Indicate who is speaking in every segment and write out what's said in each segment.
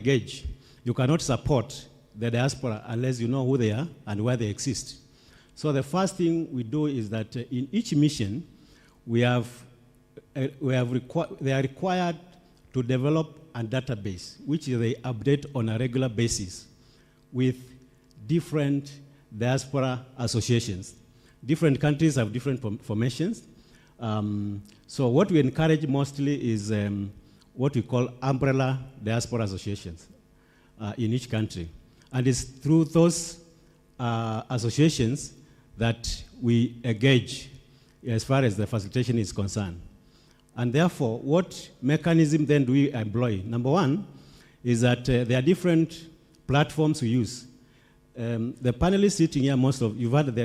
Speaker 1: engage. You cannot support the diaspora unless you know who they are and where they exist. So the first thing we do is that in each mission, they are required to develop a database, which they update on a regular basis with different diaspora associations. Different countries have different formations. So what we encourage mostly is what we call umbrella diaspora associations in each country. And it's through those associations that we engage as far as the facilitation is concerned. And therefore, what mechanism then do we employ? Number one is that there are different platforms we use. The panelists sitting here, most of you had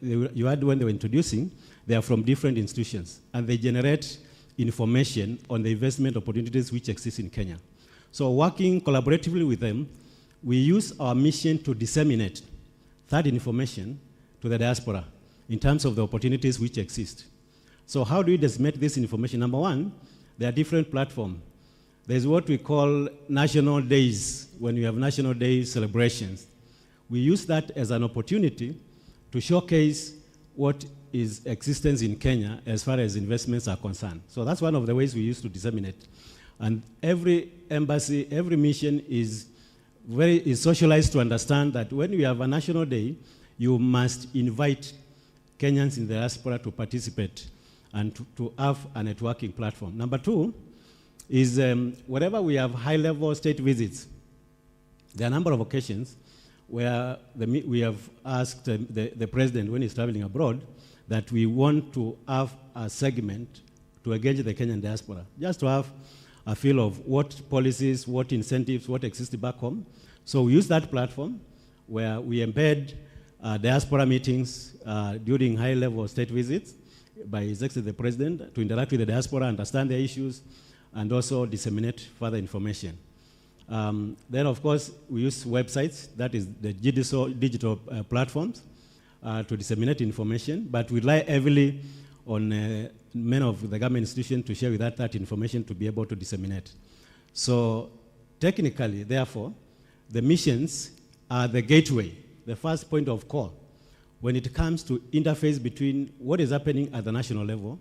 Speaker 1: you had when they were introducing, they are from different institutions, and they generate information on the investment opportunities which exist in Kenya. So working collaboratively with them, we use our mission to disseminate that information to the diaspora in terms of the opportunities which exist. So how do we disseminate this information? Number one, there are different platforms. There's what we call national days, when we have national day celebrations. We use that as an opportunity to showcase what is existence in Kenya as far as investments are concerned. So that's one of the ways we use to disseminate. And every embassy, every mission is socialized to understand that when we have a national day, you must invite Kenyans in the diaspora to participate and to have a networking platform. Number two is whenever we have high-level state visits, there are a number of occasions where we have asked the president when he's traveling abroad that we want to have a segment to engage the Kenyan diaspora, just to have a feel of what policies, what incentives, what exists back home. So we use that platform where we embed diaspora meetings during high-level state visits by His Excellency the President to interact with the diaspora, understand their issues, and also disseminate further information. Then, of course, we use websites, that is the digital platforms, to disseminate information, but we rely heavily on many of the government institutions to share with us that information to be able to disseminate. So technically, therefore, the missions are the gateway, the first point of call when it comes to interface between what is happening at the national level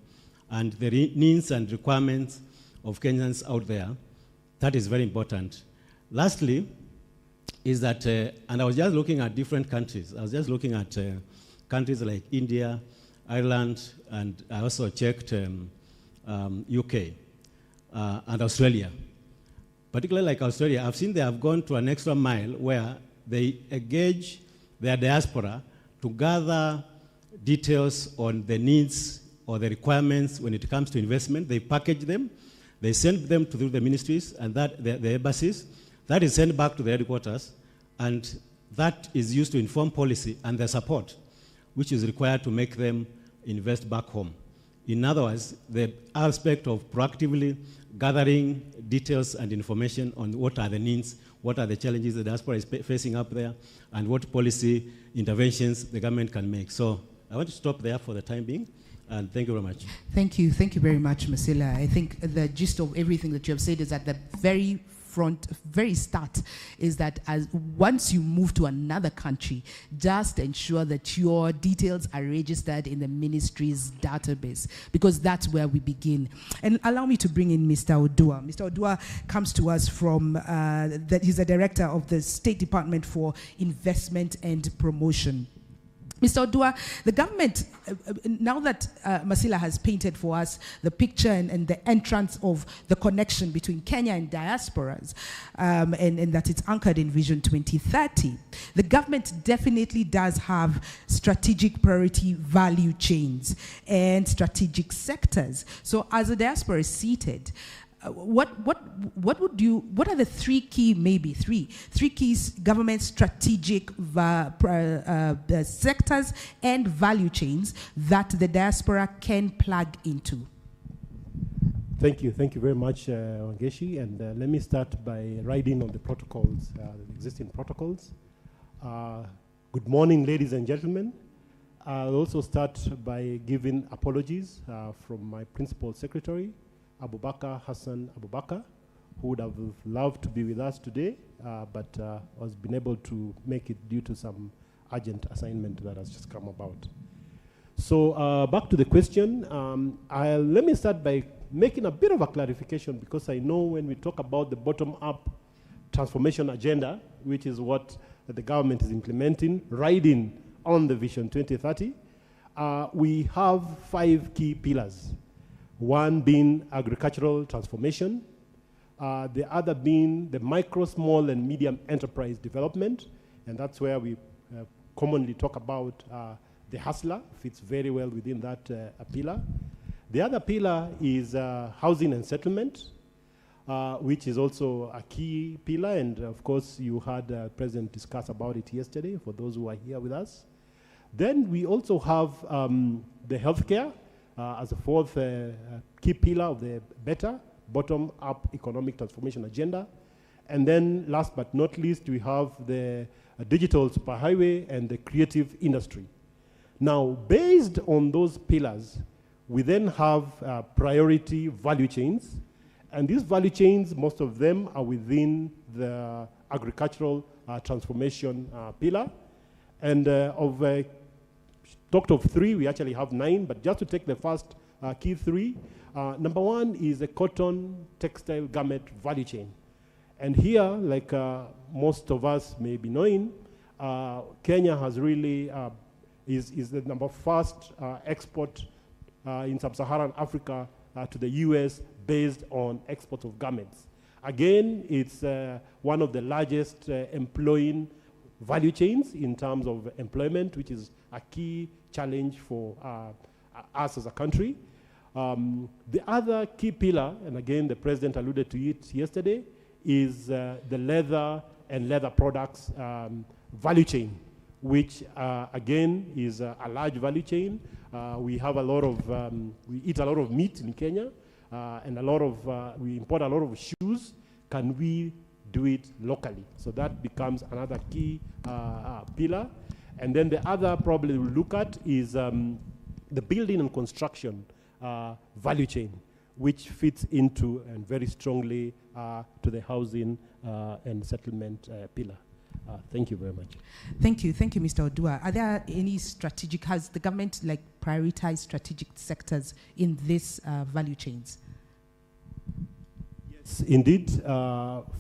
Speaker 1: and the needs and requirements of Kenyans out there. That is very important. Lastly, is that, and I was just looking at different countries. I was just looking at countries like India, Ireland, and I also checked UK and Australia. Particularly like Australia, I've seen they have gone to an extra mile where they engage their diaspora to gather details on the needs or the requirements when it comes to investment. They package them, they send them to the ministries and the embassies. That is sent back to the headquarters, and that is used to inform policy and the support which is required to make them invest back home. In other words, the aspect of proactively gathering details and information on what are the needs, what are the challenges the diaspora is facing up there, and what policy interventions the government can make. So I want to stop there for the time being, and thank you very much.
Speaker 2: Thank you very much, Masila. I think the gist of everything that you have said is at the very start is that as once you move to another country, just ensure that your details are registered in the ministry's database, because that's where we begin. And allow me to bring in Mr. Odua. Mr. Odua comes to us from, he's the director of the State Department for Investment and Promotion. Mr. Odua, the government, now that Masila has painted for us the picture and the entrance of the connection between Kenya and diasporas, and that it's anchored in Vision 2030, the government definitely does have strategic priority value chains and strategic sectors. So as the diaspora is seated, what are the three key government strategic sectors and value chains that the diaspora can plug into?
Speaker 3: Thank you very much, Wangeshi, and let me start by riding on the protocols, the existing protocols. Good morning, ladies and gentlemen. I'll also start by giving apologies from my principal secretary, Abubakar Hassan Abubakar, who would have loved to be with us today, but was been able to make it due to some urgent assignment that has just come about. So back to the question, let me start by making a bit of a clarification, because I know when we talk about the bottom-up transformation agenda, which is what the government is implementing, riding on the Vision 2030, we have 5 key pillars. One being agricultural transformation, the other being the micro, small, and medium enterprise development, and that's where we commonly talk about the hustler, fits very well within that pillar. The other pillar is housing and settlement, which is also a key pillar, and of course you heard the President discuss about it yesterday, for those who are here with us. Then we also have the healthcare as a 4th key pillar of the better bottom-up economic transformation agenda. And then last but not least, we have the digital superhighway and the creative industry. Now, based on those pillars, we then have priority value chains. And these value chains, most of them are within the agricultural transformation pillar. And talked of 3, we actually have 9, but just to take the first key 3, number 1 is the cotton textile garment value chain. And here, like most of us may be knowing, Kenya has really, is the number 1st export in sub-Saharan Africa to the US based on exports of garments. Again, it's one of the largest employing value chains in terms of employment, which is a key challenge for us as a country. The other key pillar, and again the President alluded to it yesterday, is the leather and leather products value chain, which again is a large value chain. We have a lot of, we eat a lot of meat in Kenya, and a lot of, we import a lot of shoes. Can we do it locally? So that becomes another key pillar. And then the other probably we'll look at is the building and construction value chain, which fits into and very strongly to the housing and settlement pillar. Thank you very much.
Speaker 2: Thank you, Mr. Odua. Are there any strategic, has the government like prioritized strategic sectors in these value chains?
Speaker 3: Yes, indeed.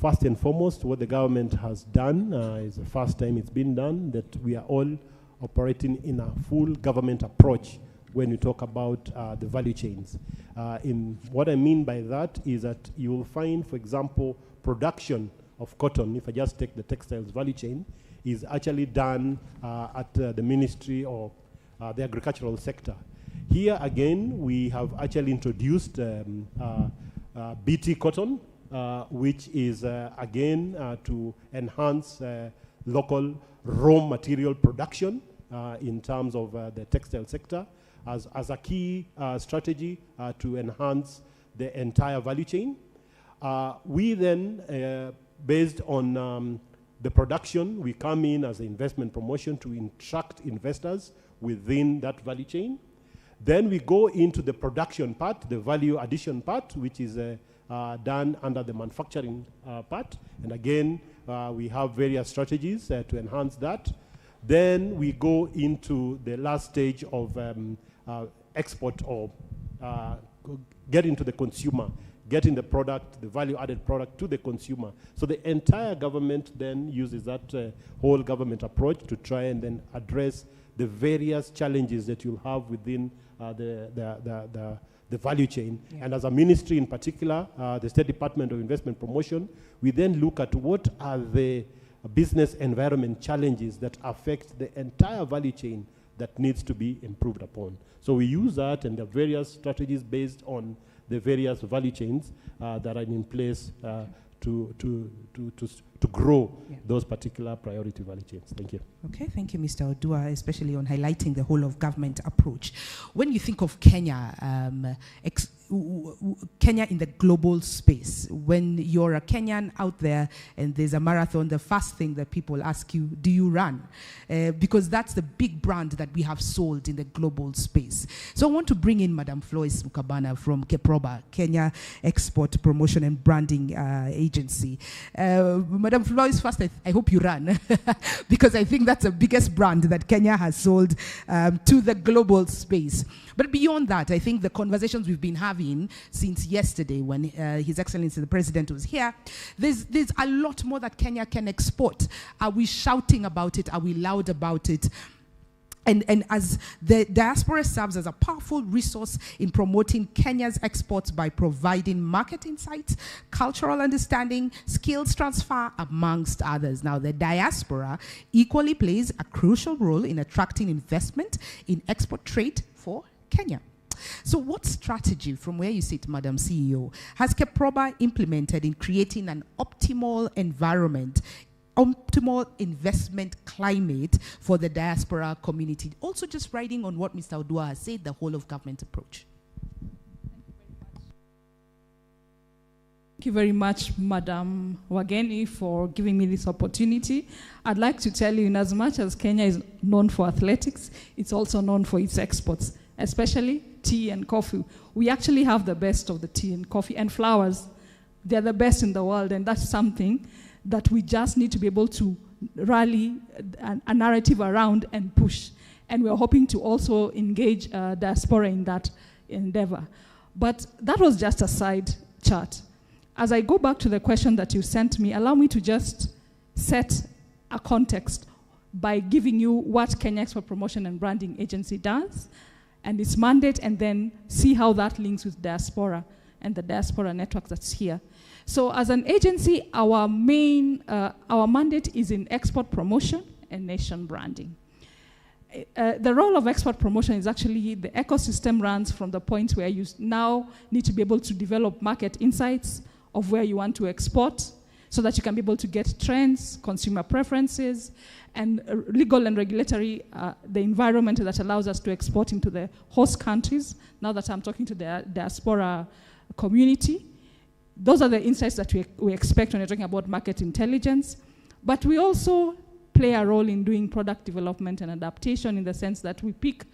Speaker 3: First and foremost, what the government has done is the first time it's been done, that we are all operating in a full government approach when we talk about the value chains. In what I mean by that is that you will find, for example, production of cotton, if I just take the textiles value chain, is actually done at the ministry or the agricultural sector. Here again, we have actually introduced BT cotton, which is again to enhance local raw material production in terms of the textile sector as a key strategy to enhance the entire value chain. We then, based on the production, we come in as an investment promotion to attract investors within that value chain. Then we go into the production part, the value addition part, which is done under the manufacturing part. And again, we have various strategies to enhance that. Then we go into the last stage of export or getting to the consumer, getting the product, the value-added product to the consumer. So the entire government then uses that whole government approach to try and then address the various challenges that you'll have within the value chain. Yeah. And as a ministry in particular, the State Department of Investment Promotion, we then look at what are the business environment challenges that affect the entire value chain that needs to be improved upon. So we use that and the various strategies based on the various value chains that are in place to grow those particular priority value chains. Thank you.
Speaker 2: Okay, thank you, Mr. Odua, especially on highlighting the whole of government approach. When you think of Kenya, Kenya in the global space. When you're a Kenyan out there and there's a marathon, the first thing that people ask you, do you run? Because that's the big brand that we have sold in the global space. So I want to bring in Madam Floyce Mukabana from KEPROBA, Kenya Export Promotion and Branding Agency. Madam Floyce, first I hope you run, because I think that's the biggest brand that Kenya has sold to the global space. But beyond that, I think the conversations we've been having since yesterday when His Excellency the President was here, there's a lot more that Kenya can export. Are we shouting about it? Are we loud about it? And as the diaspora serves as a powerful resource in promoting Kenya's exports by providing market insights, cultural understanding, skills transfer, amongst others. Now, the diaspora equally plays a crucial role in attracting investment in export trade for Kenya. So what strategy, from where you sit, Madam CEO, has KEPROBA implemented in creating an optimal environment, optimal investment climate for the diaspora community? Also just riding on what Mr. Odua has said, the whole of government approach.
Speaker 4: Thank you very much, Madam Wageni, for giving me this opportunity. I'd like to tell you, in as much as Kenya is known for athletics, it's also known for its exports, especially tea and coffee. We actually have the best of the tea and coffee and flowers. They're the best in the world, and that's something that we just need to be able to rally a narrative around and push. And we're hoping to also engage diaspora in that endeavor. But that was just a side chart. As I go back to the question that you sent me, allow me to just set a context by giving you what Kenya Export Promotion and Branding Agency does and its mandate, and then see how that links with diaspora and the diaspora network that's here. So as an agency, our mandate is in export promotion and nation branding. The role of export promotion is actually the ecosystem runs from the point where you now need to be able to develop market insights of where you want to export, so that you can be able to get trends, consumer preferences, and legal and regulatory, the environment that allows us to export into the host countries. Now that I'm talking to the diaspora community, those are the insights that we expect when you're talking about market intelligence. But we also play a role in doing product development and adaptation, in the sense that we pick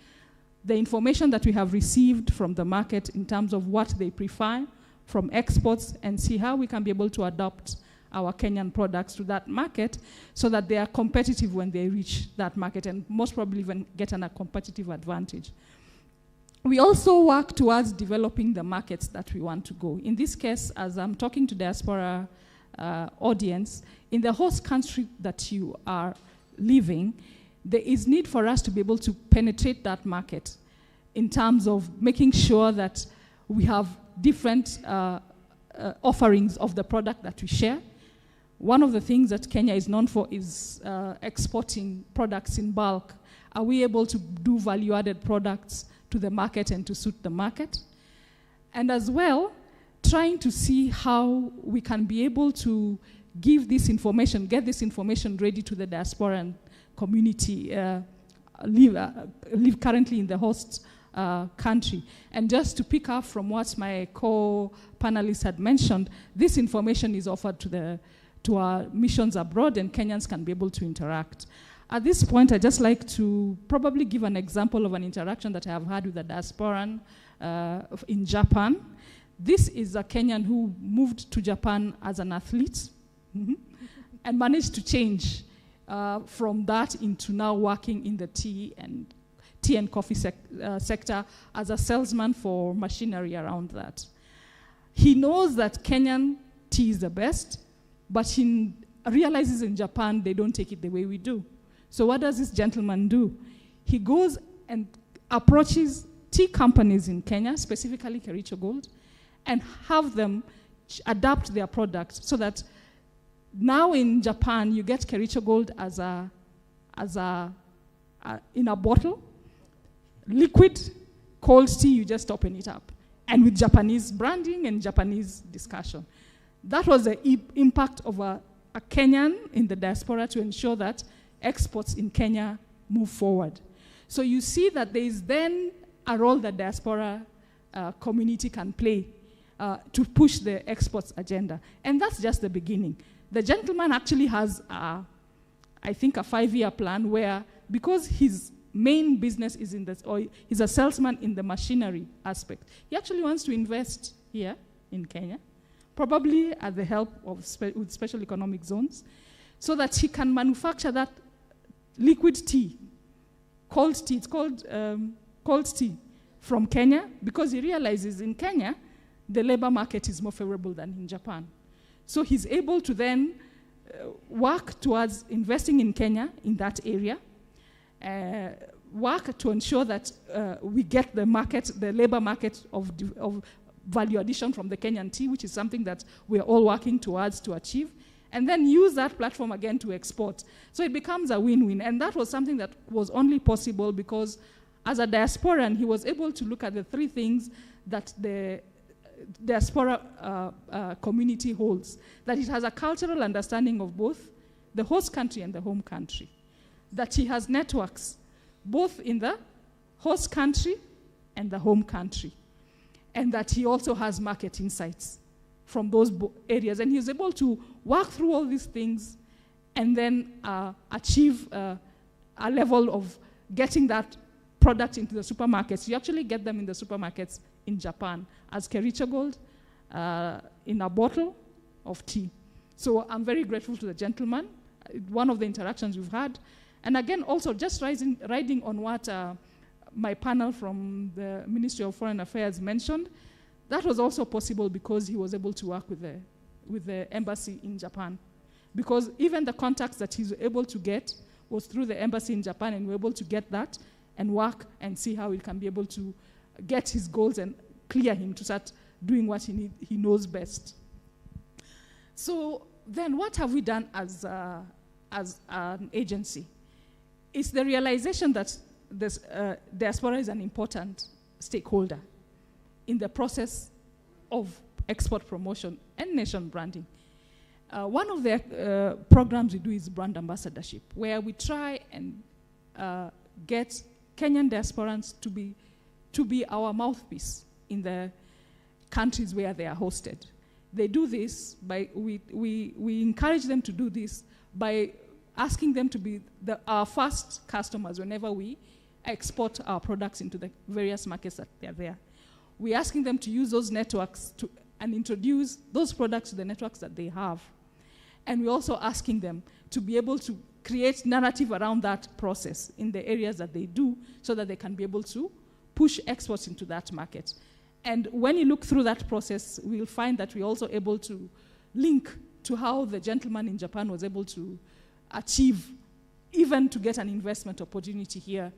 Speaker 4: the information that we have received from the market in terms of what they prefer from exports, and see how we can be able to adopt our Kenyan products to that market so that they are competitive when they reach that market, and most probably even get a competitive advantage. We also work towards developing the markets that we want to go. In this case, as I'm talking to diaspora audience, in the host country that you are living, there is need for us to be able to penetrate that market in terms of making sure that we have different offerings of the product that we share. One of the things that Kenya is known for is exporting products in bulk. Are we able to do value-added products to the market and to suit the market? And as well, trying to see how we can be able to give this information, get this information ready to the diasporan community, live currently in the host country. And just to pick up from what my co-panelists had mentioned, this information is offered to our missions abroad, and Kenyans can be able to interact. At this point, I'd just like to probably give an example of an interaction that I have had with a diasporan in Japan. This is a Kenyan who moved to Japan as an athlete and managed to change from that into now working in the tea and coffee sector as a salesman for machinery around that. He knows that Kenyan tea is the best, but he realizes in Japan they don't take it the way we do. So what does this gentleman do? He goes and approaches tea companies in Kenya, specifically Kericho Gold, and have them adapt their products so that now in Japan you get Kericho Gold in a bottle, liquid, cold tea, you just open it up, and with Japanese branding and Japanese discussion. That was the impact of a Kenyan in the diaspora to ensure that exports in Kenya move forward. So you see that there is then a role that diaspora community can play to push the exports agenda. And that's just the beginning. The gentleman actually has, I think, a 5-year plan where, because his main business is in this, or he's a salesman in the machinery aspect, he actually wants to invest here in Kenya, probably at the help of with special economic zones, so that he can manufacture that liquid tea, cold tea. It's called cold tea from Kenya, because he realizes in Kenya, the labor market is more favorable than in Japan. So he's able to then work towards investing in Kenya in that area, work to ensure that we get the market, the labor market of value addition from the Kenyan tea, which is something that we're all working towards to achieve, and then use that platform again to export. So it becomes a win-win, and that was something that was only possible because as a diasporan, he was able to look at the 3 things that the diaspora community holds, that it has a cultural understanding of both the host country and the home country, that he has networks both in the host country and the home country, and that he also has market insights from those areas. And he's able to work through all these things and then achieve a level of getting that product into the supermarkets. You actually get them in the supermarkets in Japan as Kericho Gold in a bottle of tea. So I'm very grateful to the gentleman, one of the interactions we've had. And again, also just riding on what my panel from the Ministry of Foreign Affairs mentioned, that was also possible because he was able to work with the embassy in Japan. Because even the contacts that he's able to get was through the embassy in Japan, and we're able to get that and work and see how we can be able to get his goals and clear him to start doing what he knows best. So then what have we done as an agency? It's the realization that this, diaspora is an important stakeholder in the process of export promotion and nation branding. One of the programs we do is brand ambassadorship, where we try and get Kenyan diasporans to be our mouthpiece in the countries where they are hosted. They do this by, we encourage them to do this by asking them to be our first customers whenever we export our products into the various markets that they're there. We're asking them to use those networks and introduce those products to the networks that they have. And we're also asking them to be able to create narrative around that process in the areas that they do so that they can be able to push exports into that market. And when you look through that process, we'll find that we're also able to link to how the gentleman in Japan was able to achieve, even to get an investment opportunity here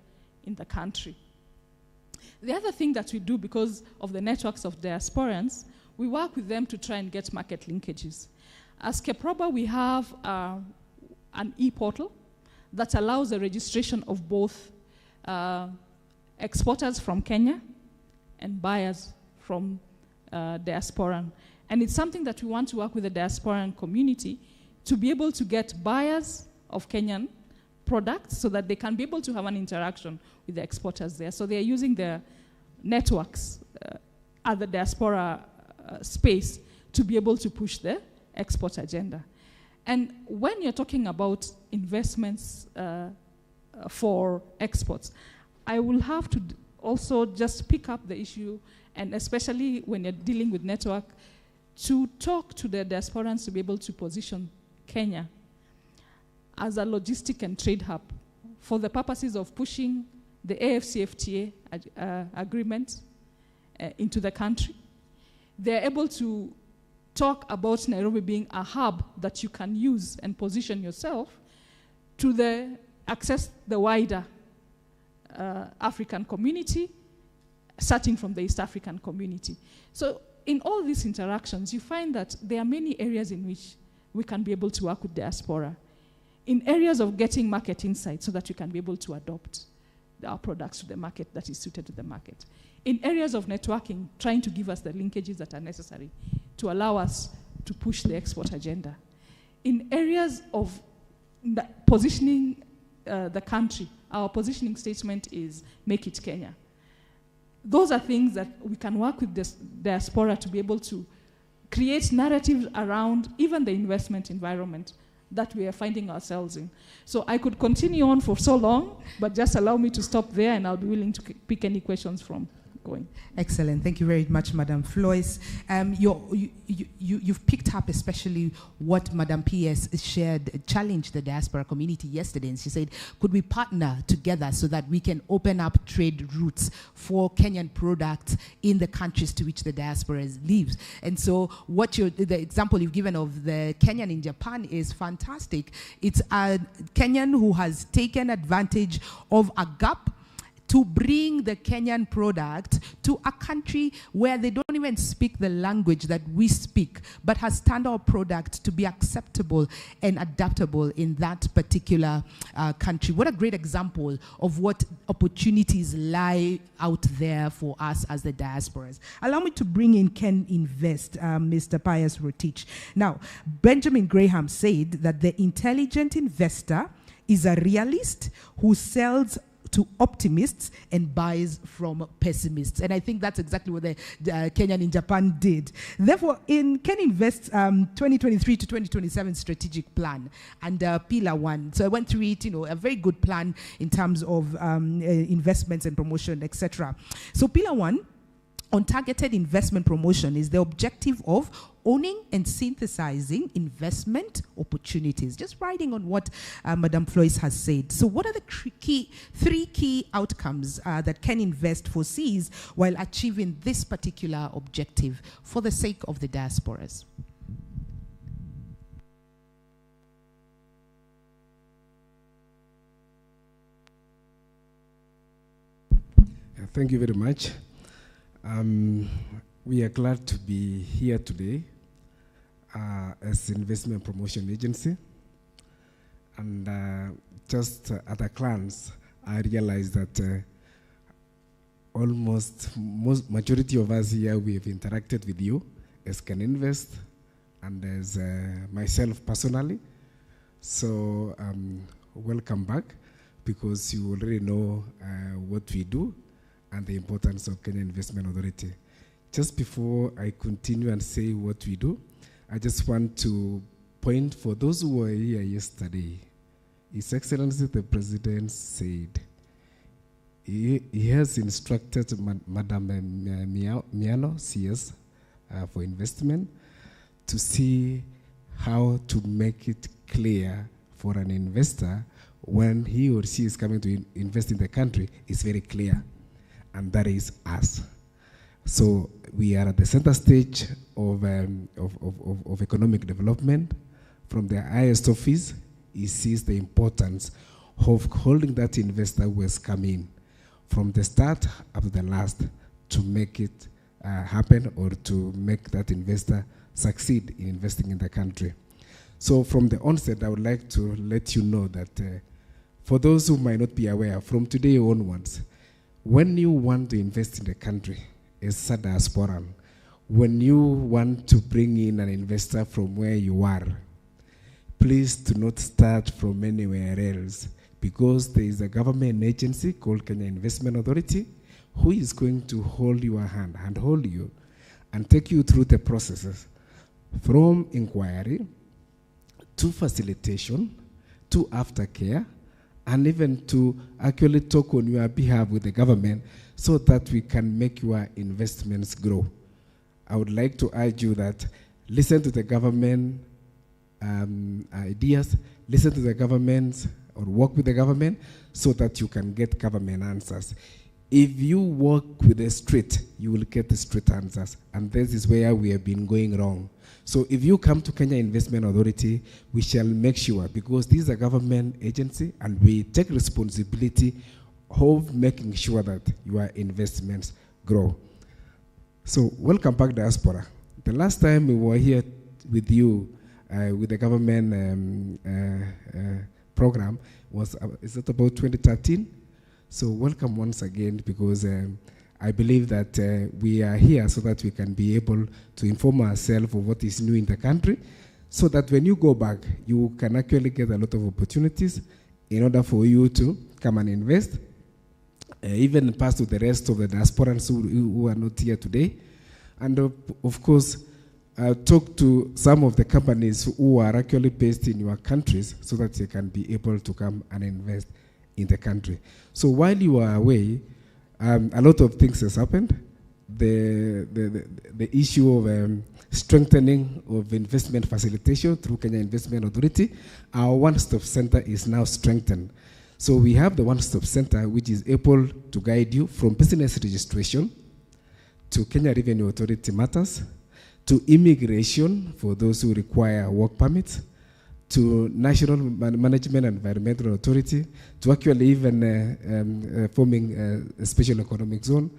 Speaker 4: in the country. The other thing that we do, because of the networks of diasporans, we work with them to try and get market linkages. As Keproba, we have an e-portal that allows the registration of both exporters from Kenya and buyers from diasporan. And it's something that we want to work with the diasporan community to be able to get buyers of Kenyan products so that they can be able to have an interaction with the exporters there. So they're using their networks at the diaspora space to be able to push the export agenda. And when you're talking about investments for exports, I will have to also just pick up the issue, and especially when you're dealing with network, to talk to the diasporans to be able to position Kenya as a logistic and trade hub for the purposes of pushing the AFCFTA agreement into the country. They're able to talk about Nairobi being a hub that you can use and position yourself to access the wider African community, starting from the East African community. So in all these interactions, you find that there are many areas in which we can be able to work with diaspora. In areas of getting market insight so that you can be able to adopt our products to the market that is suited to the market. In areas of networking, trying to give us the linkages that are necessary to allow us to push the export agenda. In areas of positioning the country, our positioning statement is Make It Kenya. those are things that we can work with this diaspora to be able to create narratives around even the investment environment that we are finding ourselves in. So I could continue on for so long, but just allow me to stop there, and I'll be willing to pick any questions from going.
Speaker 2: Excellent. Thank you very much, Madam Floyce. You've picked up especially what Madam P.S. shared, challenged the diaspora community yesterday, and she said, could we partner together so that we can open up trade routes for Kenyan products in the countries to which the diaspora lives? And so the example you've given of the Kenyan in Japan is fantastic. It's a Kenyan who has taken advantage of a gap to bring the Kenyan product to a country where they don't even speak the language that we speak, but has turned our product to be acceptable and adaptable in that particular country. What a great example of what opportunities lie out there for us as the diasporas. Allow me to bring in Ken Invest, Mr. Pius Rotich. Now, Benjamin Graham said that the intelligent investor is a realist who sells to optimists and buys from pessimists. And I think that's exactly what the Kenyan in Japan did. Therefore, in Ken Invest's 2023 to 2027 strategic plan and Pillar 1, so I went through it, a very good plan in terms of investments and promotion, etc. So Pillar 1, on targeted investment promotion, is the objective of owning and synthesizing investment opportunities. Just riding on what Madam Floyce has said. So what are the three key outcomes that Ken Invest foresees while achieving this particular objective for the sake of the diasporas?
Speaker 5: Thank you very much. We are glad to be here today as Investment Promotion Agency. And just at a glance, I realized that majority of us here, we have interacted with you as Can Invest and as myself personally. So welcome back, because you already know what we do and the importance of Kenya Investment Authority. Just before I continue and say what we do, I just want to point for those who were here yesterday. His Excellency the President said he has instructed Madam Miano, CS, for investment, to see how to make it clear for an investor when he or she is coming to invest in the country. It's very clear. And that is us. So we are at the center stage of economic development. From the highest office, he sees the importance of holding that investor who has come in from the start up to the last to make it happen, or to make that investor succeed in investing in the country. So from the onset, I would like to let you know that for those who might not be aware, from today onwards, when you want to invest in the country as a diasporan, when you want to bring in an investor from where you are, please do not start from anywhere else, because there is a government agency called Kenya Investment Authority who is going to hold your hand and hold you and take you through the processes from inquiry to facilitation to aftercare, and even to actually talk on your behalf with the government so that we can make your investments grow. I would like to urge you that listen to the government ideas, listen to the government, or work with the government so that you can get government answers. If you work with the street, you will get the street answers, and this is where we have been going wrong. So if you come to Kenya Investment Authority, we shall make sure, because this is a government agency and we take responsibility of making sure that your investments grow. So welcome back, Diaspora. The last time we were here with you with the government program was, is it about 2013? So welcome once again, because I believe that we are here so that we can be able to inform ourselves of what is new in the country, so that when you go back, you can actually get a lot of opportunities in order for you to come and invest even pass to the rest of the diasporans who are not here today. And of course, talk to some of the companies who are actually based in your countries so that they can be able to come and invest in the country. So while you are away, a lot of things has happened. The issue of strengthening of investment facilitation through Kenya Investment Authority, our one-stop center is now strengthened. So we have the one-stop center which is able to guide you from business registration to Kenya Revenue Authority matters, to immigration for those who require work permits, to National Management and Environmental Authority, to actually even forming a special economic zone,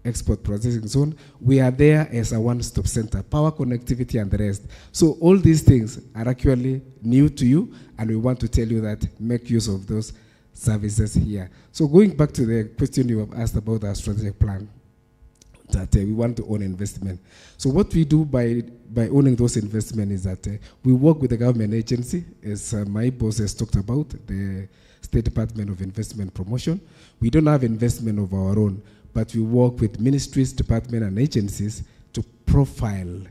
Speaker 5: export processing zone. We are there as a one-stop center, power connectivity and the rest. So all these things are actually new to you, and we want to tell you that make use of those services here. So going back to the question you have asked about our strategic plan, that we want to own investment. So what we do by owning those investments is that we work with the government agency, as my boss has talked about, the State Department of Investment Promotion. We don't have investment of our own, but we work with ministries, departments, and agencies to profile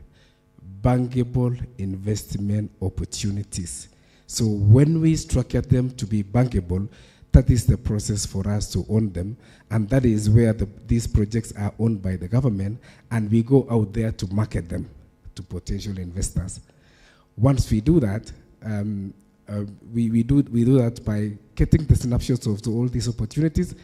Speaker 5: bankable investment opportunities. So when we structure them to be bankable, that is the process for us to own them, and that is where these projects are owned by the government, and we go out there to market them to potential investors. Once we do that, we do that by getting the snapshots of all these opportunities,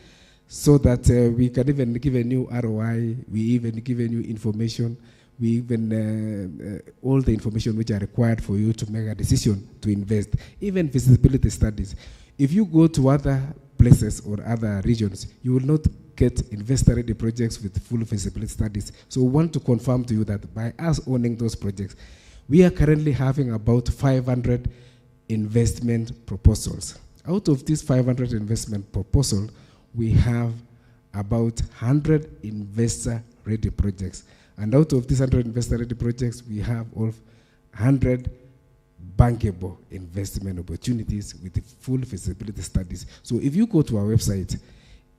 Speaker 5: so that we can even give a new ROI, we even give a new information, we even all the information which are required for you to make a decision to invest, even feasibility studies. If you go to other places or other regions, you will not get investor-ready projects with full feasibility studies. So we want to confirm to you that by us owning those projects, we are currently having about 500 investment proposals. Out of these 500 investment proposals, we have about 100 investor-ready projects. And out of these 100 investor-ready projects, we have 100 bankable investment opportunities with the full feasibility studies. So if you go to our website,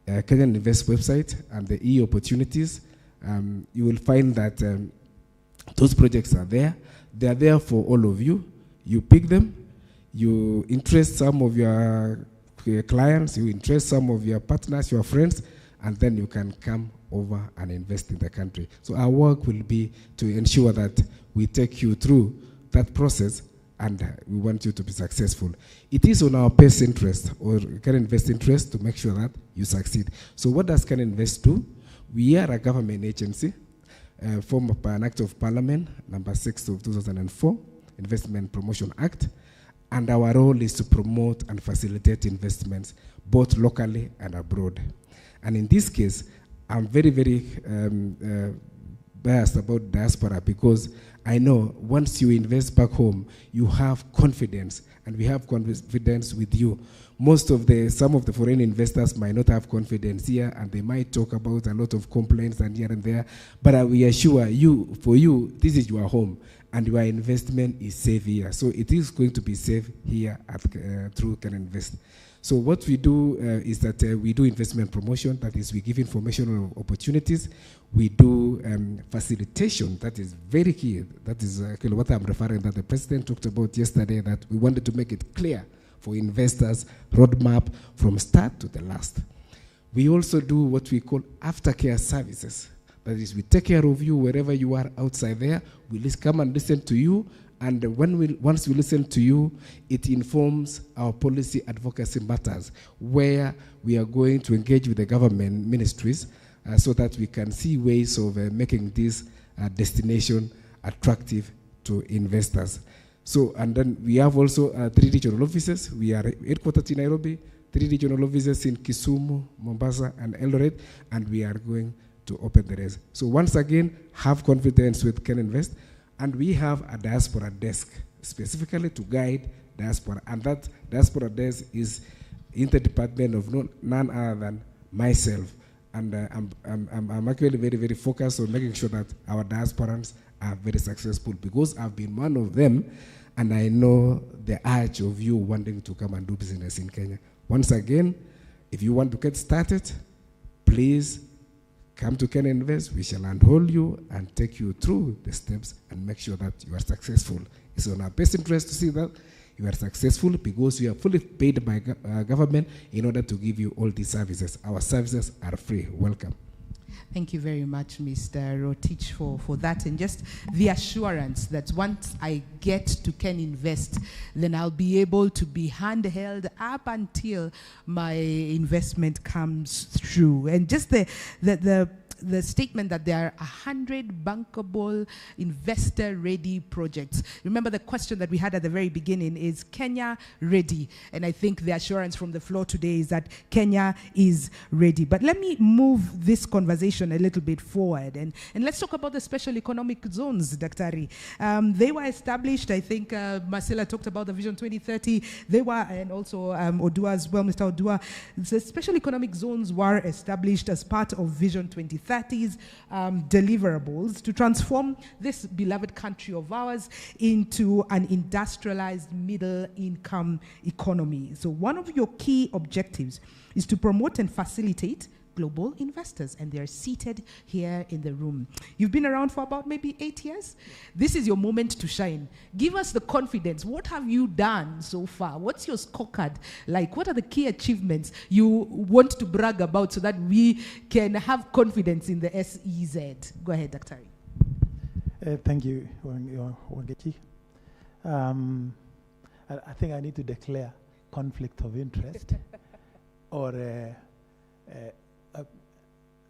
Speaker 5: Kenyan Invest website, and the e-opportunities, you will find that those projects are there. They are there for all of you. You pick them, you interest some of your clients, you interest some of your partners, your friends, and then you can come over and invest in the country. So our work will be to ensure that we take you through that process, and we want you to be successful. It is on our best interest, or Can Invest interest, to make sure that you succeed. So what does Can Invest do? We are a government agency formed by an Act of Parliament, number 6 of 2004, Investment Promotion Act, and our role is to promote and facilitate investments, both locally and abroad. And in this case, I'm very, very biased about diaspora, because I know once you invest back home, you have confidence, and we have confidence with you. Some of the foreign investors might not have confidence here, and they might talk about a lot of complaints and here and there, but we assure you, for you, this is your home, and your investment is safe here. So it is going to be safe here at, through Can Invest. So what we do is that we do investment promotion, that is we give information on opportunities. We do facilitation, that is very key. That is what I'm referring that the president talked about yesterday, that we wanted to make it clear for investors, roadmap from start to the last. We also do what we call aftercare services. That is, we take care of you wherever you are outside there. We come and listen to you, and once we listen to you, it informs our policy advocacy matters, where we are going to engage with the government ministries so that we can see ways of making this destination attractive to investors. So, and then we have also 3 regional offices. We are headquartered in Nairobi, 3 regional offices in Kisumu, Mombasa, and Eldoret, and we are going to open the rest. So once again, have confidence with Can Invest, and we have a diaspora desk specifically to guide diaspora, and that diaspora desk is in the department of none other than myself. And I'm actually very, very focused on making sure that our diasporans are very successful, because I've been one of them, and I know the urge of you wanting to come and do business in Kenya. Once again, if you want to get started, please come to Kenya Invest. We shall handhold you and take you through the steps and make sure that you are successful. It's in our best interest to see that you are successful because we are fully paid by government in order to give you all these services. Our services are free. Welcome.
Speaker 2: Thank you very much, Mr. Rotich, for that, and just the assurance that once I get to Ken Invest, then I'll be able to be handheld up until my investment comes through. And just the statement that there are 100 bankable, investor-ready projects. Remember the question that we had at the very beginning is Kenya ready? And I think the assurance from the floor today is that Kenya is ready. But let me move this conversation a little bit forward. And let's talk about the special economic zones, Daktari. They were established, I think Marcela talked about the Vision 2030. They were, and also Odua as well, Mr. Odua. The special economic zones were established as part of Vision 2030. Deliverables to transform this beloved country of ours into an industrialized middle-income economy. So one of your key objectives is to promote and facilitate global investors, and they're seated here in the room. You've been around for about maybe 8 years. This is your moment to shine. Give us the confidence. What have you done so far? What's your scorecard like? What are the key achievements you want to brag about so that we can have confidence in the SEZ? Go ahead, Dr.
Speaker 6: Thank you, Wangechi. I think I need to declare conflict of interest or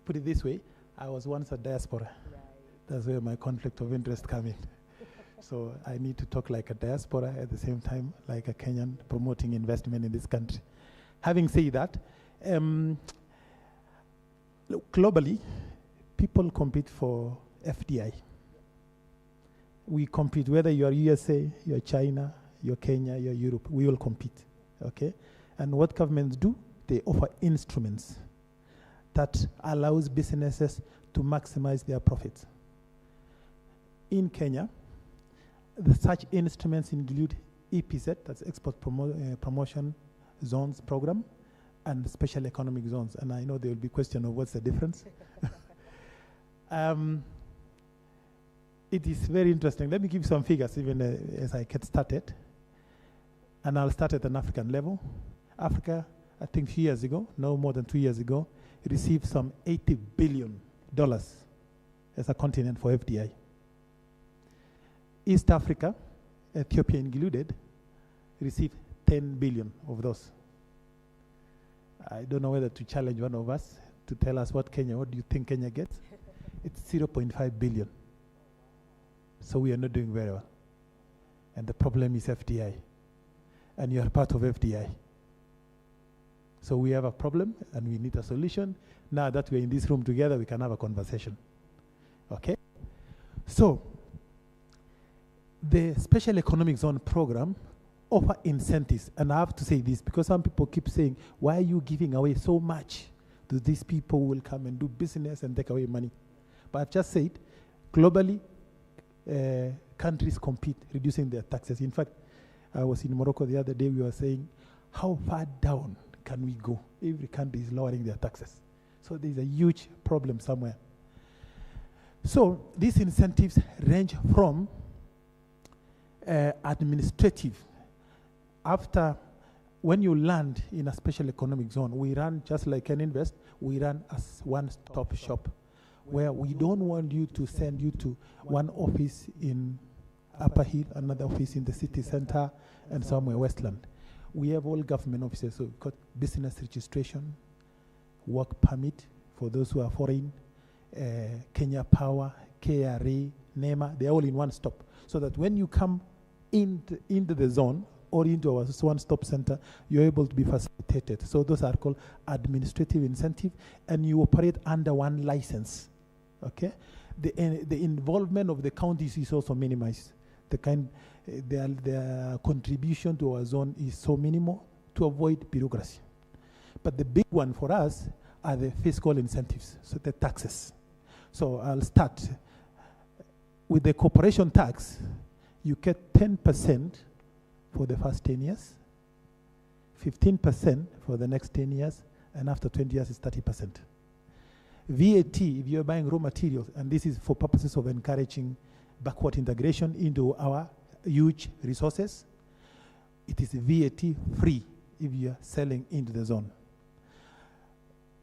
Speaker 6: put it this way, I was once a diaspora. Right. That's where my conflict of interest come in. So I need to talk like a diaspora at the same time like a Kenyan promoting investment in this country. Having said that, globally, people compete for FDI. We compete, whether you're USA, you're China, you're Kenya, you're Europe, we all compete, okay? And what governments do, they offer instruments that allows businesses to maximize their profits. In Kenya, such instruments include EPZ, that's Export Promotion Zones Program, and Special Economic Zones. And I know there will be question of what's the difference. It is very interesting. Let me give some figures even as I get started. And I'll start at an African level. Africa, I think 2 years ago, no more than 2 years ago, received some $80 billion as a continent for FDI. East Africa, Ethiopia included, received 10 billion of those. I don't know whether to challenge one of us to tell us what do you think Kenya gets? It's 0.5 billion. So we are not doing very well. And the problem is FDI. And you are part of FDI. So we have a problem and we need a solution. Now that we're in this room together, we can have a conversation. Okay? So, the Special Economic Zone program offer incentives. And I have to say this because some people keep saying, why are you giving away so much to these people who will come and do business and take away money? But I've just said, globally, countries compete, reducing their taxes. In fact, I was in Morocco the other day, we were saying, how far down can we go? Every country is lowering their taxes. So there's a huge problem somewhere. So these incentives range from administrative. After, when you land in a special economic zone, we run just like an invest, we run as one-stop shop where we don't want you to send you to one office in Upper Hill, another office in the city center, and somewhere Westland. We have all government offices, so we've got business registration, work permit for those who are foreign, Kenya Power, KRA, NEMA, they're all in one stop. So that when you come into the zone or into our one-stop center, you're able to be facilitated. So those are called administrative incentive, and you operate under one license, okay? The involvement of the counties is also minimized. Their contribution to our zone is so minimal to avoid bureaucracy. But the big one for us are the fiscal incentives, so the taxes. So I'll start with the corporation tax. You get 10% for the first 10 years, 15% for the next 10 years, and after 20 years it's 30%. VAT, if you're buying raw materials, and this is for purposes of encouraging backward integration into our huge resources, it is VAT free if you are selling into the zone.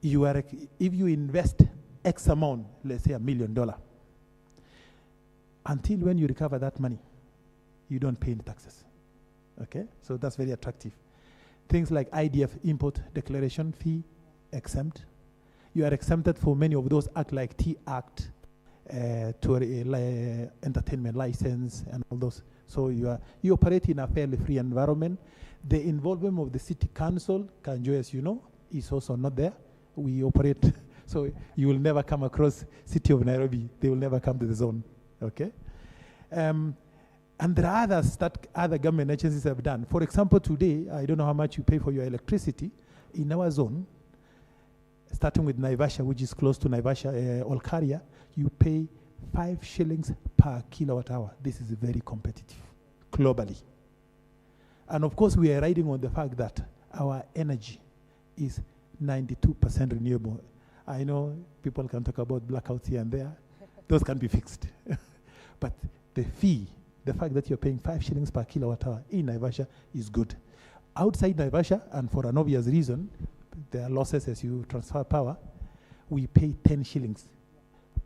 Speaker 6: If you invest X amount, let's say $1 million, until when you recover that money, you don't pay any taxes. Okay, so that's very attractive. Things like IDF import declaration fee, exempt. You are exempted for many of those acts like T-Act, entertainment license, and all those. So you operate in a fairly free environment. The involvement of the city council, Kanjo, as you know, is also not there. We operate, so you will never come across city of Nairobi. They will never come to the zone, okay? And there are others that other government agencies have done. For example, today, I don't know how much you pay for your electricity. In our zone, starting with Naivasha, which is close to Naivasha, Olkaria, you pay 5 shillings per kilowatt hour. This is very competitive globally. And of course, we are riding on the fact that our energy is 92% renewable. I know people can talk about blackouts here and there. Those can be fixed. But the fee, the fact that you're paying 5 shillings per kilowatt hour in Naivasha is good. Outside Naivasha, and for an obvious reason, there are losses as you transfer power, we pay 10 shillings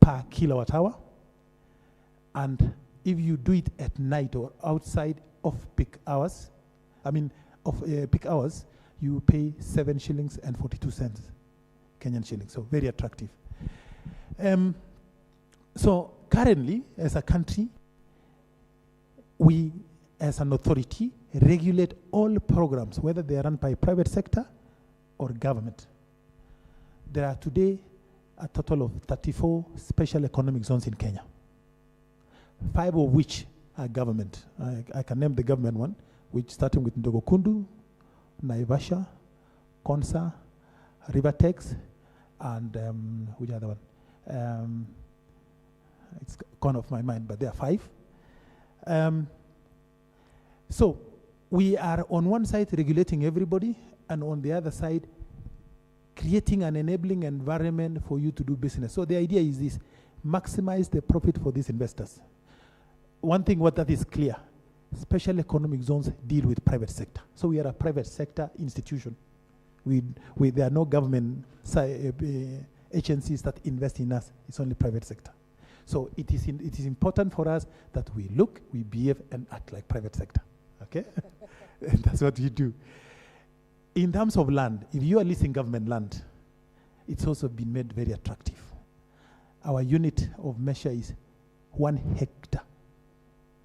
Speaker 6: per kilowatt hour. And if you do it at night or outside of peak hours, peak hours, you pay 7 shillings and 42 cents Kenyan shillings. So very attractive. So currently, as a country, we, as an authority, regulate all programs, whether they are run by private sector or government. There are today a total of 34 special economic zones in Kenya, 5 of which are government. I can name the government one, which starting with Ndogokundu, Naivasha, Konsa, Rivertex, and which other one? It's gone off my mind, but there are 5. So we are on one side regulating everybody, and on the other side creating an enabling environment for you to do business. So the idea is this: maximize the profit for these investors. One thing that is clear, special economic zones deal with private sector. So we are a private sector institution. There are no government agencies that invest in us. It's only private sector. So it is important for us that we look, we behave, and act like private sector. Okay? And that's what we do. In terms of land, if you are leasing government land, it's also been made very attractive. Our unit of measure is 1 hectare.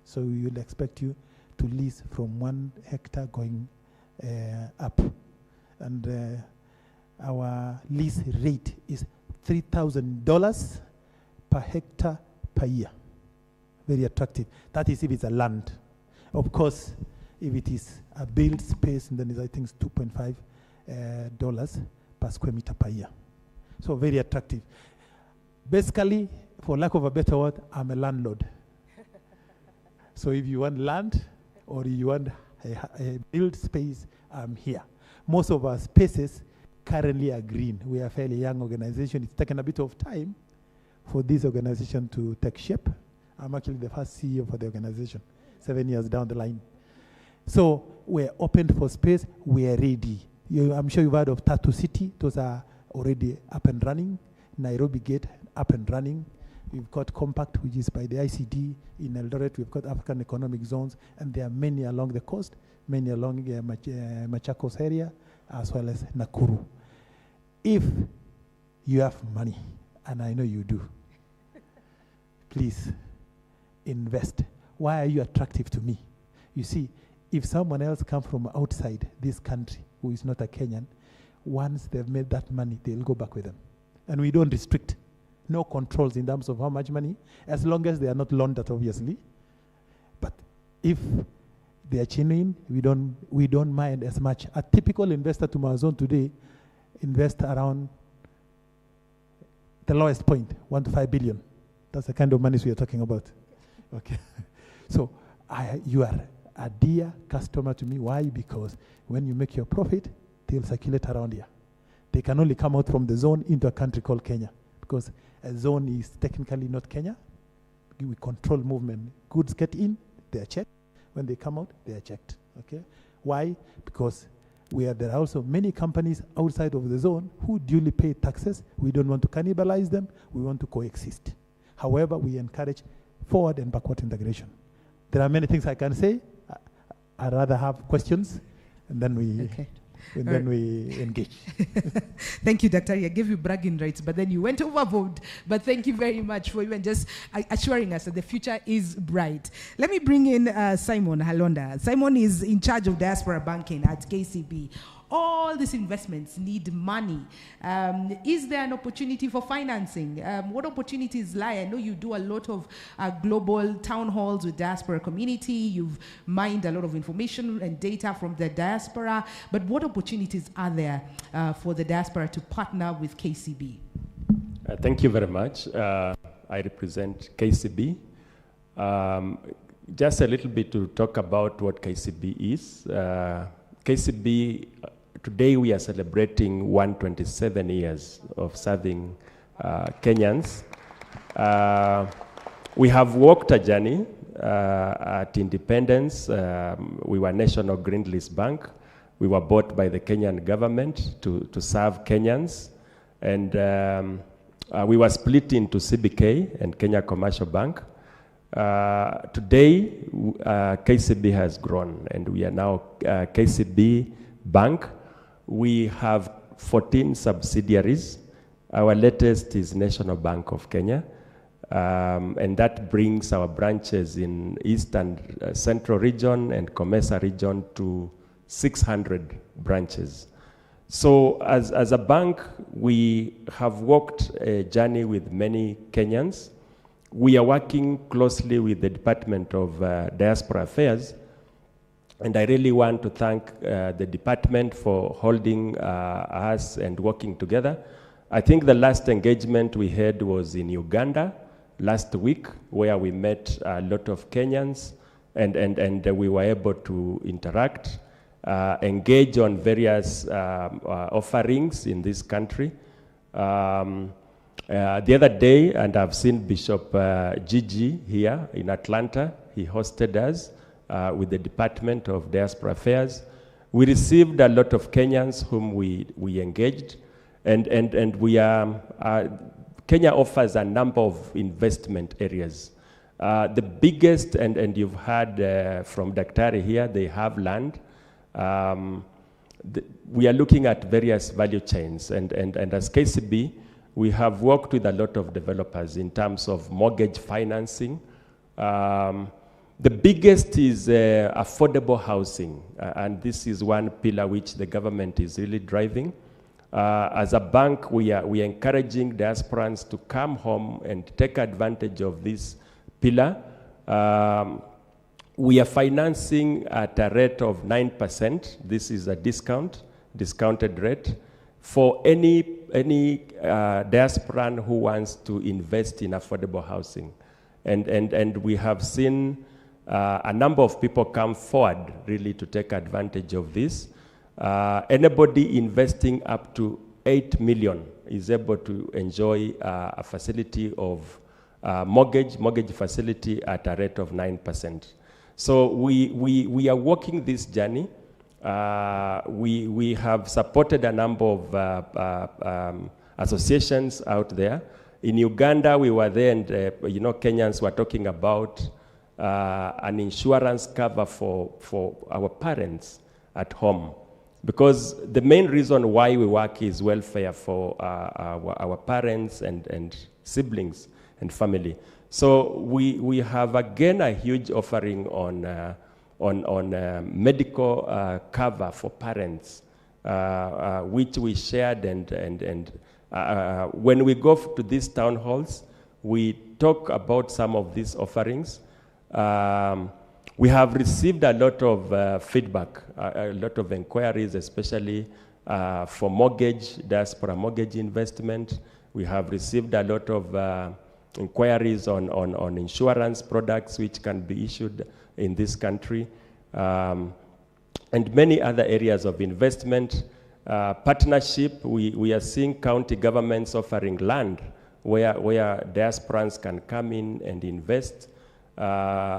Speaker 6: So we will expect you to lease from 1 hectare going up. And our lease rate is $3,000 per hectare per year. Very attractive. That is if it's a land. Of course, if it is a build space, then it's, I think, $2.5 per square meter per year. So very attractive. Basically, for lack of a better word, I'm a landlord. So if you want land or you want a build space, I'm here. Most of our spaces currently are green. We are a fairly young organization. It's taken a bit of time for this organization to take shape. I'm actually the first CEO for the organization, 7 years down the line. So we're open for space. We're ready. I'm sure you've heard of Tatu City. Those are already up and running. Nairobi Gate, up and running. We've got Compact, which is by the ICD. In Eldoret, we've got African economic zones, and there are many along the coast, many along Machakos area, as well as Nakuru. If you have money, and I know you do, please invest. Why are you attractive to me? You see, if someone else comes from outside this country who is not a Kenyan, once they've made that money, they'll go back with them. And we don't restrict. No controls in terms of how much money, as long as they are not laundered, obviously. But if they are genuine, we don't mind as much. A typical investor to my zone today invests around the lowest point, 1 to 5 billion. That's the kind of money we are talking about. Okay. So you are a dear customer to me. Why? Because when you make your profit, they'll circulate around here. They can only come out from the zone into a country called Kenya, because a zone is technically not Kenya. We control movement. Goods get in, they are checked. When they come out, they are checked. Okay? Why? Because there are also many companies outside of the zone who duly pay taxes. We don't want to cannibalize them. We want to coexist. However, we encourage forward and backward integration. There are many things I can say. I'd rather have questions, and then we we engage.
Speaker 2: Thank you, Dr. I gave you bragging rights, but then you went overboard. But thank you very much for even just assuring us that the future is bright. Let me bring in Simon Halonda. Simon is in charge of diaspora banking at KCB. All these investments need money. Is there an opportunity for financing? What opportunities lie? I know you do a lot of global town halls with diaspora community. You've mined a lot of information and data from the diaspora. But what opportunities are there for the diaspora to partner with KCB?
Speaker 7: Thank you very much. I represent KCB. Just a little bit to talk about what KCB is. KCB, today we are celebrating 127 years of serving Kenyans. We have walked a journey at independence. We were National Green List Bank. We were bought by the Kenyan government to serve Kenyans. And we were split into CBK and Kenya Commercial Bank. Today, KCB has grown, and we are now KCB Bank. We have 14 subsidiaries. Our latest is National Bank of Kenya, and that brings our branches in East and Central region and Comesa region to 600 branches. So as a bank, we have walked a journey with many Kenyans. We are working closely with the Department of Diaspora Affairs, and I really want to thank the department for holding us and working together. I think the last engagement we had was in Uganda last week, where we met a lot of Kenyans, and we were able to interact, engage on various offerings in this country. The other day, and I've seen Bishop Gigi here in Atlanta. He hosted us with the Department of Diaspora Affairs. We received a lot of Kenyans whom we engaged, and we Kenya offers a number of investment areas. The biggest, and you've heard from Daktari here, they have land. We are looking at various value chains, and as KCB, we have worked with a lot of developers in terms of mortgage financing. The biggest is affordable housing, and this is one pillar which the government is really driving. As a bank, we are encouraging diasporans to come home and take advantage of this pillar. We are financing at a rate of 9%. This is a discounted rate for any diasporan who wants to invest in affordable housing. And we have seen a number of people come forward really to take advantage of this. Anybody investing up to 8 million is able to enjoy a facility of mortgage facility at a rate of 9%. So we are walking this journey. We have supported a number of associations out there. In Uganda, we were there, and Kenyans were talking about an insurance cover for our parents at home, because the main reason why we work is welfare for our parents and siblings and family. So we have again a huge offering on medical cover for parents, which we shared, and when we go to these town halls, we talk about some of these offerings. We have received a lot of feedback, a lot of inquiries, especially for mortgage, diaspora mortgage investment. We have received a lot of inquiries on insurance products which can be issued in this country, and many other areas of investment. Partnership, we are seeing county governments offering land where diasporans can come in and invest.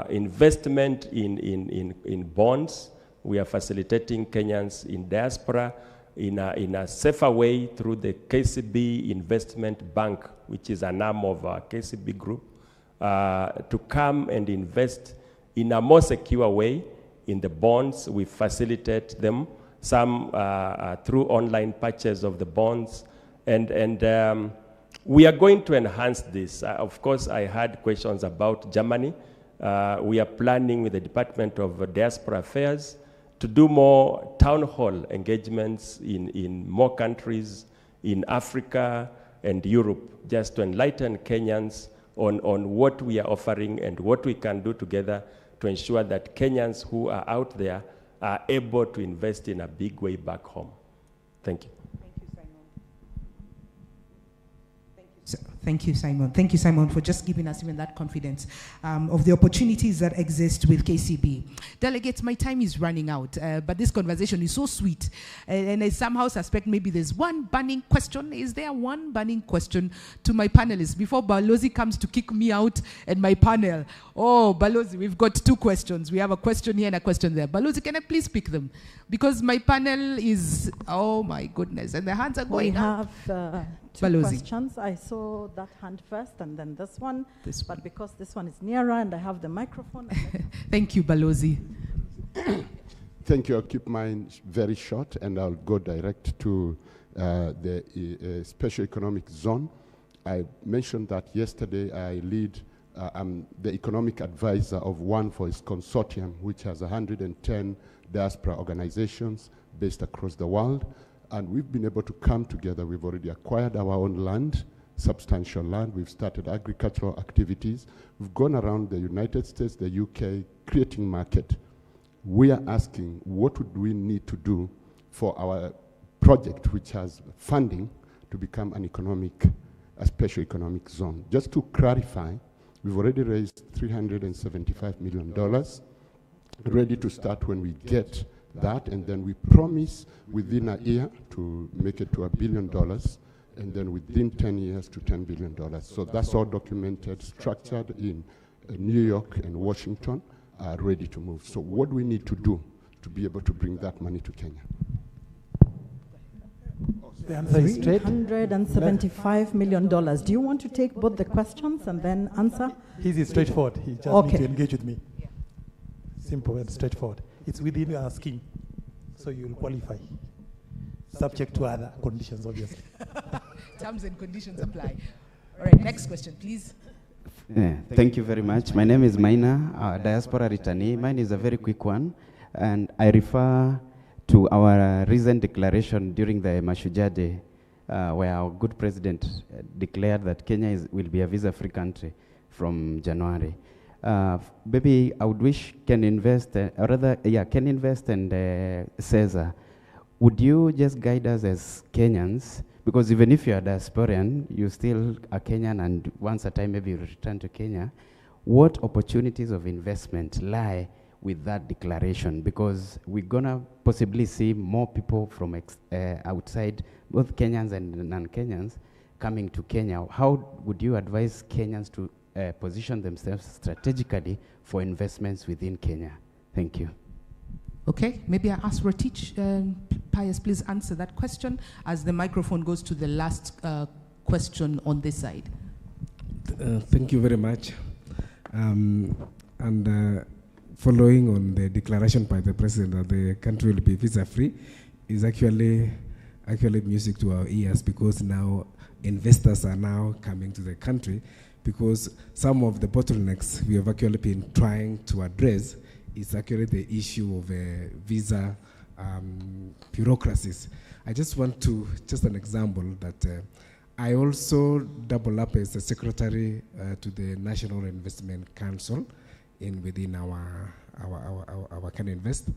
Speaker 7: Investment in bonds. We are facilitating Kenyans in diaspora in a safer way through the KCB Investment Bank, which is an arm of our KCB group, to come and invest in a more secure way in the bonds. We facilitate them, some through online purchase of the bonds. And we are going to enhance this. Of course, I had questions about Germany. We are planning with the Department of Diaspora Affairs to do more town hall engagements in more countries in Africa and Europe, just to enlighten Kenyans on what we are offering and what we can do together to ensure that Kenyans who are out there are able to invest in a big way back home. Thank you.
Speaker 2: Thank you, Simon. Thank you, Simon, for just giving us even that confidence of the opportunities that exist with KCB. Delegates, my time is running out, but this conversation is so sweet. And I somehow suspect maybe there's one burning question. Is there one burning question to my panelists before Balozi comes to kick me out and my panel? Oh, Balozi, we've got two questions. We have a question here and a question there. Balozi, can I please pick them? Because my panel is, oh my goodness, and the hands are going up.
Speaker 8: We have two questions. I saw that hand first and then this one. But because this one is nearer and I have the microphone.
Speaker 2: Thank you, Balozi.
Speaker 9: Thank you. I'll keep mine very short and I'll go direct to the special economic zone. I mentioned that yesterday. I lead the economic advisor of One Voice Consortium, which has 110 diaspora organizations based across the world. And we've been able to come together. We've already acquired our own land, substantial land. We've started agricultural activities. We've gone around the United States, the UK, creating market. We are asking, what would we need to do for our project, which has funding, to become a special economic zone? Just to clarify, we've already raised $375 million, ready to start when we get that, and then we promise within a year to make it to $1 billion, and then within 10 years to $10 billion. So that's all documented, structured in New York and Washington, ready to move. So what do we need to do to be able to bring that money to Kenya?
Speaker 6: The answer is straight.
Speaker 8: $375 million. Do you want to take both the questions and then answer?
Speaker 6: His is straightforward. He just needs to engage with me. Simple and straightforward. It's within your scheme, so you will qualify. Subject to other conditions, obviously.
Speaker 2: Terms and conditions apply. All right, next question, please.
Speaker 10: Thank you very much. My name is Maina, diaspora returnee. Mine is a very quick one, and I refer to our recent declaration during the Mashujaa Day, where our good president declared that Kenya will be a visa-free country from January. Maybe I would wish Can Invest, Can Invest and Cesar, would you just guide us as Kenyans? Because even if you're a diasporan, you're still a Kenyan, and once a time maybe you return to Kenya. What opportunities of investment lie with that declaration? Because we're gonna possibly see more people from outside, both Kenyans and non-Kenyans, coming to Kenya. How would you advise Kenyans to position themselves strategically for investments within Kenya? Thank you.
Speaker 2: Okay, maybe I ask Rotich, Pius, please answer that question as the microphone goes to the last question on this side.
Speaker 5: Thank you very much. Following on the declaration by the president that the country will be visa-free is actually music to our ears, because now investors are now coming to the country, because some of the bottlenecks we have actually been trying to address is actually the issue of visa bureaucracies. I just want to, just an example, that I also double up as a secretary to the National Investment Council within our Can Invest.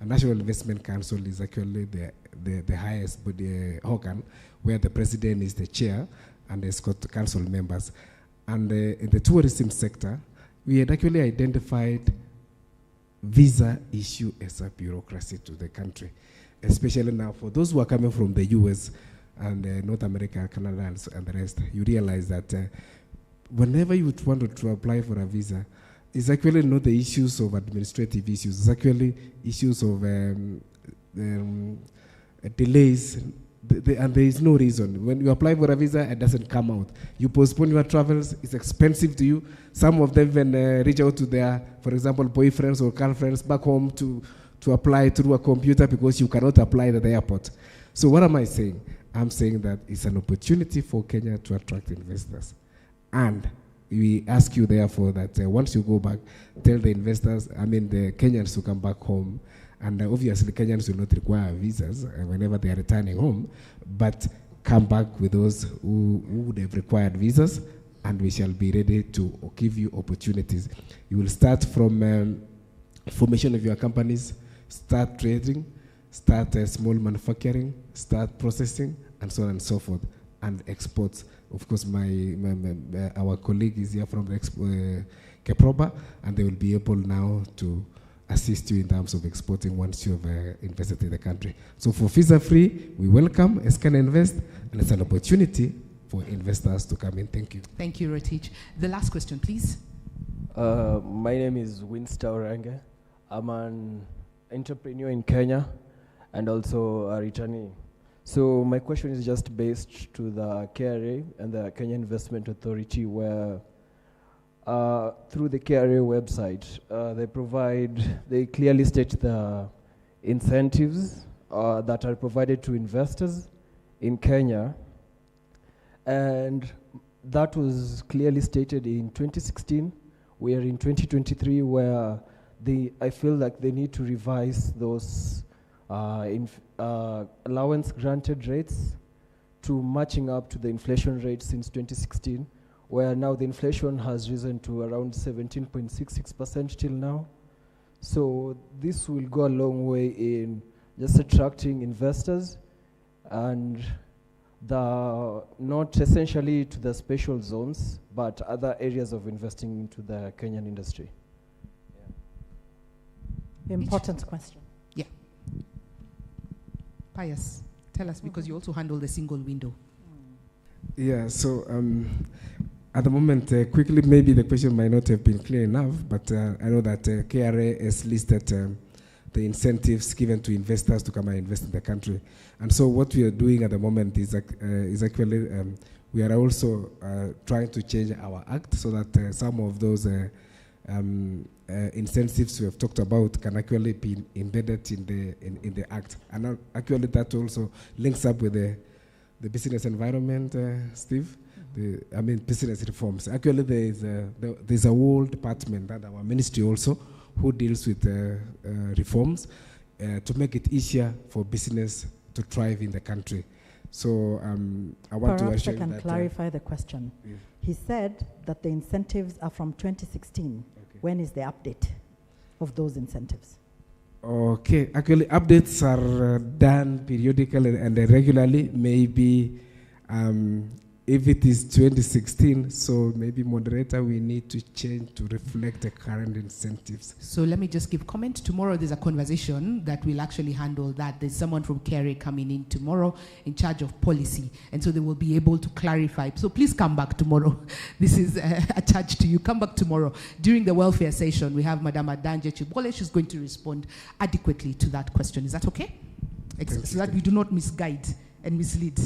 Speaker 5: A National Investment Council is actually the highest body organ, where the president is the chair and there's got council members. And in the tourism sector, we had actually identified visa issue as a bureaucracy to the country, especially now for those who are coming from the US. and North America, Canada, and the rest, you realize that whenever you want to apply for a visa, it's actually not the issues of administrative issues. It's actually issues of delays, and there is no reason. When you apply for a visa, it doesn't come out. You postpone your travels, it's expensive to you. Some of them even reach out to their, for example, boyfriends or girlfriends back home to apply through a computer because you cannot apply at the airport. So what am I saying? I'm saying that it's an opportunity for Kenya to attract investors. And we ask you, therefore, that once you go back, tell the investors, the Kenyans to come back home. And obviously, Kenyans will not require visas whenever they are returning home, but come back with those who would have required visas, and we shall be ready to give you opportunities. You will start from formation of your companies, start trading, start small manufacturing, start processing, and so on and so forth, and exports. Of course, our colleague is here from the Keproba, and they will be able now to assist you in terms of exporting once you have invested in the country. So for visa-free, we welcome Escan Invest, and it's an opportunity for investors to come in. Thank you.
Speaker 2: Thank you, Rotich. The last question, please.
Speaker 11: My name is Tujenge. I'm an entrepreneur in Kenya and also a returnee. So my question is just based to the KRA and the Kenya Investment Authority, where through the KRA website, they clearly state the incentives that are provided to investors in Kenya. And that was clearly stated in 2016. We are in 2023, where I feel like they need to revise those allowance granted rates to matching up to the inflation rate since 2016, where now the inflation has risen to around 17.66% till now. So this will go a long way in just attracting investors, and not essentially to the special zones, but other areas of investing into the Kenyan industry.
Speaker 8: Yeah. Important question.
Speaker 2: Yeah. Pius, tell us, because you also handle the single window.
Speaker 5: Yeah, so at the moment, quickly, maybe the question might not have been clear enough, but I know that KRA has listed the incentives given to investors to come and invest in the country. And so what we are doing at the moment is actually, we are also trying to change our act so that some of those incentives we have talked about can actually be embedded in the act. And actually that also links up with the business environment, Steve. Business reforms. Actually, there's a whole department and our ministry also who deals with reforms to make it easier for business to thrive in the country. So I want to assure you that...
Speaker 8: Perhaps I can clarify the question. Yeah. He said that the incentives are from 2016. Okay. When is the update of those incentives?
Speaker 5: Okay, actually updates are done periodically and regularly, maybe if it is 2016, so maybe moderator, we need to change to reflect the current incentives.
Speaker 2: So let me just give comment. Tomorrow there's a conversation that will actually handle that. There's someone from KRA coming in tomorrow in charge of policy, and so they will be able to clarify. So please come back tomorrow. This is a charge to you. Come back tomorrow. During the welfare session, we have Madam Adanje Chibole. She's going to respond adequately to that question. Is that okay? So that we do not misguide and mislead.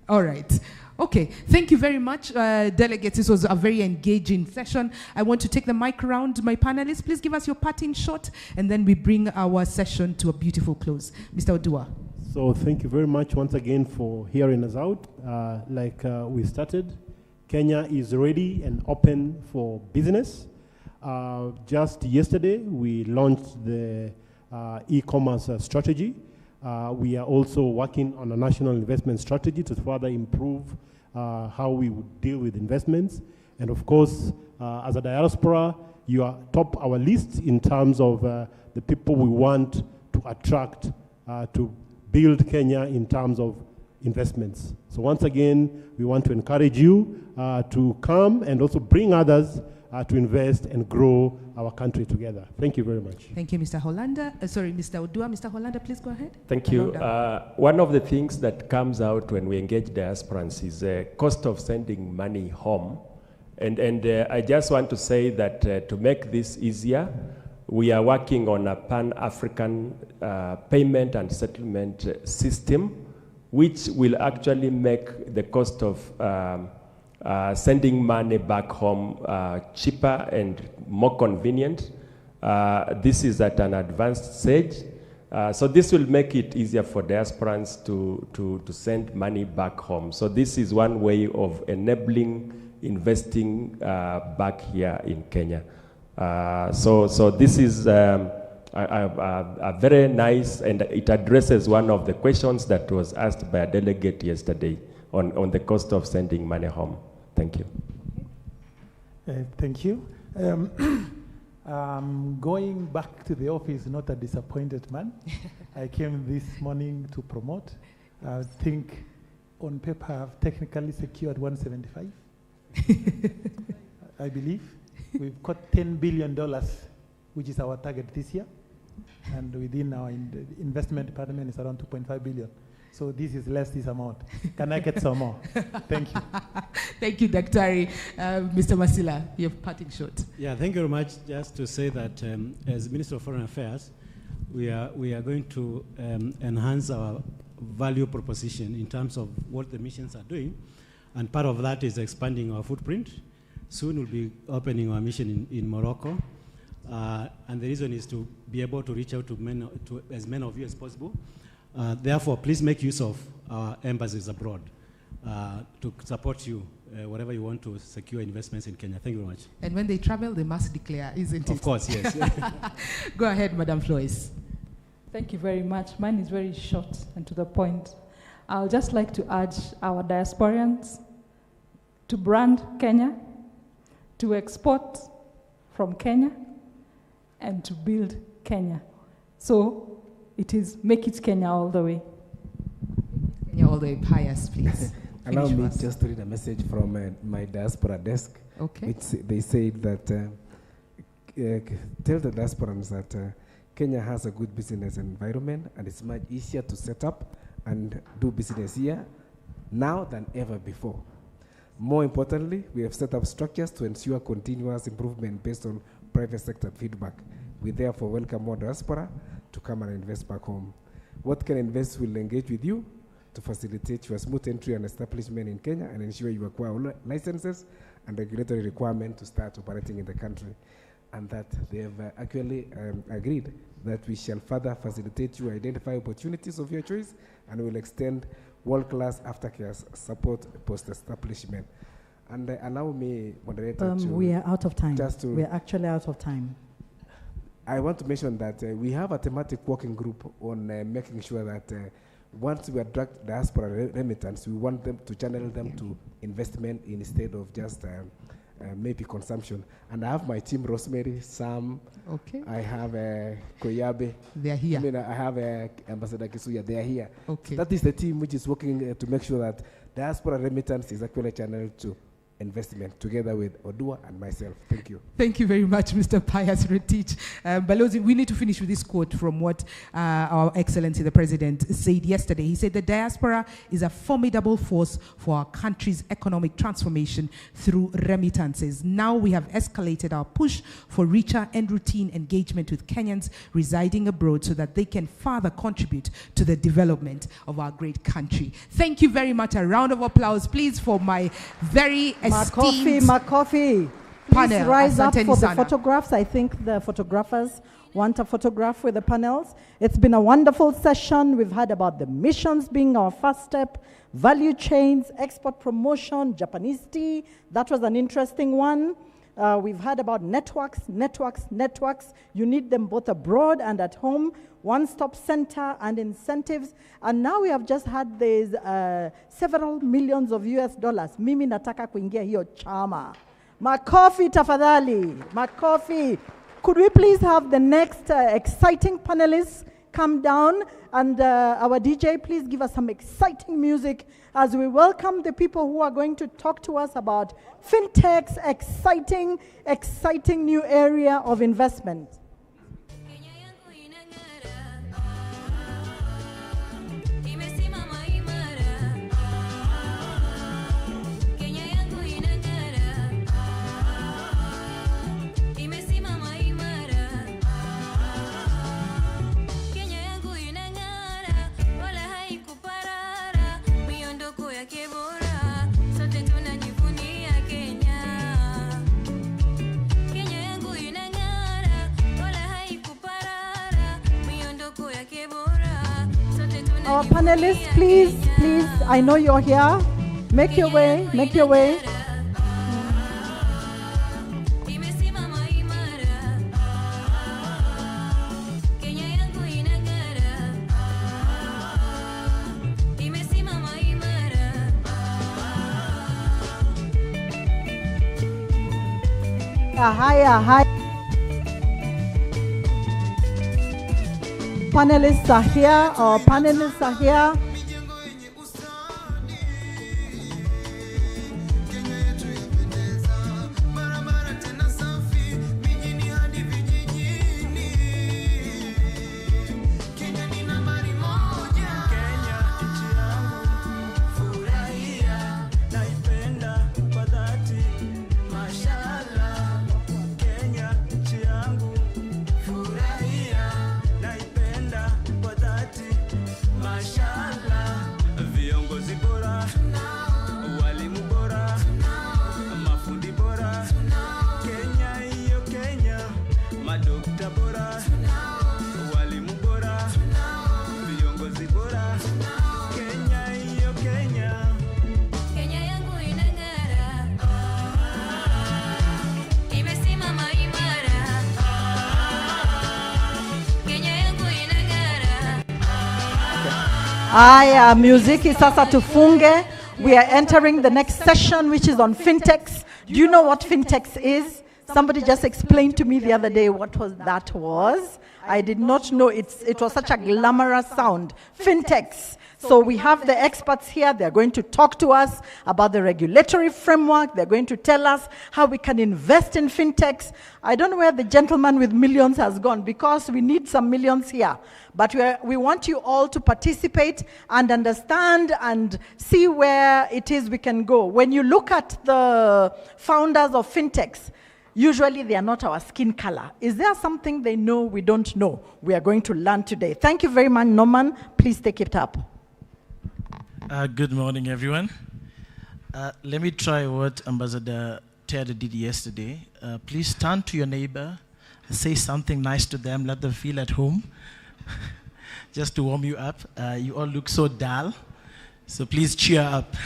Speaker 2: All right. Okay, thank you very much, delegates. This was a very engaging session. I want to take the mic around my panelists. Please give us your parting shot, and then we bring our session to a beautiful close. Mr. Odua.
Speaker 3: So thank you very much once again for hearing us out. We started, Kenya is ready and open for business. Just yesterday, we launched the e-commerce strategy. We are also working on a national investment strategy to further improve how we would deal with investments. And of course, as a diaspora, you are top our list in terms of the people we want to attract to build Kenya in terms of investments. So once again, we want to encourage you to come and also bring others to invest and grow our country together. Thank you very much.
Speaker 2: Thank you, Mr. Hollander. Sorry, Mr. Odua. Mr. Hollander, please go ahead.
Speaker 7: Thank you. One of the things that comes out when we engage diasporans is the cost of sending money home. And I just want to say that to make this easier, we are working on a pan-African payment and settlement system, which will actually make the cost of sending money back home cheaper and more convenient. This is at an advanced stage. So this will make it easier for diasporans to send money back home. So this is one way of enabling investing back here in Kenya. So this is a very nice, and it addresses one of the questions that was asked by a delegate yesterday on the cost of sending money home. Thank you.
Speaker 6: Thank you. Going back to the office, not a disappointed man. I came this morning to promote. I think on paper I've technically secured 175. I believe. We've got $10 billion, which is our target this year. And within our investment department is around 2.5 billion. So this is less this amount. Can I get some more? Thank you.
Speaker 2: Thank you, Daktari. Mr. Masila, you're parting short.
Speaker 1: Yeah, thank you very much. Just to say that as Minister of Foreign Affairs, we are going to enhance our value proposition in terms of what the missions are doing. And part of that is expanding our footprint. Soon we'll be opening our mission in Morocco. And the reason is to be able to reach out to as many of you as possible. Therefore, please make use of our embassies abroad to support you wherever you want to secure investments in Kenya. Thank you very much.
Speaker 2: And when they travel, they must declare, isn't it?
Speaker 1: Of course, yes.
Speaker 2: Go ahead, Madam Floyce.
Speaker 4: Thank you very much. Mine is very short and to the point. I'll just like to urge our diasporians to brand Kenya, to export from Kenya, and to build Kenya. So it is make it Kenya all the way.
Speaker 2: Kenya all the way. Pius, please.
Speaker 5: Allow me just to read a message from my diaspora desk.
Speaker 2: Okay.
Speaker 5: Which they said that tell the diasporans that Kenya has a good business environment and it's much easier to set up and do business here now than ever before. More importantly, we have set up structures to ensure continuous improvement based on private sector feedback. We therefore welcome more diaspora to come and invest back home. What Can Invest will engage with you to facilitate your smooth entry and establishment in Kenya and ensure you acquire all licenses and regulatory requirements to start operating in the country. And that they have actually agreed that we shall further facilitate you identify opportunities of your choice and will extend world-class aftercare support post-establishment. And allow me, moderator,
Speaker 8: we are out of time.
Speaker 5: We
Speaker 8: are actually out of time.
Speaker 5: I want to mention that we have a thematic working group on making sure that once we attract diaspora remittance, we want them to channel them to investment instead of just maybe consumption. And I have my team, Rosemary, Sam.
Speaker 2: Okay.
Speaker 5: I have Koyabe.
Speaker 2: They are here.
Speaker 5: I mean, I have Ambassador Kisuya. They are here.
Speaker 2: Okay.
Speaker 5: So that is the team which is working to make sure that diaspora remittance is actually channeled to investment together with Odua and myself. Thank you.
Speaker 2: Thank you very much, Mr. Pius Rotich. Balozi, we need to finish with this quote from what Our Excellency the President said yesterday. He said, the diaspora is a formidable force for our country's economic transformation through remittances. Now we have escalated our push for richer and routine engagement with Kenyans residing abroad so that they can further contribute to the development of our great country. Thank you very much. A round of applause, please, for my very
Speaker 8: McCoffey, please rise up for the photographs. I think the photographers want a photograph with the panels. It's been a wonderful session. We've heard about the missions being our first step, value chains, export promotion, Japanese tea. That was an interesting one. We've heard about networks. You need them both abroad and at home. One-stop center and incentives. And now we have just had these several millions of US dollars. Mimi nataka kuingia hiyo chama. McCoffey tafadhali. McCoffey. Could we please have the next exciting panelists come down. And our DJ, please give us some exciting music as we welcome the people who are going to talk to us about fintech's exciting new area of investment. Our panelists, please, I know you're here. Make your way. Hi. Panelists are here. Muziki sasa tufunge. We are entering the next session, which is on fintechs. Do you know what fintechs is? Somebody just explained to me the other day what that was. I did not know it was such a glamorous sound. Fintechs. So we have the experts here. They're going to talk to us about the regulatory framework. They're going to tell us how we can invest in fintechs. I don't know where the gentleman with millions has gone, because we need some millions here. But we want you all to participate and understand and see where it is we can go. When you look at the founders of fintechs, usually they are not our skin color. Is there something they know we don't know? We are going to learn today. Thank you very much, Norman. Please take it up.
Speaker 12: Good morning, everyone. Let me try what Ambassador Ted did yesterday. Please turn to your neighbor, say something nice to them, let them feel at home, just to warm you up. You all look so dull, so please cheer up.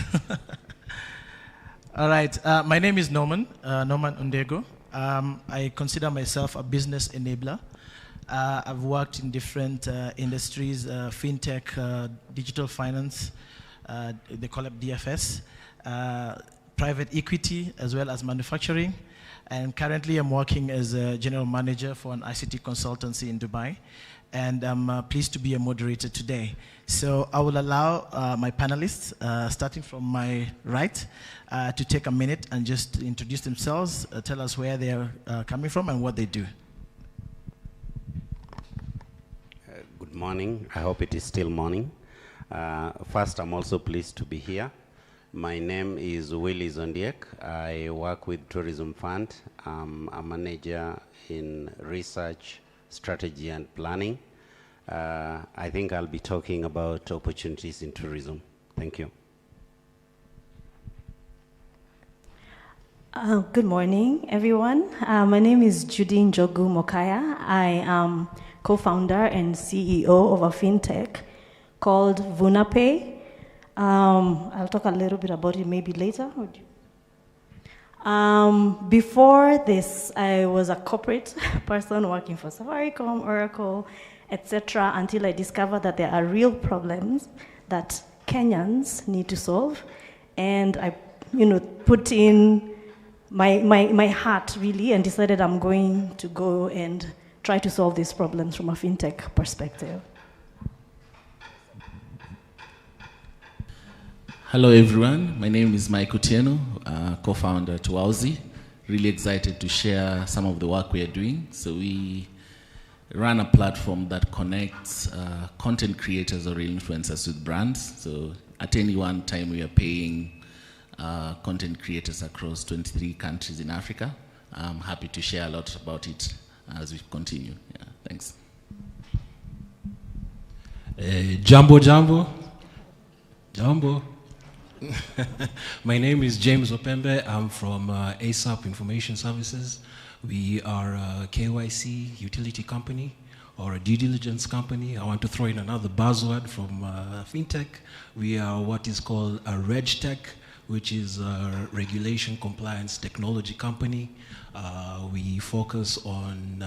Speaker 12: All right, my name is Norman Ondego. I consider myself a business enabler. I've worked in different industries, fintech, digital finance, they call it DFS, private equity, as well as manufacturing. And currently I'm working as a general manager for an ICT consultancy in Dubai. And I'm pleased to be a moderator today. So I will allow my panelists, starting from my right, to take a minute and just introduce themselves, tell us where they're coming from and what they do.
Speaker 13: Good morning. I hope it is still morning. First, I'm also pleased to be here. My name is Willie Zondiek. I work with Tourism Fund. I'm a manager in research, strategy, and planning. I think I'll be talking about opportunities in tourism. Thank you.
Speaker 14: Good morning, everyone. My name is Judy Njogu Mokaya. I am co-founder and CEO of a fintech called VunaPay. I'll talk a little bit about it maybe later. Before this, I was a corporate person working for Safaricom, Oracle, etc., until I discovered that there are real problems that Kenyans need to solve. And I put in my heart, really, and decided I'm going to go and try to solve these problems from a fintech perspective.
Speaker 15: Hello everyone, my name is Mike Otieno, co-founder at Wowzy. Really excited to share some of the work we are doing. So we run a platform that connects content creators or influencers with brands. So at any one time we are paying content creators across 23 countries in Africa. I'm happy to share a lot about it as we continue. Yeah, thanks.
Speaker 16: Jambo. My name is James Opembe. I'm from ASAP Information Services. We are a KYC utility company or a due diligence company. I want to throw in another buzzword from fintech. We are what is called a RegTech, which is a regulation compliance technology company. We focus on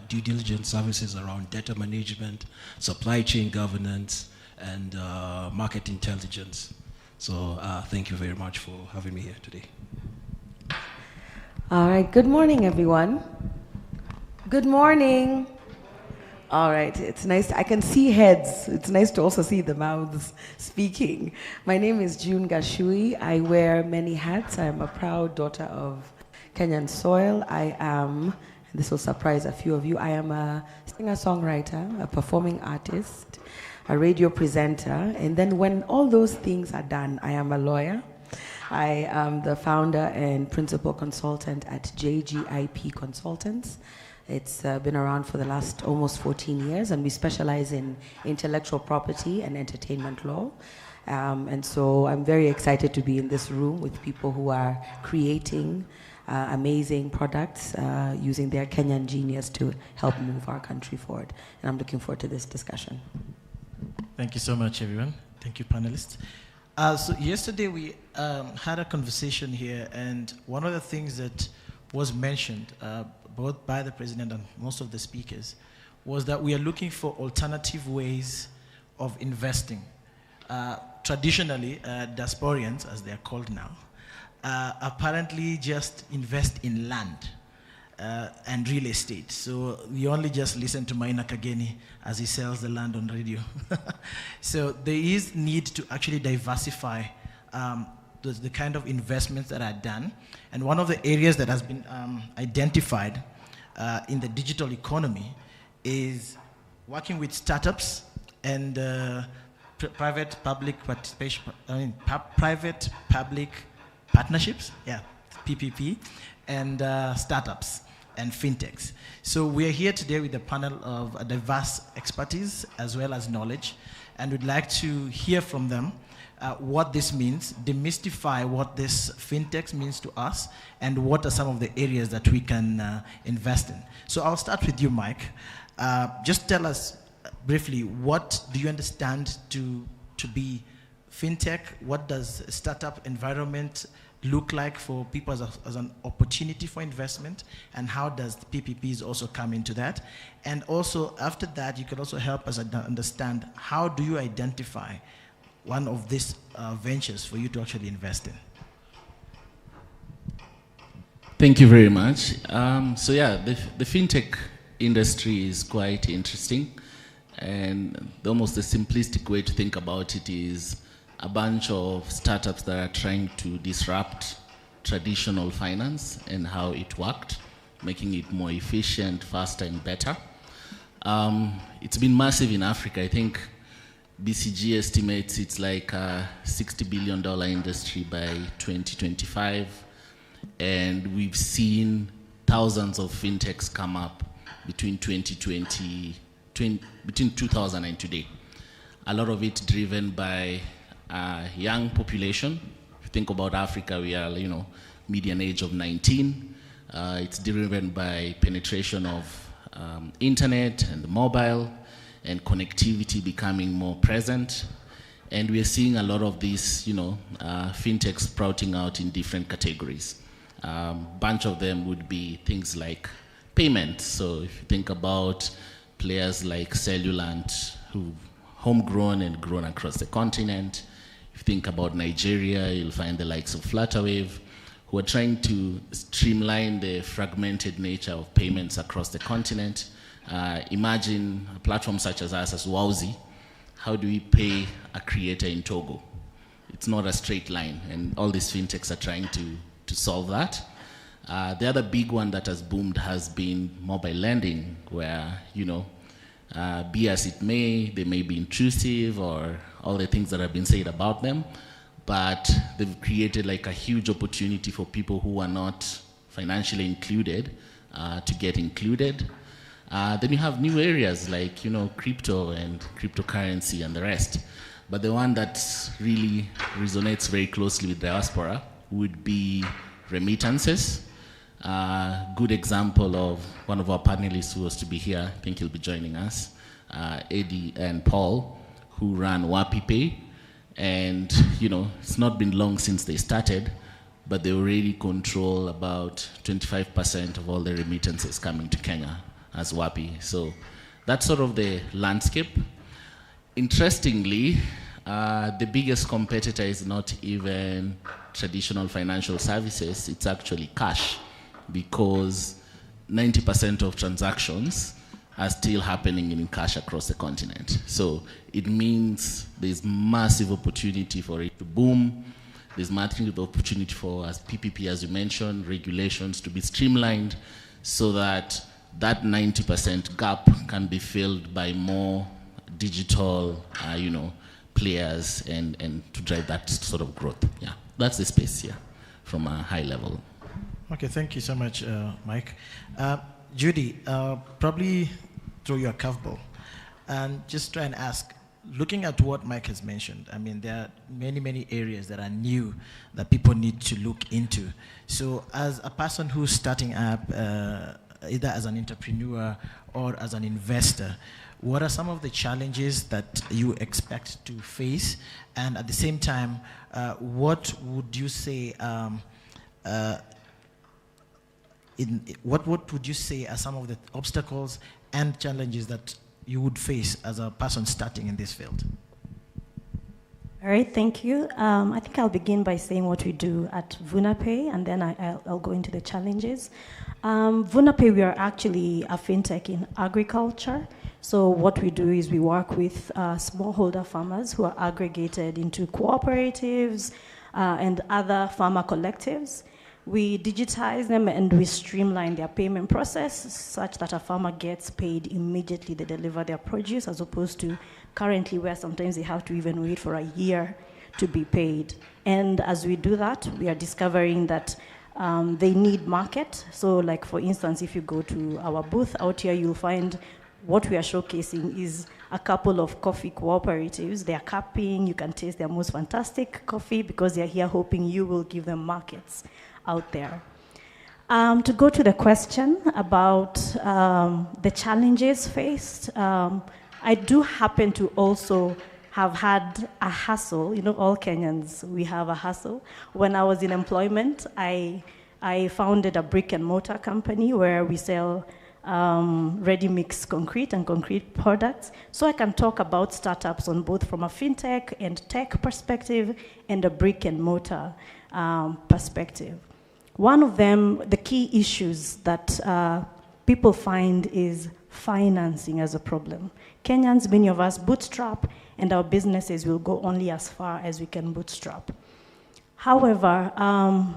Speaker 16: due diligence services around data management, supply chain governance, and market intelligence. So thank you very much for having me here today.
Speaker 17: All right, good morning, everyone. Good morning. All right, it's nice. I can see heads. It's nice to also see the mouths speaking. My name is June Gashui. I wear many hats. I am a proud daughter of Kenyan soil. I am, this will surprise a few of you, I am a singer-songwriter, a performing artist, a radio presenter, and then when all those things are done, I am a lawyer. I am the founder and principal consultant at JGIP Consultants. It's been around for the last almost 14 years, and we specialize in intellectual property and entertainment law. And so I'm very excited to be in this room with people who are creating amazing products using their Kenyan genius to help move our country forward. And I'm looking forward to this discussion.
Speaker 12: Thank you so much, everyone. Thank you, panelists. So yesterday we had a conversation here, and one of the things that was mentioned both by the president and most of the speakers was that we are looking for alternative ways of investing. Traditionally, diasporians, as they are called now, apparently just invest in land and real estate. So we only just listen to Maina Kageni as he sells the land on radio. So there is need to actually diversify the kind of investments that are done. And one of the areas that has been identified in the digital economy is working with startups and private-public participation, private-public partnerships, yeah, PPP, and startups and fintechs. So we are here today with a panel of diverse expertise as well as knowledge, and we'd like to hear from them what this means, demystify what this fintech means to us, and what are some of the areas that we can invest in. So I'll start with you, Mike. Just tell us briefly, what do you understand to be fintech? What does a startup environment look like for people as an opportunity for investment, and how does PPPs also come into that? And also after that, you can also help us understand how do you identify one of these ventures for you to actually invest in.
Speaker 15: Thank you very much. So yeah, the fintech industry is quite interesting, and almost the simplistic way to think about it is a bunch of startups that are trying to disrupt traditional finance and how it worked, making it more efficient, faster, and better. It's been massive in Africa. I think BCG estimates it's like a $60 billion industry by 2025. And we've seen thousands of fintechs come up between 2000 and today. A lot of it driven by young population. If you think about Africa, we are, median age of 19. It's driven by penetration of internet and mobile and connectivity becoming more present. And we are seeing a lot of these, fintechs sprouting out in different categories. Bunch of them would be things like payment. So if you think about players like Cellulant, who homegrown and grown across the continent. If you think about Nigeria, you'll find the likes of Flutterwave, who are trying to streamline the fragmented nature of payments across the continent. Imagine a platform such as us, as Wowzy. How do we pay a creator in Togo? it's not a straight line, and all these fintechs are trying to solve that. The other big one that has boomed has been mobile lending, where, be as it may, they may be intrusive or all the things that have been said about them, but they've created like a huge opportunity for people who are not financially included to get included. Then you have new areas like, crypto and cryptocurrency and the rest. But the one that really resonates very closely with Diaspora would be remittances. Good example of one of our panelists who was to be here, I think he'll be joining us, Eddie and Paul, who ran WapiPay. And, it's not been long since they started, but they already control about 25% of all the remittances coming to Kenya as Wapi. So that's sort of the landscape. Interestingly, the biggest competitor is not even traditional financial services, it's actually cash, because 90% of transactions are still happening in cash across the continent. So it means there's massive opportunity for it to boom. There's massive opportunity for, as PPP, as you mentioned, regulations to be streamlined so that that 90% gap can be filled by more digital, players and to drive that sort of growth. Yeah, that's the space here from a high level.
Speaker 12: Okay, thank you so much, Mike. Judy, probably throw you a curveball and just try and ask, looking at what Mike has mentioned, I mean, there are many, many areas that are new that people need to look into. So as a person who's starting up, either as an entrepreneur or as an investor, what are some of the challenges that you expect to face? And at the same time, what would you say, what would you say are some of the obstacles and challenges that you would face as a person starting in this field?
Speaker 14: All right, thank you. I think I'll begin by saying what we do at VunaPay, and then I'll go into the challenges. VunaPay, we are actually a fintech in agriculture. So what we do is we work with smallholder farmers who are aggregated into cooperatives and other farmer collectives. We digitize them and we streamline their payment process such that a farmer gets paid immediately they deliver their produce, as opposed to currently where sometimes they have to even wait for a year to be paid. And as we do that, we are discovering that they need market. So like, for instance, if you go to our booth out here, you'll find what we are showcasing is a couple of coffee cooperatives. They are cupping, you can taste their most fantastic coffee because they're here hoping you will give them markets out there. To go to the question about the challenges faced, I do happen to also have had a hustle. All Kenyans, we have a hustle. When I was in employment, I founded a brick and mortar company where we sell ready-mix concrete and concrete products. So I can talk about startups on both from a fintech and tech perspective and a brick and mortar perspective. One of them, the key issues that people find is financing as a problem. Kenyans, many of us bootstrap, and our businesses will go only as far as we can bootstrap. However,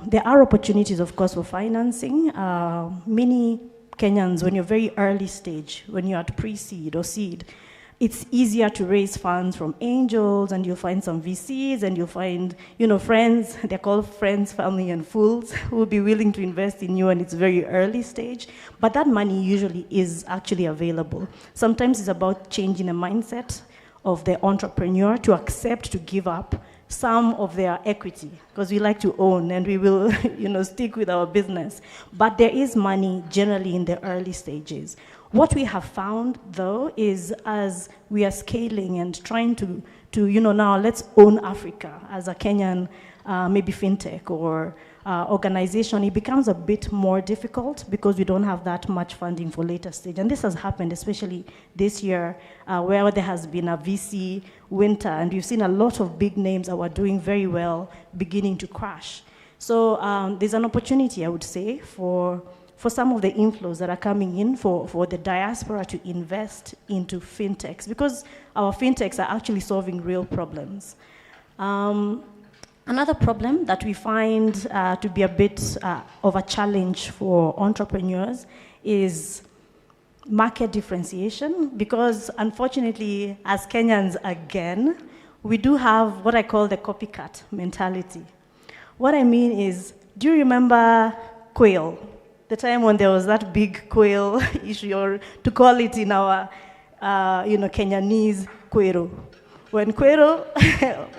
Speaker 14: there are opportunities, of course, for financing. Many Kenyans, when you're very early stage, when you're at pre-seed or seed, it's easier to raise funds from angels, and you'll find some VCs, and you'll find, friends, they're called friends, family, and fools, who will be willing to invest in you, and it's very early stage. But that money usually is actually available. Sometimes it's about changing the mindset of the entrepreneur to accept to give up some of their equity, because we like to own and we will stick with our business. But there is money generally in the early stages. What we have found, though, is as we are scaling and trying to now let's own Africa as a Kenyan, maybe fintech or organization, it becomes a bit more difficult because we don't have that much funding for later stage. And this has happened, especially this year, where there has been a VC winter, and we've seen a lot of big names that were doing very well beginning to crash. So there's an opportunity, I would say, for some of the inflows that are coming in for the diaspora to invest into fintechs, because our fintechs are actually solving real problems. Another problem that we find to be a bit of a challenge for entrepreneurs is market differentiation, because unfortunately, as Kenyans again, we do have what I call the copycat mentality. What I mean is, do you remember quail? The time when there was that big quail issue, or to call it in our Kenyanese, quero. When quail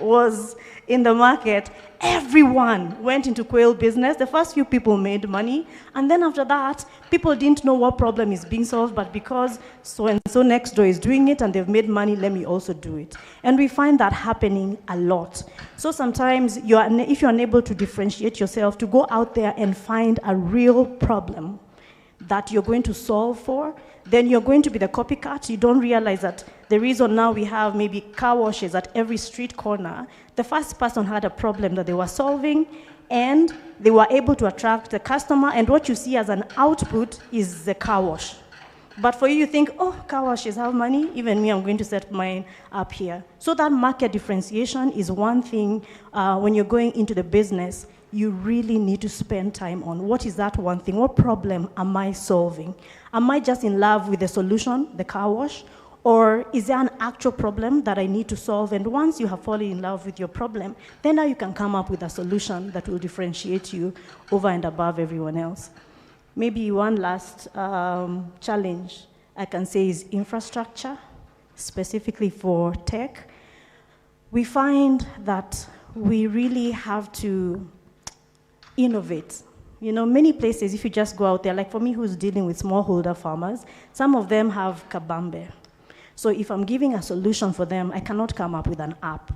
Speaker 14: was in the market, everyone went into quail business. The first few people made money, and then after that, people didn't know what problem is being solved, but because so-and-so next door is doing it and they've made money, let me also do it. And we find that happening a lot. So sometimes, if you're unable to differentiate yourself, to go out there and find a real problem that you're going to solve for, then you're going to be the copycat. You don't realize that the reason now we have maybe car washes at every street corner, the first person had a problem that they were solving, and they were able to attract the customer, and what you see as an output is the car wash. But for you, you think, oh, car washes have money, even me, I'm going to set mine up here. So that market differentiation is one thing when you're going into the business, you really need to spend time on. What is that one thing? What problem am I solving? Am I just in love with the solution, the car wash? Or is there an actual problem that I need to solve? And once you have fallen in love with your problem, then now you can come up with a solution that will differentiate you over and above everyone else. Maybe one last challenge I can say is infrastructure, specifically for tech. We find that we really have to innovate. You know, many places, if you just go out there, like for me who's dealing with smallholder farmers, some of them have kabambe. So if I'm giving a solution for them, I cannot come up with an app.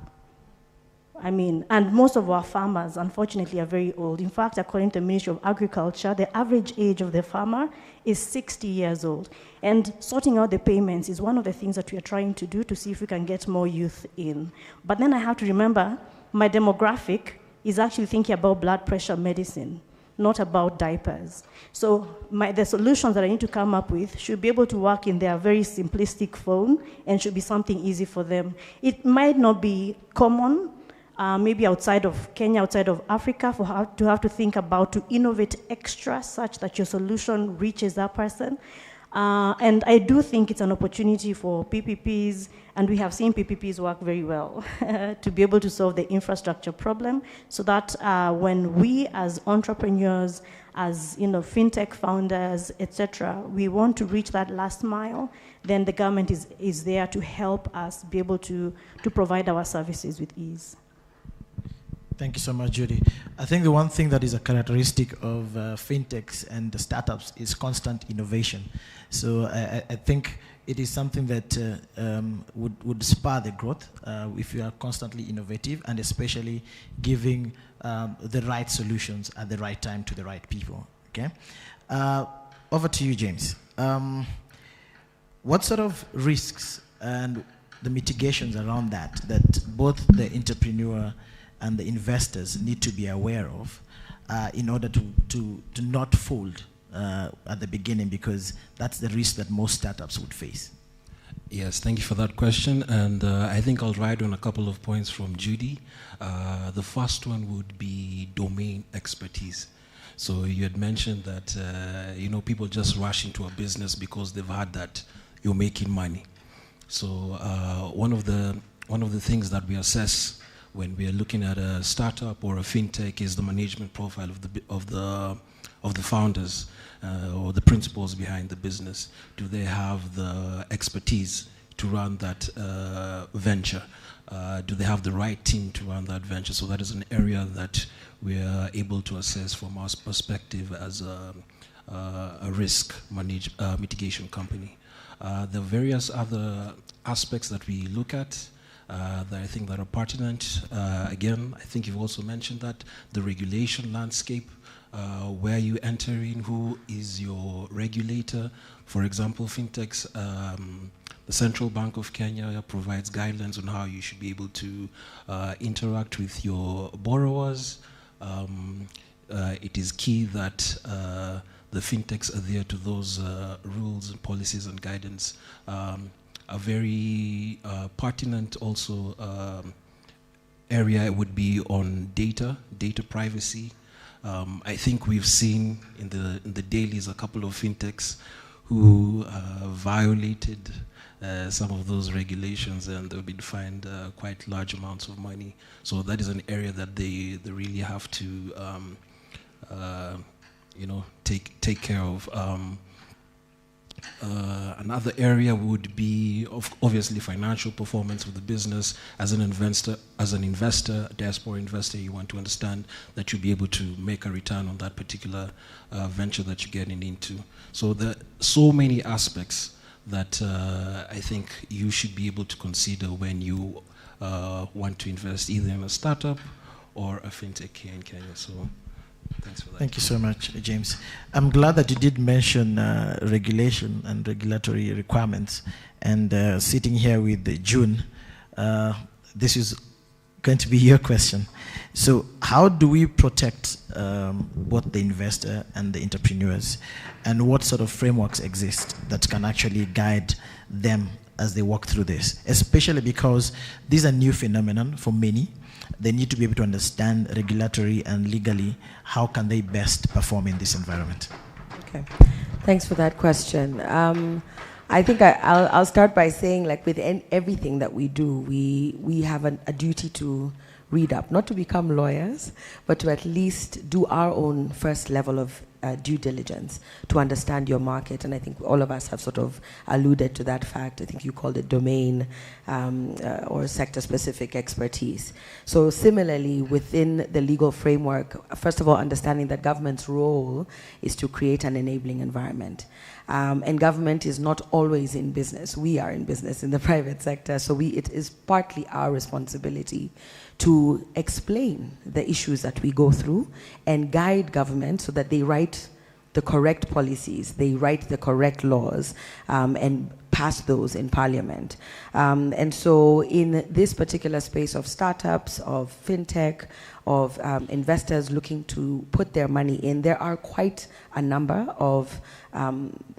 Speaker 14: I mean, and most of our farmers, unfortunately, are very old. In fact, according to the Ministry of Agriculture, the average age of the farmer is 60 years old. And sorting out the payments is one of the things that we are trying to do to see if we can get more youth in. But then I have to remember, my demographic is actually thinking about blood pressure medicine, not about diapers. So the solutions that I need to come up with should be able to work in their very simplistic phone and should be something easy for them. It might not be common, maybe outside of Kenya, outside of Africa, for how to have to think about to innovate extra such that your solution reaches that person. And I do think it's an opportunity for PPPs, and we have seen PPPs work very well to be able to solve the infrastructure problem, so that when we as entrepreneurs, as fintech founders, etc., we want to reach that last mile, then the government is there to help us be able to provide our services with ease.
Speaker 12: Thank you so much, Judy. I think the one thing that is a characteristic of fintechs and the startups is constant innovation. So I think it is something that would spur the growth if you are constantly innovative, and especially giving the right solutions at the right time to the right people. Okay. Over to you, James. What sort of risks and the mitigations around that both the entrepreneur and the investors need to be aware of in order to not fold at the beginning, because that's the risk that most startups would face?
Speaker 16: Yes, thank you for that question. And I think I'll ride on a couple of points from Judy. The first one would be domain expertise. So you had mentioned that people just rush into a business because they've heard that you're making money. So one of the things that we assess when we are looking at a startup or a fintech is the management profile of the founders or the principals behind the business. Do they have the expertise to run that venture? Do they have the right team to run that venture? So that is an area that we are able to assess from our perspective as a risk mitigation company. There are various other aspects that we look at that I think that are pertinent. Again, I think you've also mentioned that the regulation landscape, where you enter in, who is your regulator. For example, fintechs, the Central Bank of Kenya provides guidelines on how you should be able to interact with your borrowers. It is key that the fintechs adhere to those rules and policies and guidance. A very pertinent also area would be on data privacy. I think we've seen in the dailies a couple of fintechs who violated some of those regulations, and they've been fined quite large amounts of money. So that is an area that they really have to take care of. Another area would be obviously financial performance of the business. As an investor, diaspora investor, you want to understand that you'll be able to make a return on that particular venture that you're getting into. So there are so many aspects that I think you should be able to consider when you want to invest either in a startup or a fintech here in Kenya. So thanks for that.
Speaker 12: Thank you so much, James. I'm glad that you did mention regulation and regulatory requirements. And sitting here with June, this is going to be your question. So how do we protect both the investor and the entrepreneurs? And what sort of frameworks exist that can actually guide them as they walk through this? Especially because these are new phenomenon for many. They need to be able to understand regulatory and legally how can they best perform in this environment.
Speaker 17: Okay, thanks for that question. I think I'll start by saying, like with everything that we do, we have a duty to read up, not to become lawyers, but to at least do our own first level of due diligence to understand your market. And I think all of us have sort of alluded to that fact. I think you called it domain or sector-specific expertise. So similarly, within the legal framework, first of all, understanding that government's role is to create an enabling environment. And government is not always in business. We are in business in the private sector, so it is partly our responsibility to explain the issues that we go through and guide government so that they write the correct policies, they write the correct laws, and pass those in parliament. And so in this particular space of startups, of fintech, of investors looking to put their money in, there are quite a number of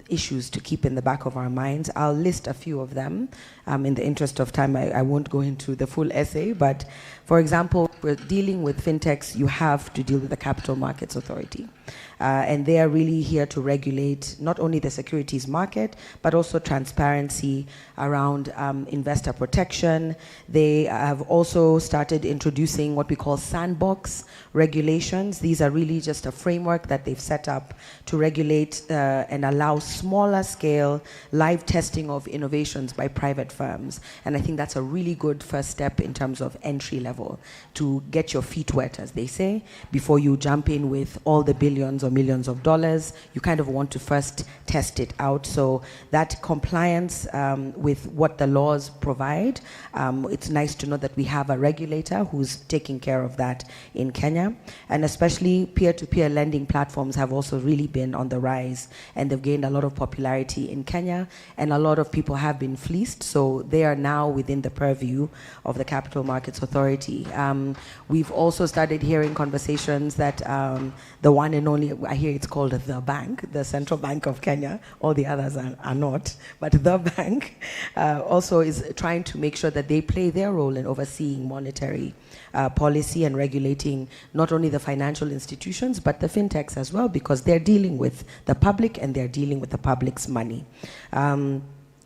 Speaker 17: issues to keep in the back of our minds. I'll list a few of them. In the interest of time, I won't go into the full essay, but for example, we're dealing with fintechs, you have to deal with the Capital Markets Authority. And they are really here to regulate not only the securities market, but also transparency around investor protection. They have also started introducing what we call sandbox regulations. These are really just a framework that they've set up to regulate and allow smaller scale live testing of innovations by private firms. And I think that's a really good first step in terms of entry level to get your feet wet, as they say, before you jump in with all the billions or millions of dollars. You kind of want to first test it out. So that compliance with what the laws provide, it's nice to know that we have a regulator who's taking care of that in Kenya. And especially peer-to-peer lending platforms have also really been on the rise, and they've gained a lot of popularity in Kenya, and a lot of people have been fleeced, so they are now within the purview of the Capital Markets Authority. We've also started hearing conversations that the one and only, I hear it's called the bank, the Central Bank of Kenya, all the others are not, but the bank also is trying to make sure that they play their role in overseeing monetary policy and regulating not only the financial institutions, but the fintechs as well, because they're dealing with the public and they're dealing with the public's money.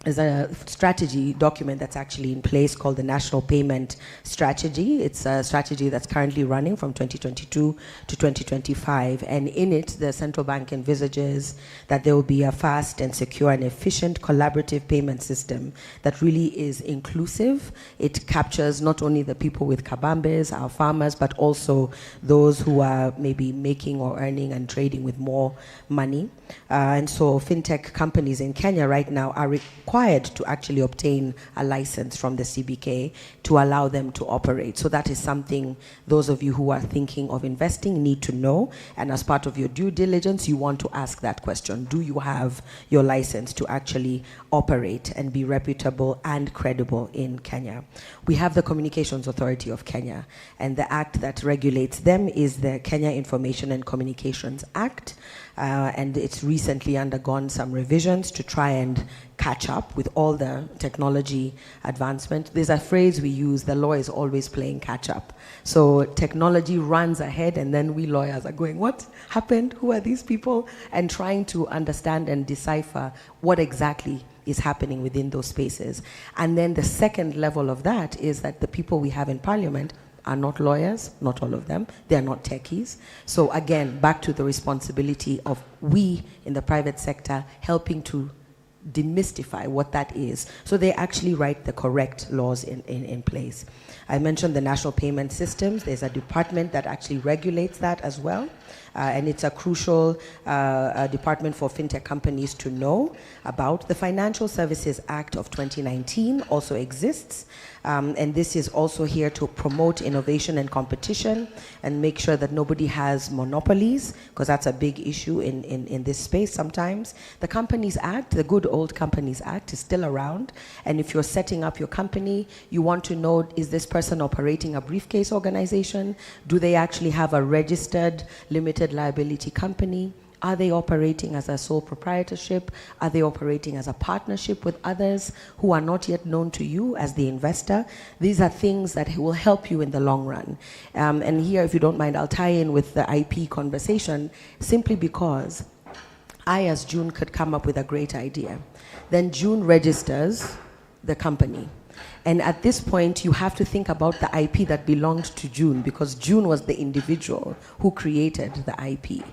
Speaker 17: There's a strategy document that's actually in place called the National Payment Strategy. It's a strategy that's currently running from 2022 to 2025. And in it, the central bank envisages that there will be a fast and secure and efficient collaborative payment system that really is inclusive. It captures not only the people with kabambes, our farmers, but also those who are maybe making or earning and trading with more money. And so fintech companies in Kenya right now are required to actually obtain a license from the CBK to allow them to operate. So that is something those of you who are thinking of investing need to know. And as part of your due diligence, you want to ask that question. Do you have your license to actually operate and be reputable and credible in Kenya? We have the Communications Authority of Kenya, and the act that regulates them is the Kenya Information and Communications Act. And it's recently undergone some revisions to try and catch up up with all the technology advancement. There's a phrase we use, the law is always playing catch up. So technology runs ahead and then we lawyers are going, what happened? Who are these people? And trying to understand and decipher what exactly is happening within those spaces. And then the second level of that is that the people we have in parliament are not lawyers, not all of them. They are not techies. So again, back to the responsibility of we in the private sector helping to demystify what that is. So they actually write the correct laws in place. I mentioned the national payment systems. There's a department that actually regulates that as well. And it's a crucial department for fintech companies to know about. The Financial Services Act of 2019 also exists. And this is also here to promote innovation and competition and make sure that nobody has monopolies, because that's a big issue in this space sometimes. The Companies Act, the good old Companies Act, is still around. And if you're setting up your company, you want to know, is this person operating a briefcase organization? Do they actually have a registered limited liability company? Are they operating as a sole proprietorship? Are they operating as a partnership with others who are not yet known to you as the investor? These are things that will help you in the long run. And here, if you don't mind, I'll tie in with the IP conversation, simply because I, as June, could come up with a great idea. Then June registers the company. And at this point, you have to think about the IP that belonged to June, because June was the individual who created the IP.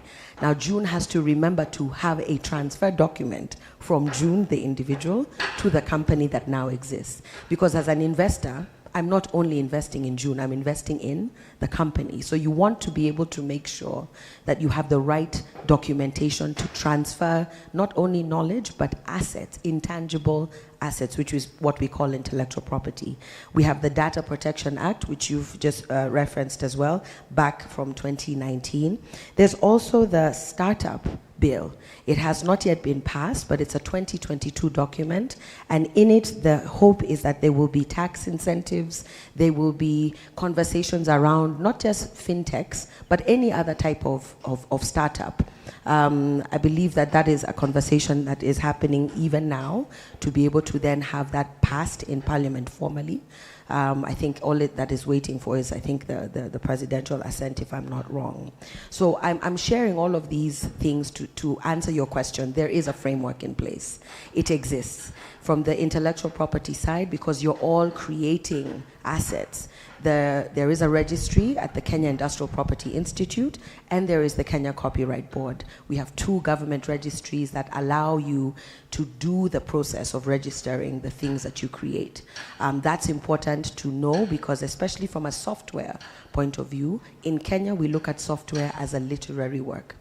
Speaker 17: Now, June has to remember to have a transfer document from June, the individual, to the company that now exists. Because as an investor, I'm not only investing in June, I'm investing in the company. So you want to be able to make sure that you have the right documentation to transfer not only knowledge, but assets, intangible assets, which is what we call intellectual property. We have the Data Protection Act, which you've just referenced as well, back from 2019. There's also the Startup Bill. It has not yet been passed, but it's a 2022 document, and in it, the hope is that there will be tax incentives, there will be conversations around not just fintechs, but any other type of startup. I believe that that is a conversation that is happening even now, to be able to then have that passed in Parliament formally. I think all that is waiting for is, I think, the presidential assent, if I'm not wrong. So I'm sharing all of these things to answer your question. There is a framework in place. It exists. From the intellectual property side, because you're all creating assets. There is a registry at the Kenya Industrial Property Institute, and there is the Kenya Copyright Board. We have 2 government registries that allow you to do the process of registering the things that you create. That's important to know, because especially from a software point of view, in Kenya we look at software as a literary work.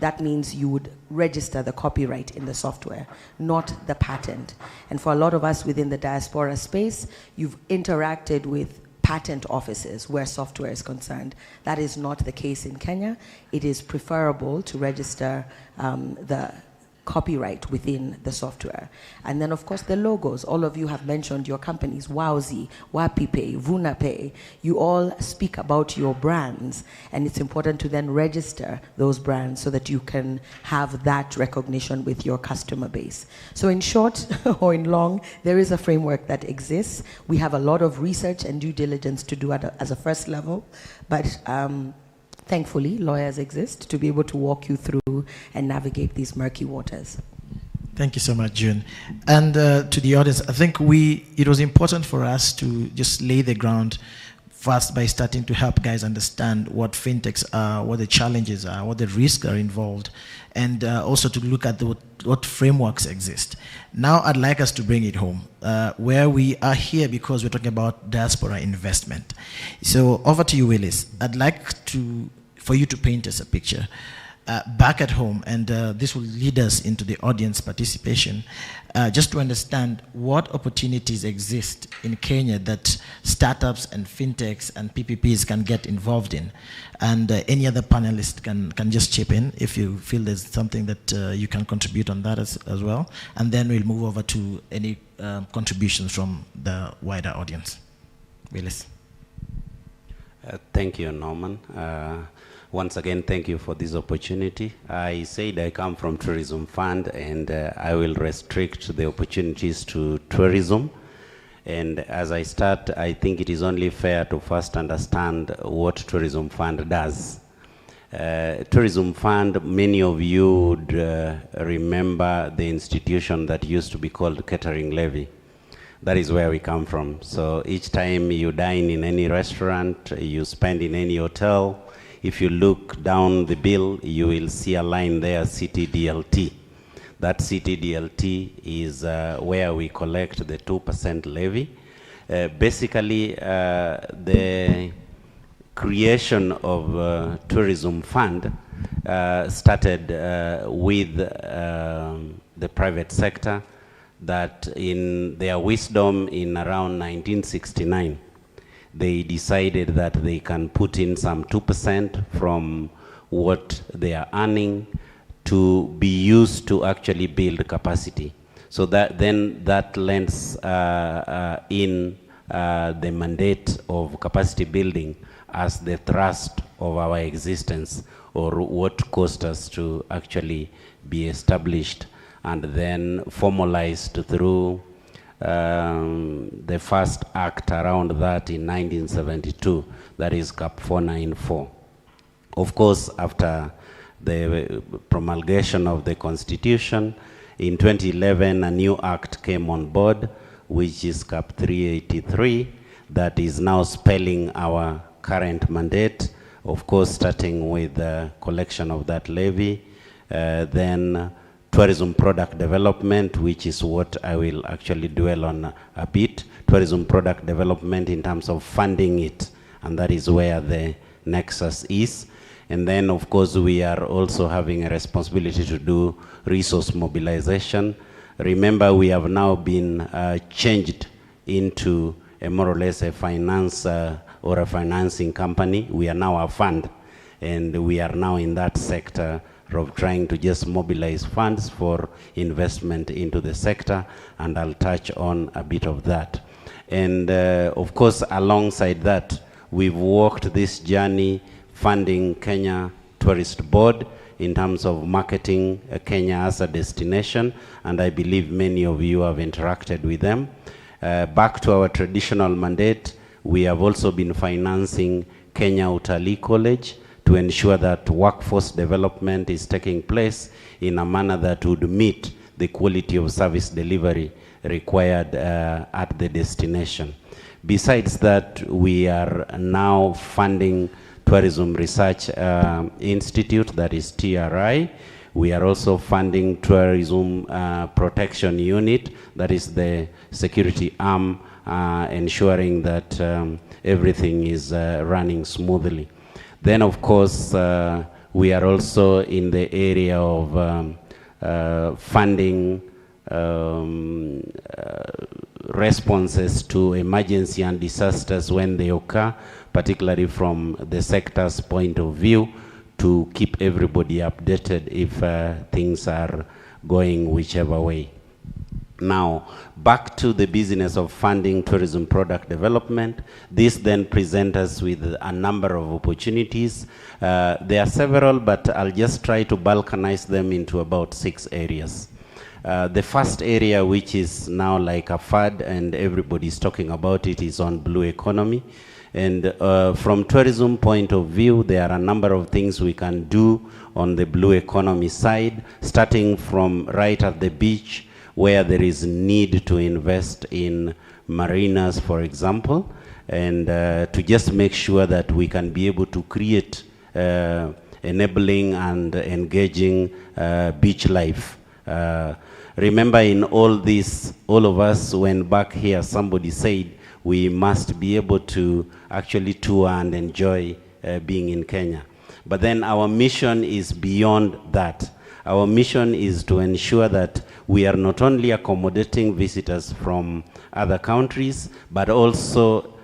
Speaker 17: That means you would register the copyright in the software, not the patent. And for a lot of us within the diaspora space, you've interacted with patent offices where software is concerned. That is not the case in Kenya. It is preferable to register the copyright within the software. And then, of course, the logos. All of you have mentioned your companies, Wowzy, WapiPay, VunaPay. You all speak about your brands, and it's important to then register those brands so that you can have that recognition with your customer base. So in short, or in long, there is a framework that exists. We have a lot of research and due diligence to do as a first level, but thankfully, lawyers exist to be able to walk you through and navigate these murky waters.
Speaker 12: Thank you so much, June. And to the audience, I think it was important for us to just lay the ground first by starting to help guys understand what fintechs are, what the challenges are, what the risks are involved, and also to look at what frameworks exist. Now I'd like us to bring it home, where we are here because we're talking about diaspora investment. So over to you, Willis. I'd like for you to paint us a picture back at home, and this will lead us into the audience participation, just to understand what opportunities exist in Kenya that startups and fintechs and PPPs can get involved in. And any other panelist can just chip in if you feel there's something that you can contribute on that as well. And then we'll move over to any contributions from the wider audience. Willis.
Speaker 13: Thank you, Norman. Once again, thank you for this opportunity. I said I come from Tourism Fund, and I will restrict the opportunities to tourism. And as I start, I think it is only fair to first understand what Tourism Fund does. Tourism Fund, many of you would remember the institution that used to be called catering levy. That is where we come from. So each time you dine in any restaurant, you spend in any hotel, if you look down the bill, you will see a line there, CTDLT. That CTDLT is where we collect the 2% levy. Basically, the creation of Tourism Fund started with the private sector, that in their wisdom in around 1969, they decided that they can put in some 2% from what they are earning to be used to actually build capacity. So that then that lends in the mandate of capacity building as the thrust of our existence, or what caused us to actually be established and then formalized through the first act around that in 1972, that is CAP 494. Of course, after the promulgation of the Constitution, in 2011, a new act came on board, which is CAP 383, that is now spelling our current mandate, of course, starting with the collection of that levy, then tourism product development, which is what I will actually dwell on a bit. Tourism product development in terms of funding it, and that is where the nexus is. And then, of course, we are also having a responsibility to do resource mobilization. Remember, we have now been changed into a more or less a finance or a financing company. We are now a fund, and we are now in that sector of trying to just mobilize funds for investment into the sector, and I'll touch on a bit of that. And of course, alongside that, we've walked this journey funding Kenya Tourist Board in terms of marketing Kenya as a destination, and I believe many of you have interacted with them. Back to our traditional mandate, we have also been financing Kenya Utalii College to ensure that workforce development is taking place in a manner that would meet the quality of service delivery required at the destination. Besides that, we are now funding Tourism Research Institute, that is TRI. We are also funding Tourism Protection Unit, that is the security arm, ensuring that everything is running smoothly. Then, of course, we are also in the area of funding responses to emergency and disasters when they occur, particularly from the sector's point of view, to keep everybody updated if things are going whichever way. Now, back to the business of funding tourism product development. This then presents us with a number of opportunities. There are several, but I'll just try to balkanize them into about 6 areas. The first area, which is now like a fad and everybody's talking about it, is on blue economy. And from tourism point of view, there are a number of things we can do on the blue economy side, starting from right at the beach, where there is need to invest in marinas, for example, and to just make sure that we can be able to create enabling and engaging beach life. Remember, in all this, all of us, when back here, somebody said we must be able to actually tour and enjoy being in Kenya. But then our mission is beyond that. Our mission is to ensure that we are not only accommodating visitors from other countries, but also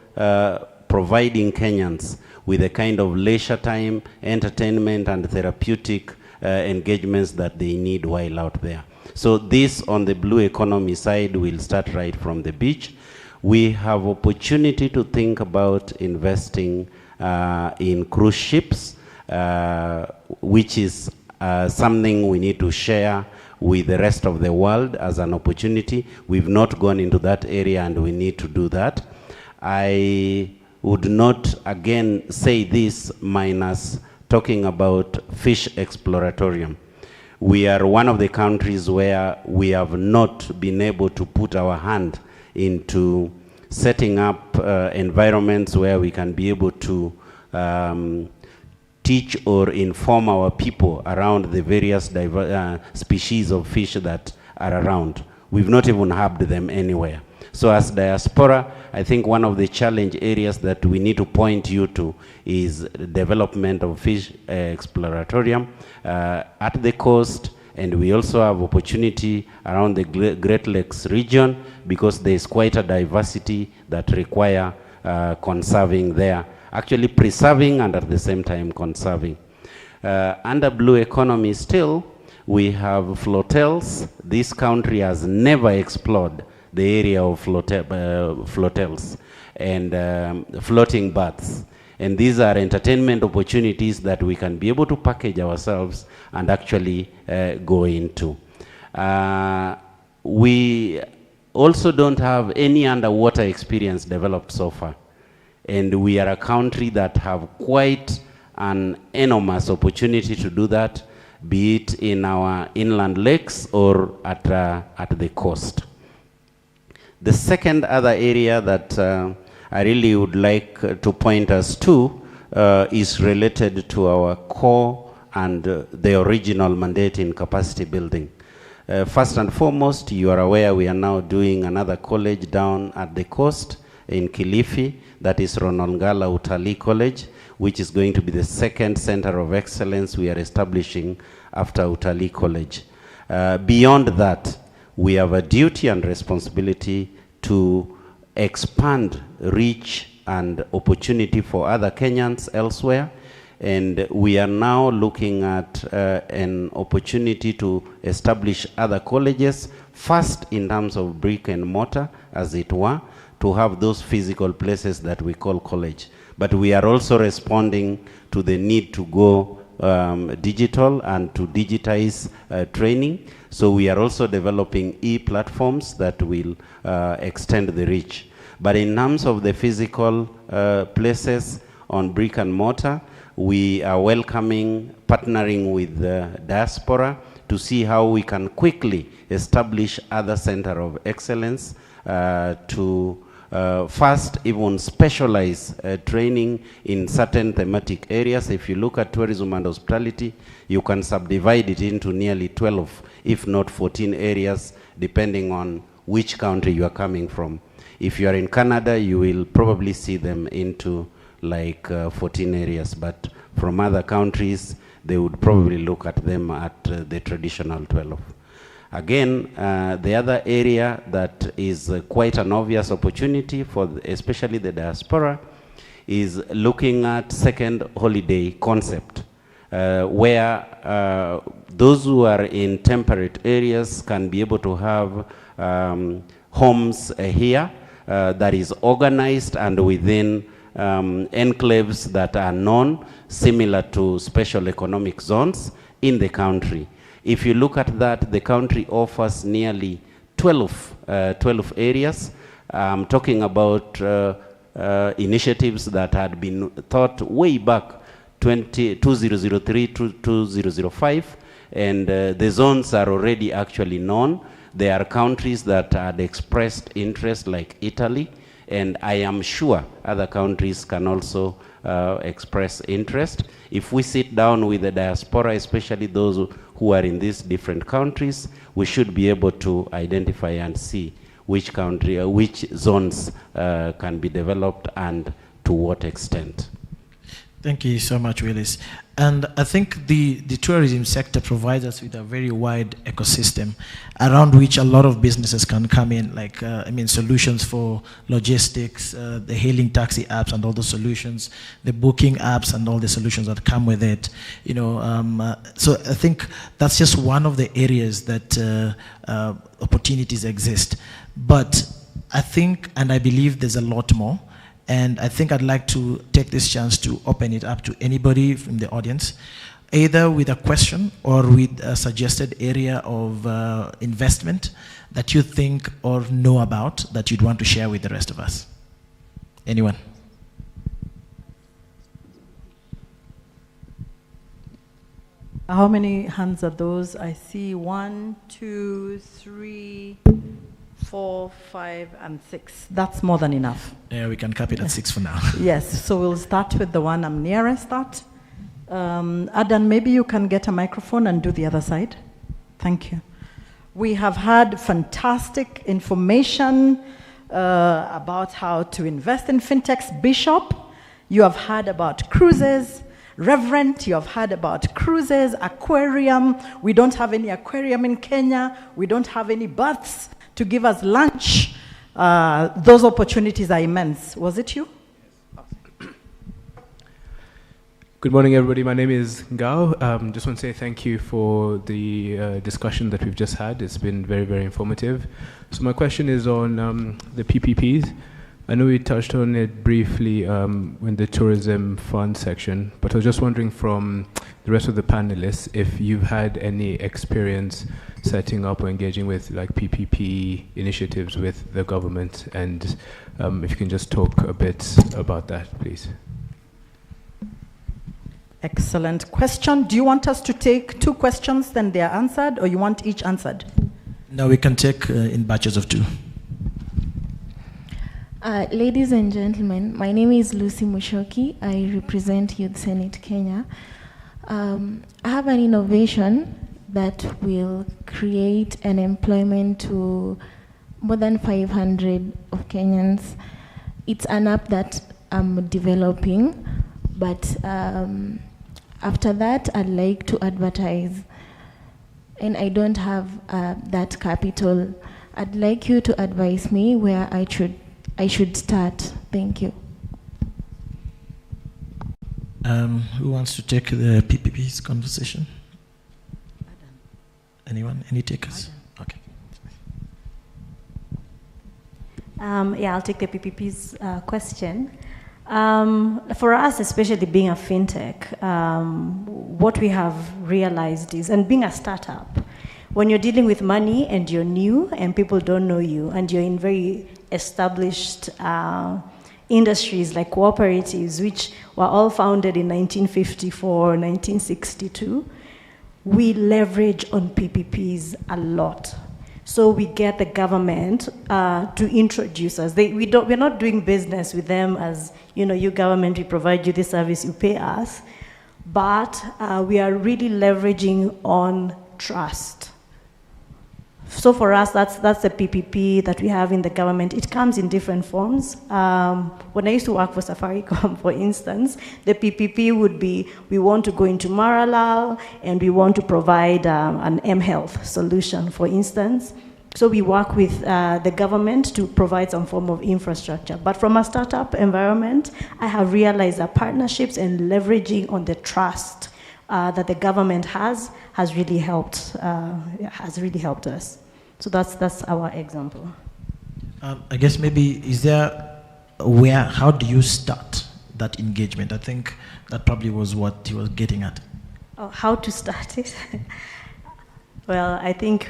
Speaker 13: providing Kenyans with a kind of leisure time, entertainment, and therapeutic engagements that they need while out there. So this, on the blue economy side, will start right from the beach. We have opportunity to think about investing in cruise ships, which is something we need to share with the rest of the world as an opportunity. We've not gone into that area, and we need to do that. I would not again say this minus talking about fish exploratorium. We are one of the countries where we have not been able to put our hand into setting up environments where we can be able to teach or inform our people around the various species of fish that are around. We've not even had them anywhere. So as Diaspora, I think one of the challenge areas that we need to point you to is development of fish exploratorium at the coast, and we also have opportunity around the Great Lakes region because there is quite a diversity that require conserving there. Actually preserving and at the same time conserving. Under blue economy still, we have flotels. This country has never explored the area of flotels and floating baths. And these are entertainment opportunities that we can be able to package ourselves and actually go into. We also don't have any underwater experience developed so far. And we are a country that have quite an enormous opportunity to do that, be it in our inland lakes or at the coast. The second other area that I really would like to point us to is related to our core and the original mandate in capacity building. First and foremost, you are aware we are now doing another college down at the coast in Kilifi, that is Ronongala Utalii College, which is going to be the second center of excellence we are establishing after Utalii College. Beyond that, we have a duty and responsibility to expand reach and opportunity for other Kenyans elsewhere. And we are now looking at an opportunity to establish other colleges, first in terms of brick and mortar, as it were, to have those physical places that we call college. But we are also responding to the need to go digital and to digitize training. So we are also developing e-platforms that will extend the reach. But in terms of the physical places on brick and mortar, we are welcoming, partnering with Diaspora to see how we can quickly establish other center of excellence to first even specialize training in certain thematic areas. If you look at tourism and hospitality, you can subdivide it into nearly 12, if not 14 areas, depending on which country you are coming from. If you are in Canada, you will probably see them into like 14 areas, but from other countries, they would probably look at them at the traditional 12. Again, the other area that is quite an obvious opportunity for especially the diaspora is looking at second holiday concept, where those who are in temperate areas can be able to have homes here that is organized and within enclaves that are known, similar to special economic zones in the country. If you look at that, the country offers nearly 12 areas. I'm talking about initiatives that had been thought way back 2003 to 2005, and the zones are already actually known. There are countries that had expressed interest like Italy, and I am sure other countries can also express interest. If we sit down with the diaspora, especially those who are in these different countries, we should be able to identify and see which country, which zones can be developed and to what extent.
Speaker 12: Thank you so much, Willis. And I think the tourism sector provides us with a very wide ecosystem around which a lot of businesses can come in, like, solutions for logistics, the hailing taxi apps and all the solutions, the booking apps and all the solutions that come with it. So I think that's just one of the areas that opportunities exist. But I think, and I believe there's a lot more. And I think I'd like to take this chance to open it up to anybody from the audience, either with a question or with a suggested area of investment that you think or know about that you'd want to share with the rest of us. Anyone?
Speaker 8: How many hands are those? I see 1, 2, 3, 4, 5, and 6. That's more than enough.
Speaker 12: Yeah, we can cap it at 6 for now.
Speaker 8: Yes, so we'll start with the one I'm nearest at. Adan, maybe you can get a microphone and do the other side. Thank you. We have had fantastic information about how to invest in fintechs. Bishop, you have heard about cruises. Reverend, you have heard about cruises, aquarium. We don't have any aquarium in Kenya. We don't have any baths to give us lunch. Those opportunities are immense. Was it you?
Speaker 18: Good morning, everybody. My name is Ngao. Just want to say thank you for the discussion that we've just had. It's been very, very informative. So my question is on the PPPs. I know we touched on it briefly in the tourism fund section, but I was just wondering from the rest of the panelists if you've had any experience setting up or engaging with like PPP initiatives with the government, and if you can just talk a bit about that, please.
Speaker 8: Excellent question. Do you want us to take 2 questions, then they are answered, or you want each answered?
Speaker 12: No, we can take in batches of 2.
Speaker 19: Ladies and gentlemen, my name is Lucy Mushoki. I represent Youth Senate Kenya. I have an innovation that will create an employment to more than 500 of Kenyans. It's an app that I'm developing, but after that, I'd like to advertise. And I don't have that capital. I'd like you to advise me where I should start. Thank you.
Speaker 12: Who wants to take the PPP's conversation? Anyone? Any takers? Okay.
Speaker 14: Yeah, I'll take the PPP's question. For us, especially being a fintech, what we have realized is, and being a startup, when you're dealing with money and you're new and people don't know you and you're in very established industries like cooperatives, which were all founded in 1954, 1962, we leverage on PPPs a lot. So we get the government to introduce us. We're not doing business with them as, you government, we provide you this service, you pay us. But we are really leveraging on trust. So for us, that's the PPP that we have in the government. It comes in different forms. When I used to work for Safaricom, for instance, the PPP would be, we want to go into Maralal, and we want to provide an mHealth solution, for instance. So we work with the government to provide some form of infrastructure. But from a startup environment, I have realized that partnerships and leveraging on the trust that the government has really helped us. So that's our example.
Speaker 12: I guess maybe how do you start that engagement? I think that probably was what you were getting at.
Speaker 14: Oh, how to start it? Well, I think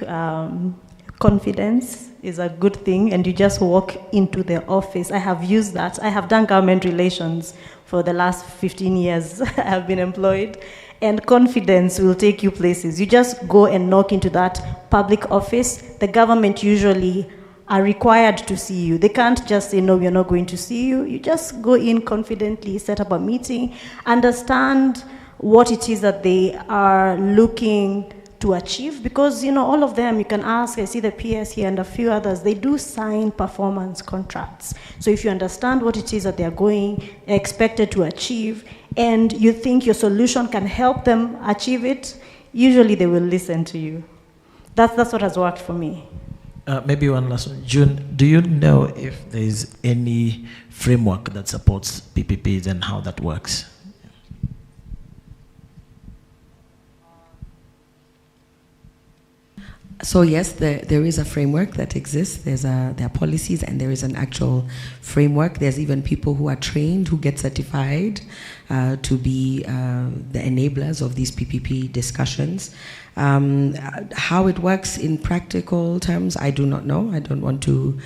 Speaker 14: confidence is a good thing, and you just walk into the office. I have used that. I have done government relations for the last 15 years. I have been employed. And confidence will take you places. You just go and knock into that public office. The government usually are required to see you. They can't just say, no, we're not going to see you. You just go in confidently, set up a meeting, understand what it is that they are looking to achieve, because all of them, you can ask, I see the PS here and a few others, they do sign performance contracts. So if you understand what it is that they're expected to achieve, and you think your solution can help them achieve it, usually they will listen to you. That's what has worked for me.
Speaker 12: Maybe one last one. June, do you know if there is any framework that supports PPPs and how that works?
Speaker 17: So yes, there is a framework that exists. There are policies and there is an actual framework. There's even people who are trained, who get certified to be the enablers of these PPP discussions. How it works in practical terms, I do not know. I don't want to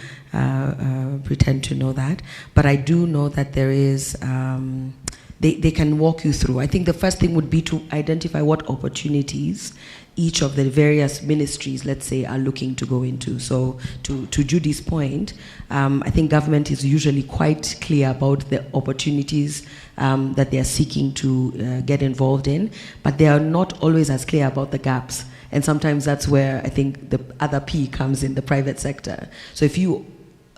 Speaker 17: pretend to know that. But I do know that there is, they can walk you through. I think the first thing would be to identify what opportunities each of the various ministries, let's say, are looking to go into. So to Judy's point, I think government is usually quite clear about the opportunities that they are seeking to get involved in, but they are not always as clear about the gaps. And sometimes that's where I think the other P comes in, the private sector. So if you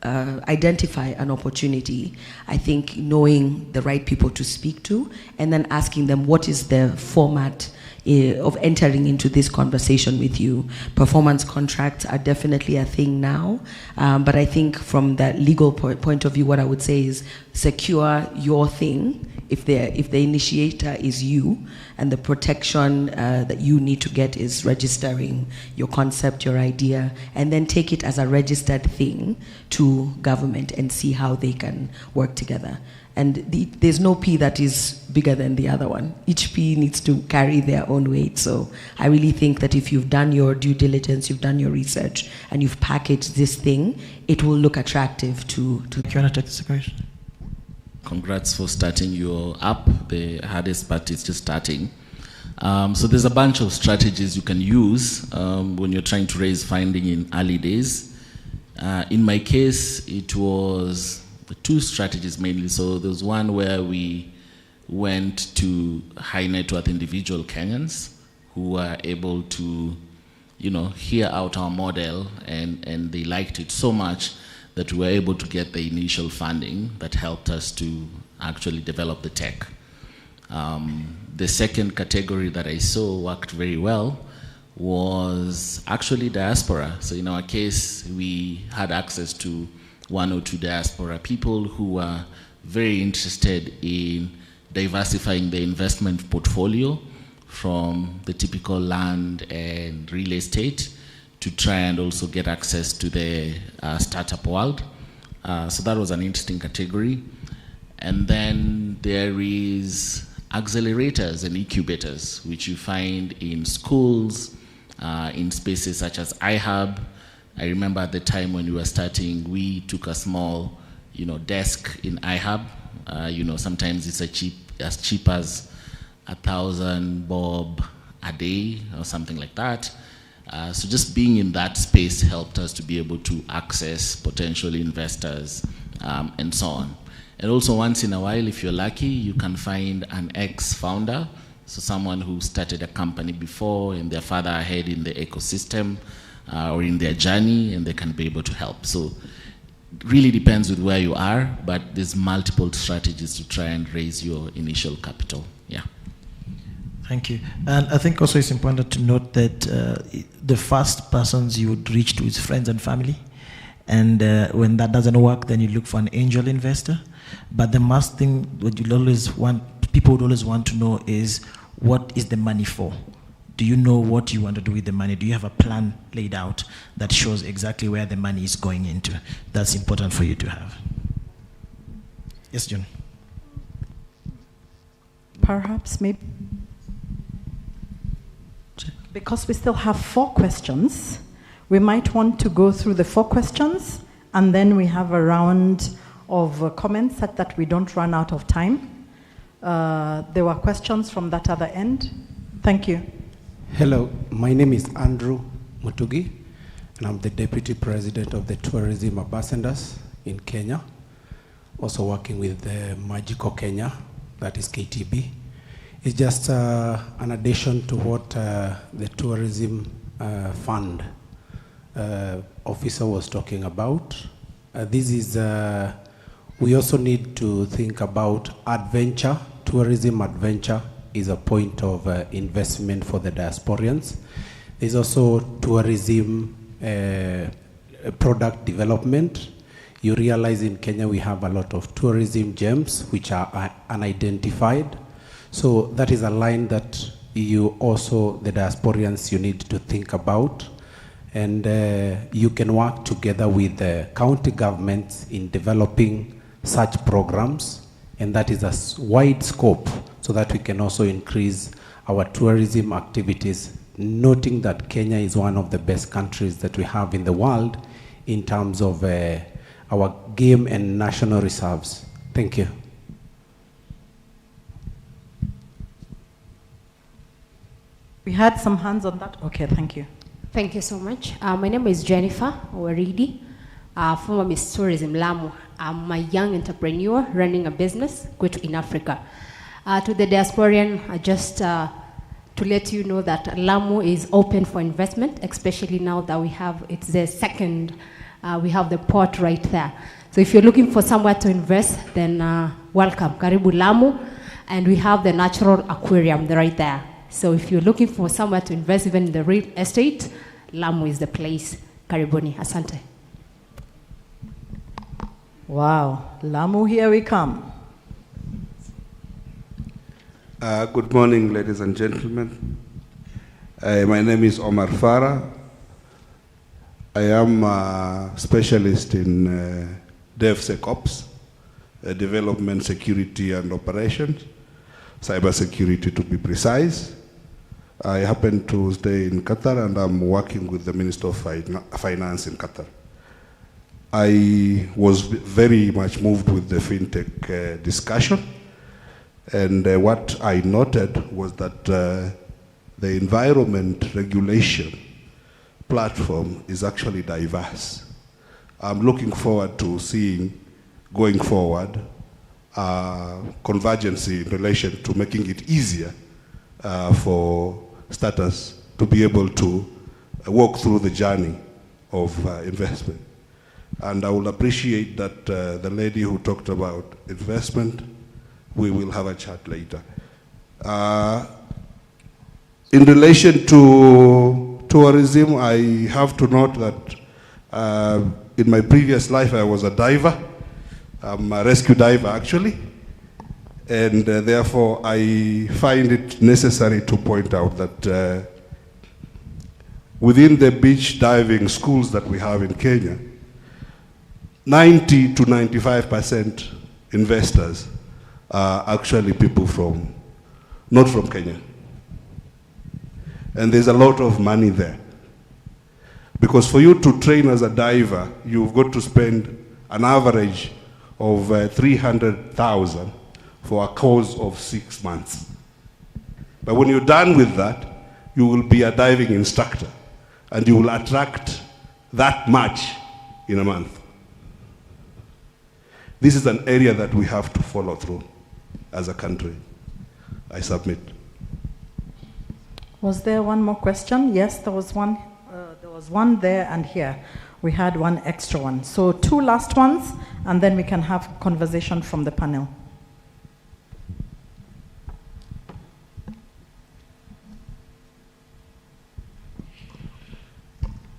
Speaker 17: identify an opportunity, I think knowing the right people to speak to and then asking them what is the format of entering into this conversation with you. Performance contracts are definitely a thing now, but I think from that legal point of view, what I would say is secure your thing if the initiator is you, and the protection that you need to get is registering your concept, your idea, and then take it as a registered thing to government and see how they can work together. And there's no P that is bigger than the other one. Each P needs to carry their own weight. So I really think that if you've done your due diligence, you've done your research, and you've packaged this thing, it will look attractive to.
Speaker 12: Do you want to take this question?
Speaker 15: Congrats for starting your app. The hardest part is just starting. So there's a bunch of strategies you can use when you're trying to raise funding in early days. In my case, it was two strategies mainly. So there's one where we went to high net worth individual Kenyans who were able to, hear out our model, and they liked it so much that we were able to get the initial funding that helped us to actually develop the tech. The second category that I saw worked very well was actually diaspora. So in our case, we had access to one or two diaspora people who are very interested in diversifying their investment portfolio from the typical land and real estate to try and also get access to the startup world. So that was an interesting category. And then there is accelerators and incubators, which you find in schools, in spaces such as iHub. I remember at the time when we were starting, we took a small, desk in iHub. Sometimes it's as cheap as 1,000 bob a day or something like that. So just being in that space helped us to be able to access potential investors and so on. And also once in a while, if you're lucky, you can find an ex-founder, so someone who started a company before and they're farther ahead in the ecosystem or in their journey, and they can be able to help. So it really depends with where you are, but there's multiple strategies to try and raise your initial capital. Yeah.
Speaker 12: Thank you. And I think also it's important to note that the first persons you would reach to is friends and family. And when that doesn't work, then you look for an angel investor. But the must thing what people would always want to know is, what is the money for? Do you know what you want to do with the money? Do you have a plan laid out that shows exactly where the money is going into? That's important for you to have. Yes, John.
Speaker 8: Perhaps maybe, because we still have 4 questions, we might want to go through the 4 questions, and then we have a round of comments such that we don't run out of time. There were questions from that other end. Thank you.
Speaker 5: Hello, my name is Andrew Mutugi, and I'm the Deputy President of the Tourism Ambassadors in Kenya, also working with the Magical Kenya, that is KTB. It's just an addition to what the Tourism Fund officer was talking about. We also need to think about adventure. Tourism adventure is a point of investment for the diasporians. There's also tourism product development. You realize in Kenya we have a lot of tourism gems which are unidentified. So that is a line that you also, the diasporians, you need to think about.
Speaker 20: And you can work together with the county governments in developing such programs, and that is a wide scope, so that we can also increase our tourism activities, noting that Kenya is one of the best countries that we have in the world in terms of our game and national reserves. Thank you.
Speaker 8: We had some hands on that. Okay, thank you.
Speaker 21: Thank you so much. My name is Jennifer Waridi, former Miss Tourism Lamu. I'm a young entrepreneur running a business, Great in Africa. To the diasporian, just to let you know that Lamu is open for investment, especially now that we have, it's the second, we have the port right there. So if you're looking for somewhere to invest, then welcome, Karibu Lamu. And we have the natural aquarium right there. So if you're looking for somewhere to invest, even in the real estate, Lamu is the place. Karibuni, asante.
Speaker 8: Wow, Lamu, here we come.
Speaker 22: Good morning, ladies and gentlemen. My name is Omar Farah. I am a specialist in DevSecOps, development, security, and operations, cyber security to be precise. I happen to stay in Qatar, and I'm working with the Minister of Finance in Qatar. I was very much moved with the fintech discussion, and what I noted was that the environment regulation platform is actually diverse. I'm looking forward to seeing, going forward, convergence in relation to making it easier for starters to be able to walk through the journey of investment. And I will appreciate that the lady who talked about investment, we will have a chat later. In relation to tourism, I have to note that in my previous life I was a diver. I'm a rescue diver actually. And therefore, I find it necessary to point out that within the beach diving schools that we have in Kenya, 90 to 95% investors are actually people not from Kenya. And there's a lot of money there. Because for you to train as a diver, you've got to spend an average of 300,000 for a course of 6 months. But when you're done with that, you will be a diving instructor, and you will attract that much in a month. This is an area that we have to follow through as a country. I submit.
Speaker 8: Was there one more question? Yes, there was one. There was one there and here. We had one extra one. So 2 last ones, and then we can have conversation from the panel.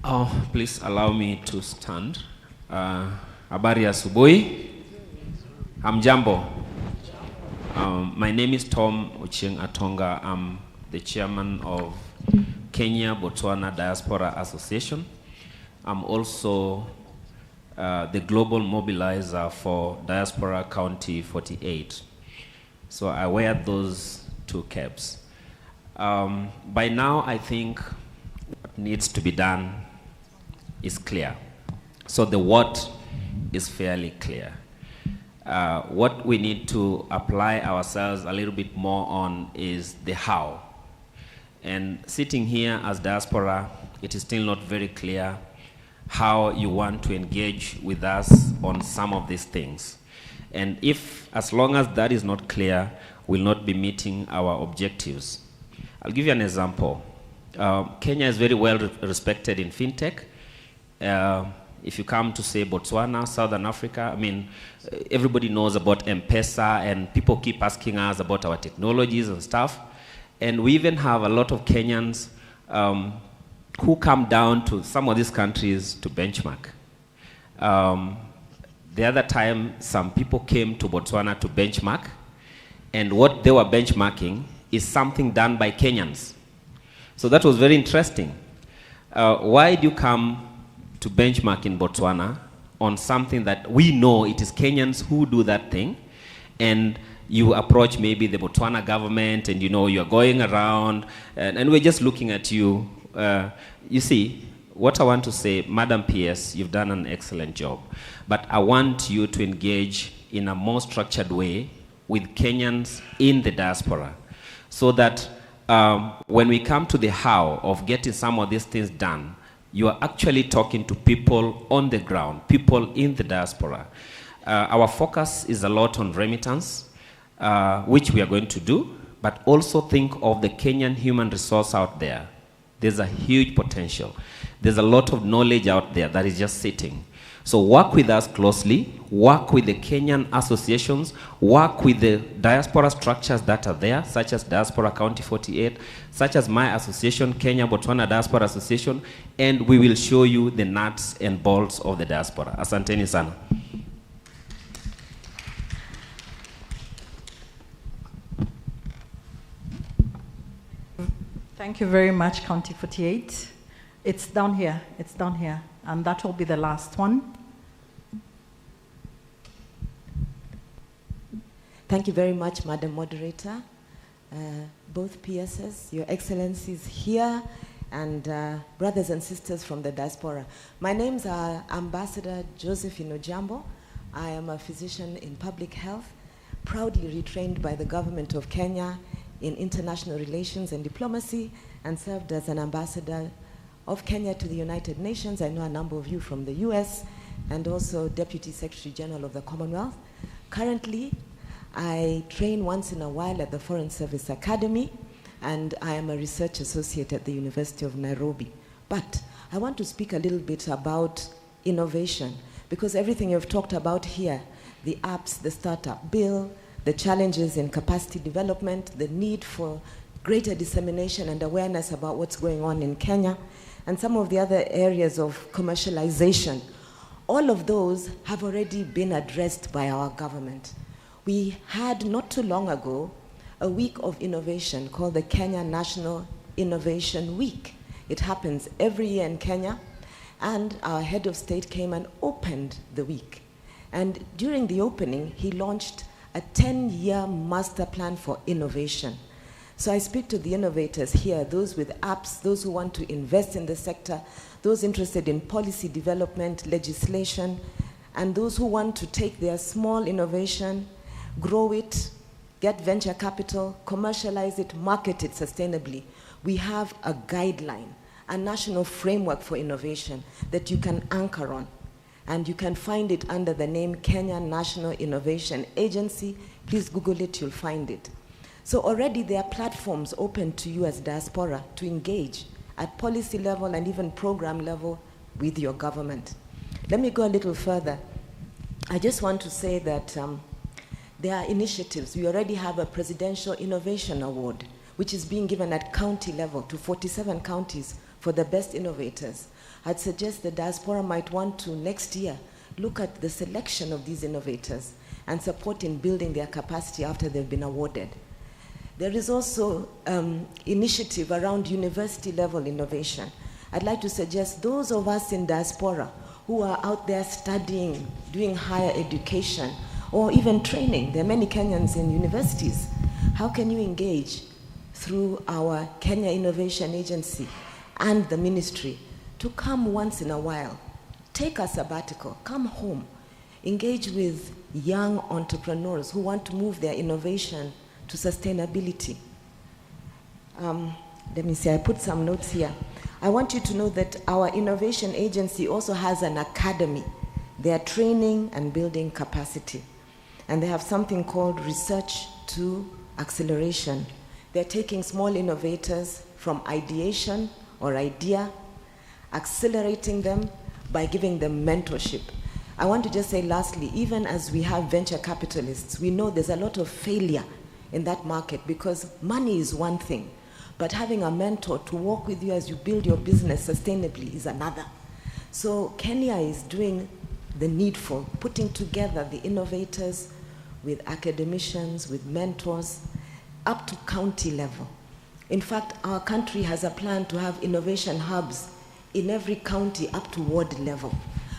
Speaker 23: Oh, please allow me to stand. Habari asubuhi. Hamjambo. My name is Tom Ochieng Atonga. I'm the chairman of Kenya Botswana Diaspora Association. I'm also the global mobilizer for Diaspora County 48. So I wear those 2 caps. By now, I think what needs to be done is clear. So the what is fairly clear. What we need to apply ourselves a little bit more on is the how. And sitting here as diaspora, it is still not very clear how you want to engage with us on some of these things. And as long as that is not clear, we'll not be meeting our objectives. I'll give you an example. Kenya is very well respected in fintech. If you come to say Botswana, Southern Africa, I mean, everybody knows about M-Pesa, and people keep asking us about our technologies and stuff. And we even have a lot of Kenyans who come down to some of these countries to benchmark. The other time, some people came to Botswana to benchmark, and what they were benchmarking is something done by Kenyans. So that was very interesting. why do you come to benchmark in Botswana on something that we know it is Kenyans who do that thing, and you approach maybe the Botswana government and you are going around and we're just looking at you. You see, what I want to say, Madam PS, you've done an excellent job, but I want you to engage in a more structured way with Kenyans in the diaspora, so that when we come to the how of getting some of these things done, you are actually talking to people on the ground, people in the diaspora. Our focus is a lot on remittance, which we are going to do, but also think of the Kenyan human resource out there. There's a huge potential. There's a lot of knowledge out there that is just sitting. So work with us closely, work with the Kenyan associations, work with the diaspora structures that are there, such as Diaspora County 48, such as my association, Kenya Botswana Diaspora Association, and we will show you the nuts and bolts of the diaspora. Asanteni sana.
Speaker 8: Thank you very much, County 48. It's down here, and that will be the last one.
Speaker 9: Thank you very much, Madam Moderator. Both PSs, Your Excellencies here, and brothers and sisters from the diaspora. My names are Ambassador Josephine Ojambo. I am a physician in public health, proudly retrained by the government of Kenya in international relations and diplomacy, and served as an ambassador of Kenya to the United Nations. I know a number of you from the US, and also Deputy Secretary General of the Commonwealth. Currently, I train once in a while at the Foreign Service Academy, and I am a research associate at the University of Nairobi. But I want to speak a little bit about innovation, because everything you've talked about here, the apps, the startup bill, the challenges in capacity development, the need for greater dissemination and awareness about what's going on in Kenya, and some of the other areas of commercialization, all of those have already been addressed by our government. We had, not too long ago, a week of innovation called the Kenya National Innovation Week. It happens every year in Kenya, and our head of state came and opened the week. And during the opening, he launched a 10-year master plan for innovation. So I speak to the innovators here, those with apps, those who want to invest in the sector, those interested in policy development, legislation, and those who want to take their small innovation, grow it, get venture capital, commercialize it, market it sustainably. We have a guideline, a national framework for innovation that you can anchor on. And you can find it under the name Kenya National Innovation Agency. Please Google it, you'll find it. So already there are platforms open to you as diaspora to engage at policy level and even program level with your government. Let me go a little further. I just want to say that there are initiatives. We already have a Presidential Innovation Award, which is being given at county level to 47 counties for the best innovators. I'd suggest the diaspora might want to, next year, look at the selection of these innovators and support in building their capacity after they've been awarded. There is also initiative around university-level innovation. I'd like to suggest those of us in diaspora who are out there studying, doing higher education, or even training. There are many Kenyans in universities. How can you engage through our Kenya Innovation Agency and the ministry to come once in a while, take a sabbatical, come home, engage with young entrepreneurs who want to move their innovation to sustainability. Let me see, I put some notes here. I want you to know that our innovation agency also has an academy. They are training and building capacity. And they have something called Research to Acceleration. They're taking small innovators from ideation or idea, accelerating them by giving them mentorship. I want to just say lastly, even as we have venture capitalists, we know there's a lot of failure in that market because money is one thing, but having a mentor to walk with you as you build your business sustainably is another. So Kenya is doing the needful, putting together the innovators with academicians, with mentors, up to county level. In fact, our country has a plan to have innovation hubs in every county up to ward level.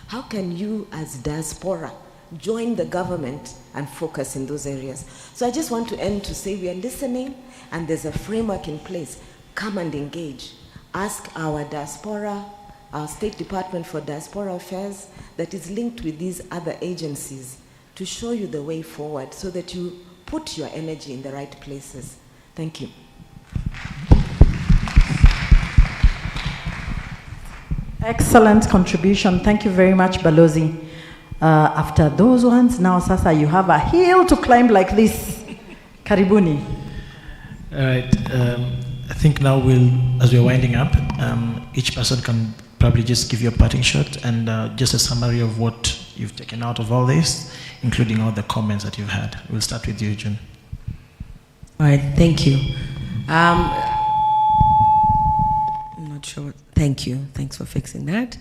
Speaker 9: How can you as diaspora join the government and focus in those areas? So I just want to end to say we are listening and there's a framework in place. Come and engage. Ask our diaspora, our State Department for Diaspora Affairs that is linked with these other agencies to show you the way forward so that you put your energy in the right places. Thank you.
Speaker 8: Excellent contribution. Thank you very much, Balozi. After those ones, now Sasa, you have a hill to climb like this. Karibuni.
Speaker 12: All right. I think now as we're winding up, each person can probably just give you a parting shot and just a summary of what you've taken out of all this, including all the comments that you've had. We'll start with you, June.
Speaker 17: All right, thank you. I'm not sure. Thank you. Thanks for fixing that.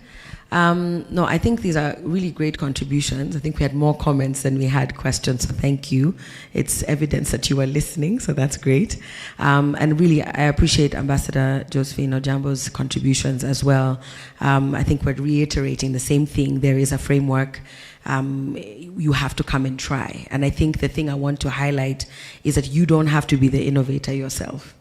Speaker 17: No, I think these are really great contributions. I think we had more comments than we had questions, so thank you. It's evidence that you were listening, so that's great. And really, I appreciate Ambassador Josephine Ojambo's contributions as well. I think we're reiterating the same thing. There is a framework. You have to come and try. And I think the thing I want to highlight is that you don't have to be the innovator yourself.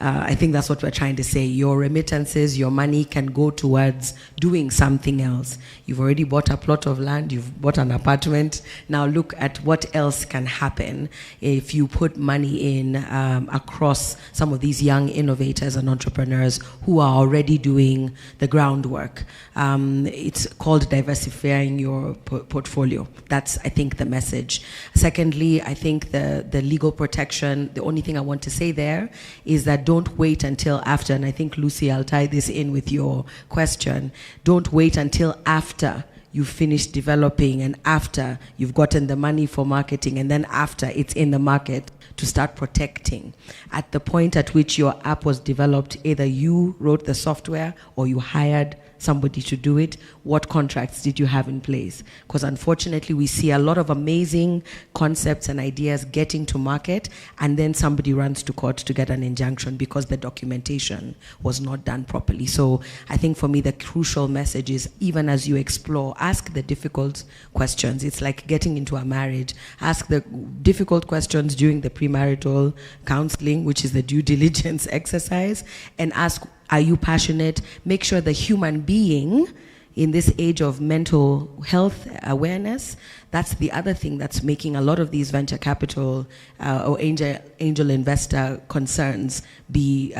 Speaker 17: I think that's what we're trying to say. Your remittances, your money can go towards doing something else. You've already bought a plot of land, you've bought an apartment. Now look at what else can happen if you put money in across some of these young innovators and entrepreneurs who are already doing the groundwork. It's called diversifying your portfolio. That's, I think, the message. Secondly, I think the legal protection, the only thing I want to say there is that don't wait until after, and I think, Lucy, I'll tie this in with your question. Don't wait until after you've finished developing and after you've gotten the money for marketing and then after it's in the market to start protecting. At the point at which your app was developed, either you wrote the software or you hired somebody to do it. What contracts did you have in place? Because unfortunately, we see a lot of amazing concepts and ideas getting to market, and then somebody runs to court to get an injunction because the documentation was not done properly. So I think for me, the crucial message is, even as you explore, ask the difficult questions. It's like getting into a marriage. Ask the difficult questions during the premarital counseling, which is the due diligence exercise, and ask, are you passionate? Make sure the human being, in this age of mental health awareness, that's the other thing that's making a lot of these venture capital or angel investor concerns be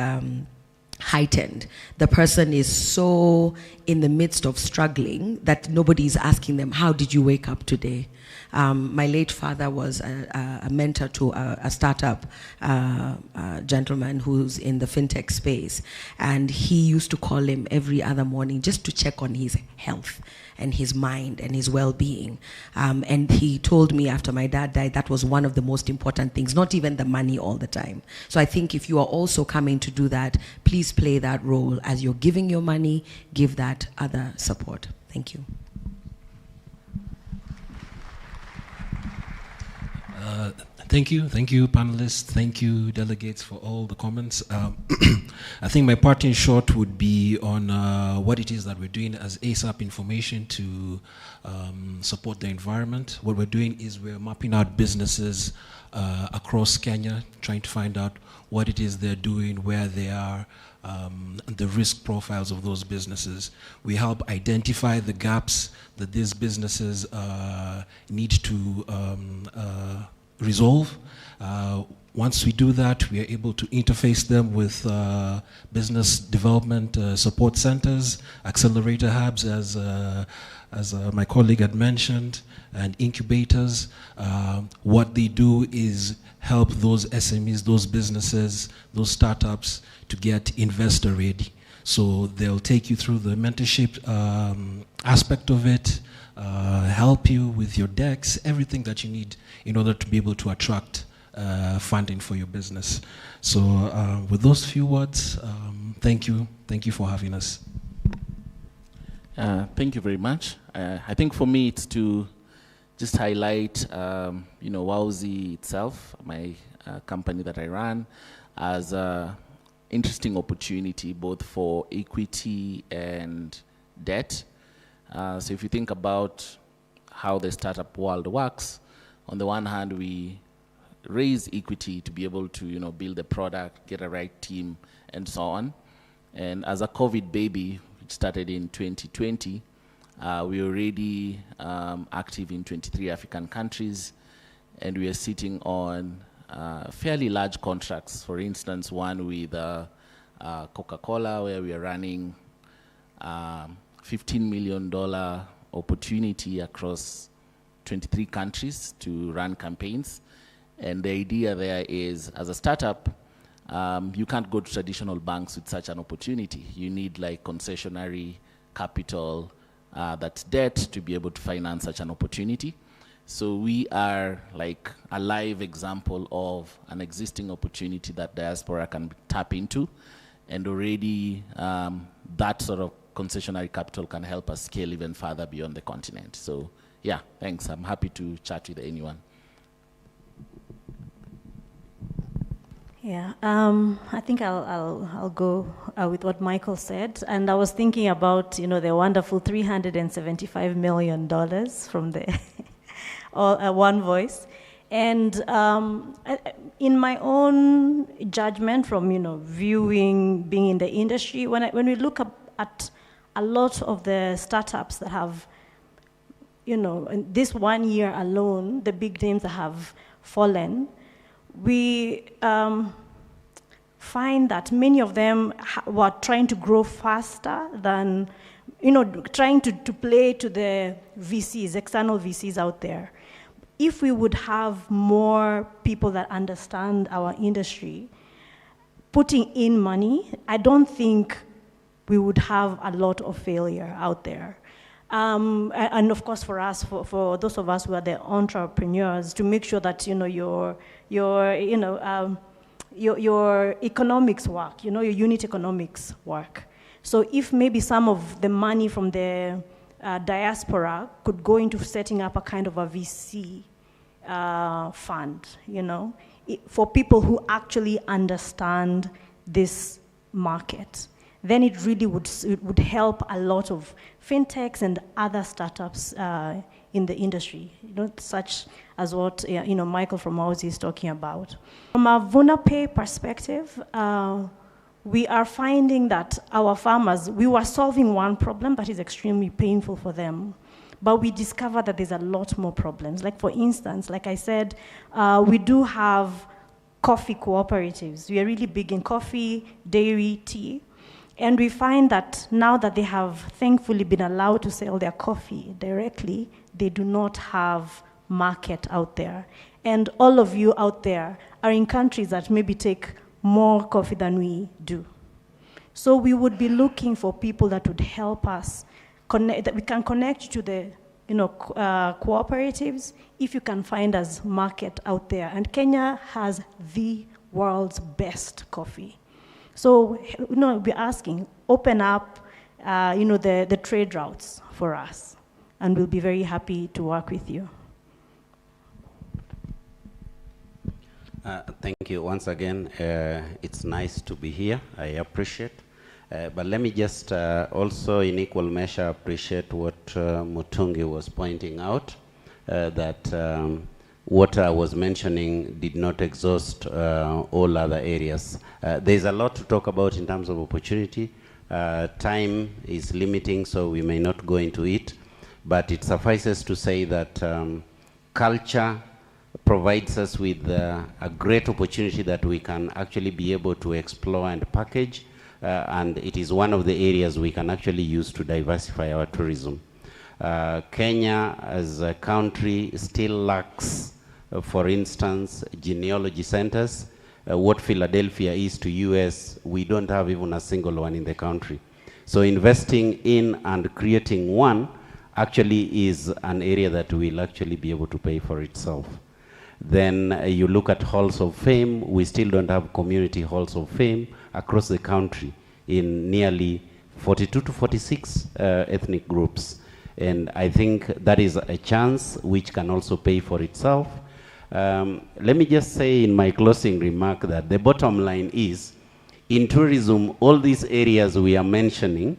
Speaker 17: heightened. The person is so in the midst of struggling that nobody is asking them, how did you wake up today? My late father was a mentor to a startup gentleman who's in the fintech space, and he used to call him every other morning just to check on his health and his mind and his well-being. And he told me after my dad died, that was one of the most important things, not even the money all the time. So I think if you are also coming to do that, please play that role. As you're giving your money, give that other support. Thank you.
Speaker 16: Thank you, panelists. Thank you, delegates, for all the comments. I think my parting shot would be on what it is that we're doing as ASAP Information to support the environment. What we're doing is we're mapping out businesses across Kenya, trying to find out what it is they're doing, where they are, the risk profiles of those businesses. We help identify the gaps that these businesses need to resolve. Once we do that, we are able to interface them with business development support centers, accelerator hubs, as my colleague had mentioned, and incubators. What they do is help those SMEs, those businesses, those startups to get investor ready. So they'll take you through the mentorship aspect of it, help you with your decks, everything that you need in order to be able to attract funding for your business. So with those few words, thank you for having us.
Speaker 15: Thank you very much. I think for me it's to just highlight, Wowzy itself, my company that I run, as interesting opportunity both for equity and debt. So if you think about how the startup world works, on the one hand, we raise equity to be able to, build a product, get a right team, and so on. And as a COVID baby, which started in 2020, we're already active in 23 African countries, and we are sitting on fairly large contracts. For instance, one with Coca-Cola, where we are running $15 million opportunity across 23 countries to run campaigns. And the idea there is, as a startup, you can't go to traditional banks with such an opportunity. You need like concessionary capital, that's debt, to be able to finance such an opportunity. So we are like a live example of an existing opportunity that Diaspora can tap into, and already that sort of concessionary capital can help us scale even further beyond the continent. So yeah, thanks. I'm happy to chat with anyone.
Speaker 14: Yeah, I think I'll go with what Michael said. And I was thinking about, the wonderful $375 million from the One Voice. And in my own judgment from, viewing, being in the industry, when we look at a lot of the startups that have, in this 1 year alone, the big names that have fallen, we find that many of them were trying to grow faster than, trying to play to the VCs, external VCs out there. If we would have more people that understand our industry putting in money, I don't think we would have a lot of failure out there. And of course, for us, for those of us who are the entrepreneurs, to make sure that your economics work, your unit economics work. So if maybe some of the money from the diaspora could go into setting up a kind of a VC fund, for people who actually understand this market, then it really would help a lot of fintechs and other startups in the industry, such as what Michael from Aussie is talking about. From a VunaPay perspective, we are finding that our farmers, we were solving one problem that is extremely painful for them, but we discovered that there's a lot more problems. Like for instance, like I said, we do have coffee cooperatives. We are really big in coffee, dairy, tea. And we find that now that they have thankfully been allowed to sell their coffee directly, they do not have market out there. And all of you out there are in countries that maybe take more coffee than we do. So we would be looking for people that would help us connect, that we can connect to the cooperatives if you can find us market out there. And Kenya has the world's best coffee. So, we're asking, open up, the trade routes for us, and we'll be very happy to work with you.
Speaker 13: Thank you once again. It's nice to be here. I appreciate. But let me just also, in equal measure, appreciate what Mutungi was pointing out, that what I was mentioning did not exhaust all other areas. There's a lot to talk about in terms of opportunity. Time is limiting, so we may not go into it, but it suffices to say that culture provides us with a great opportunity that we can actually be able to explore and package, and it is one of the areas we can actually use to diversify our tourism. Kenya as a country still lacks, for instance, genealogy centers. What Philadelphia is to US, we don't have even a single one in the country. So investing in and creating one actually is an area that will actually be able to pay for itself. Then you look at halls of fame, we still don't have community halls of fame across the country in nearly 42 to 46 ethnic groups. And I think that is a chance which can also pay for itself. Let me just say in my closing remark that the bottom line is, In tourism, all these areas we are mentioning,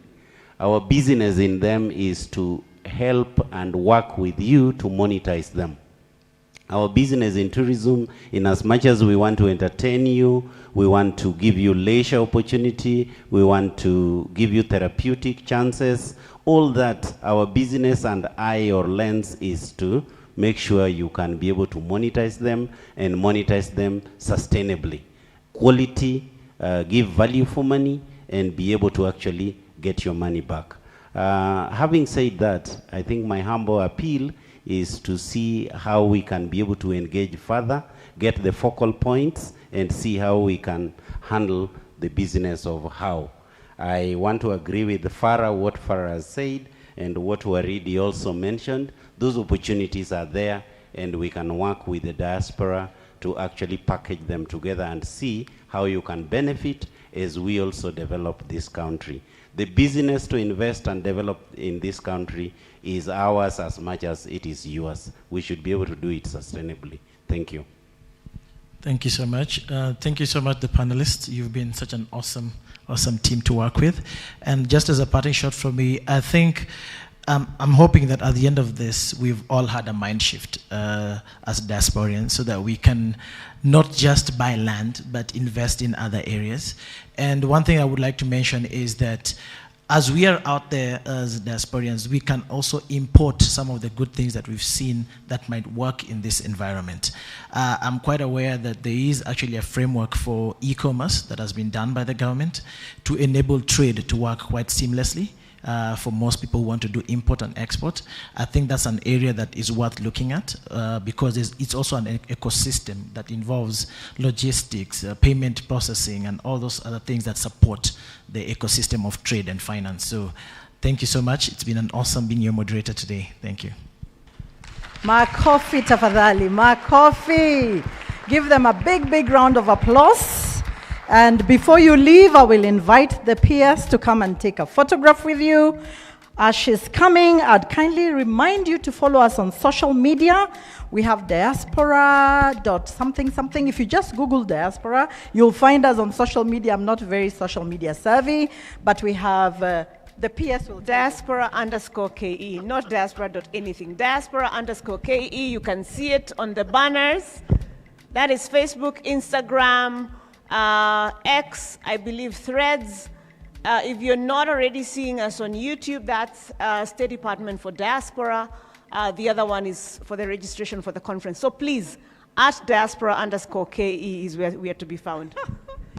Speaker 13: our business in them is to help and work with you to monetize them. Our business in tourism, in as much as we want to entertain you, we want to give you leisure opportunity, we want to give you therapeutic chances, all that, our business and eye or lens is to make sure you can be able to monetize them and monetize them sustainably. Quality, give value for money, and be able to actually get your money back. Having said that, I think my humble appeal is to see how we can be able to engage further, get the focal points, and see how we can handle the business of how. I want to agree with Farah, what Farah has said, and what Waridi also mentioned. Those opportunities are there, and we can work with the diaspora to actually package them together and see how you can benefit as we also develop this country. The business to invest and develop in this country is ours as much as it is yours. We should be able to do it sustainably. Thank you.
Speaker 12: Thank you so much. Thank you so much, the panelists. You've been such an awesome team to work with. And just as a parting shot from me, I think I'm hoping that at the end of this, we've all had a mind shift as diasporians so that we can not just buy land, but invest in other areas. And one thing I would like to mention is that as we are out there as diasporians, we can also import some of the good things that we've seen that might work in this environment. I'm quite aware that there is actually a framework for e-commerce that has been done by the government to enable trade to work quite seamlessly. For most people who want to do import and export. I think that's an area that is worth looking at because it's also an ecosystem that involves logistics, payment processing, and all those other things that support the ecosystem of trade and finance. So thank you so much. It's been an awesome being your moderator today. Thank you.
Speaker 8: Makofi tafadhali, Makofi. Give them a big, big round of applause. And before you leave, I will invite the peers to come and take a photograph with you. As she's coming, I'd kindly remind you to follow us on social media. We have diaspora.something. If you just Google diaspora, you'll find us on social media. I'm not very social media savvy, but we have the PS will
Speaker 3: diaspora_KE, not diaspora.anything. Diaspora_KE. You can see it on the banners. That is Facebook, Instagram, X, I believe Threads. If you're not already seeing us on YouTube, that's State Department for Diaspora. The other one is for the registration for the conference. So please, at diaspora_KE is where we are to be found.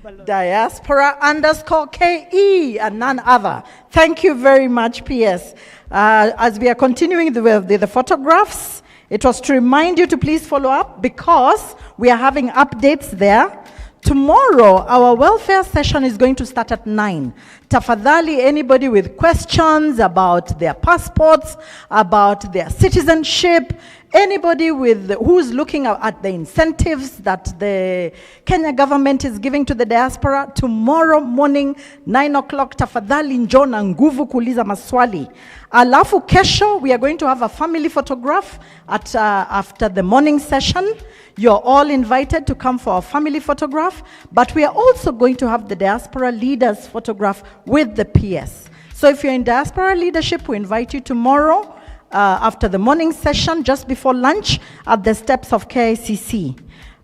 Speaker 8: Diaspora_KE and none other. Thank you very much, PS. As we are continuing the photographs, it was to remind you to please follow up because we are having updates there. Tomorrow, our welfare session is going to start at 9. Tafadhali, anybody with questions about their passports, about their citizenship, anybody who's looking at the incentives that the Kenya government is giving to the diaspora, tomorrow morning, 9 o'clock, tafadhali njoo na nguvu kuuliza maswali. Alafu kesho, we are going to have a family photograph after the morning session. You're all invited to come for a family photograph, but we are also going to have the diaspora leaders photograph with the PS. So if you're in diaspora leadership, we invite you tomorrow after the morning session, just before lunch, at the steps of KICC.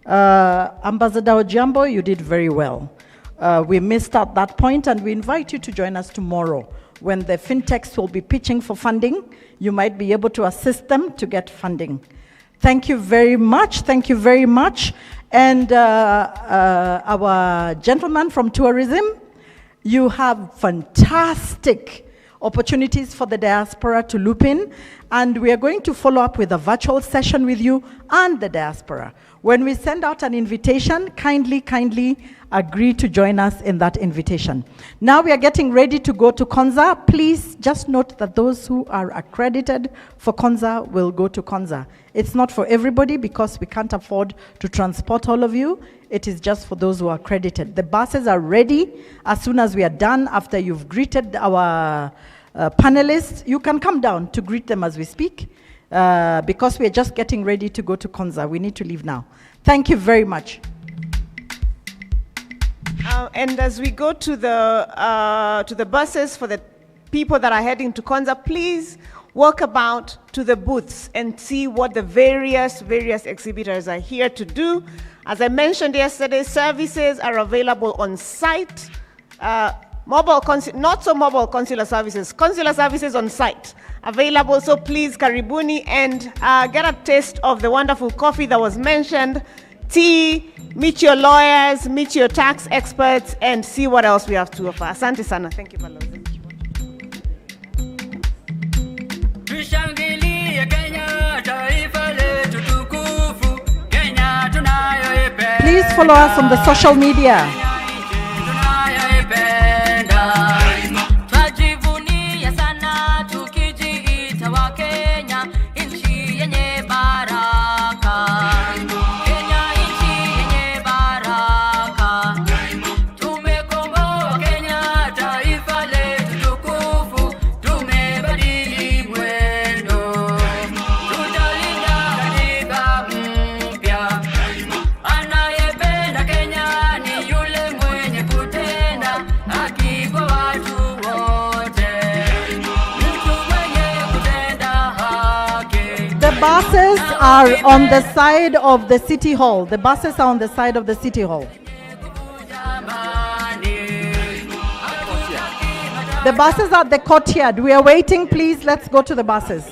Speaker 8: Ambassador Ojambo, you did very well. We missed at that point, and we invite you to join us tomorrow when the fintechs will be pitching for funding. You might be able to assist them to get funding. Thank you very much. Thank you very much. And our gentleman from tourism, you have fantastic opportunities for the diaspora to loop in. And we are going to follow up with a virtual session with you and the diaspora. When we send out an invitation, kindly agree to join us in that invitation. Now we are getting ready to go to Konza. Please just note that those who are accredited for Konza will go to Konza. It's not for everybody because we can't afford to transport all of you. It is just for those who are accredited. The buses are ready. As soon as we are done, after you've greeted our panelists, you can come down to greet them as we speak because we are just getting ready to go to Konza. We need to leave now. Thank you very much.
Speaker 3: And as we go to the buses for the people that are heading to Konza, please walk about to the booths and see what the various exhibitors are here to do. As I mentioned yesterday, services are available on site. Not so mobile consular services on site available. So please, karibuni, and get a taste of the wonderful coffee that was mentioned, tea, meet your lawyers, meet your tax experts, and see what else we have to offer. Asante sana. Thank you, Balozi.
Speaker 8: Please follow us on the social media. The buses are on the side of the city hall. The buses are on the side of the city hall. The buses are at the courtyard. We are waiting. Please, let's go to the buses.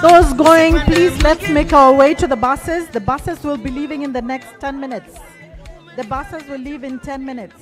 Speaker 8: Those going, please, let's make our way to the buses. The buses will be leaving in the next 10 minutes. The buses will leave in 10 minutes.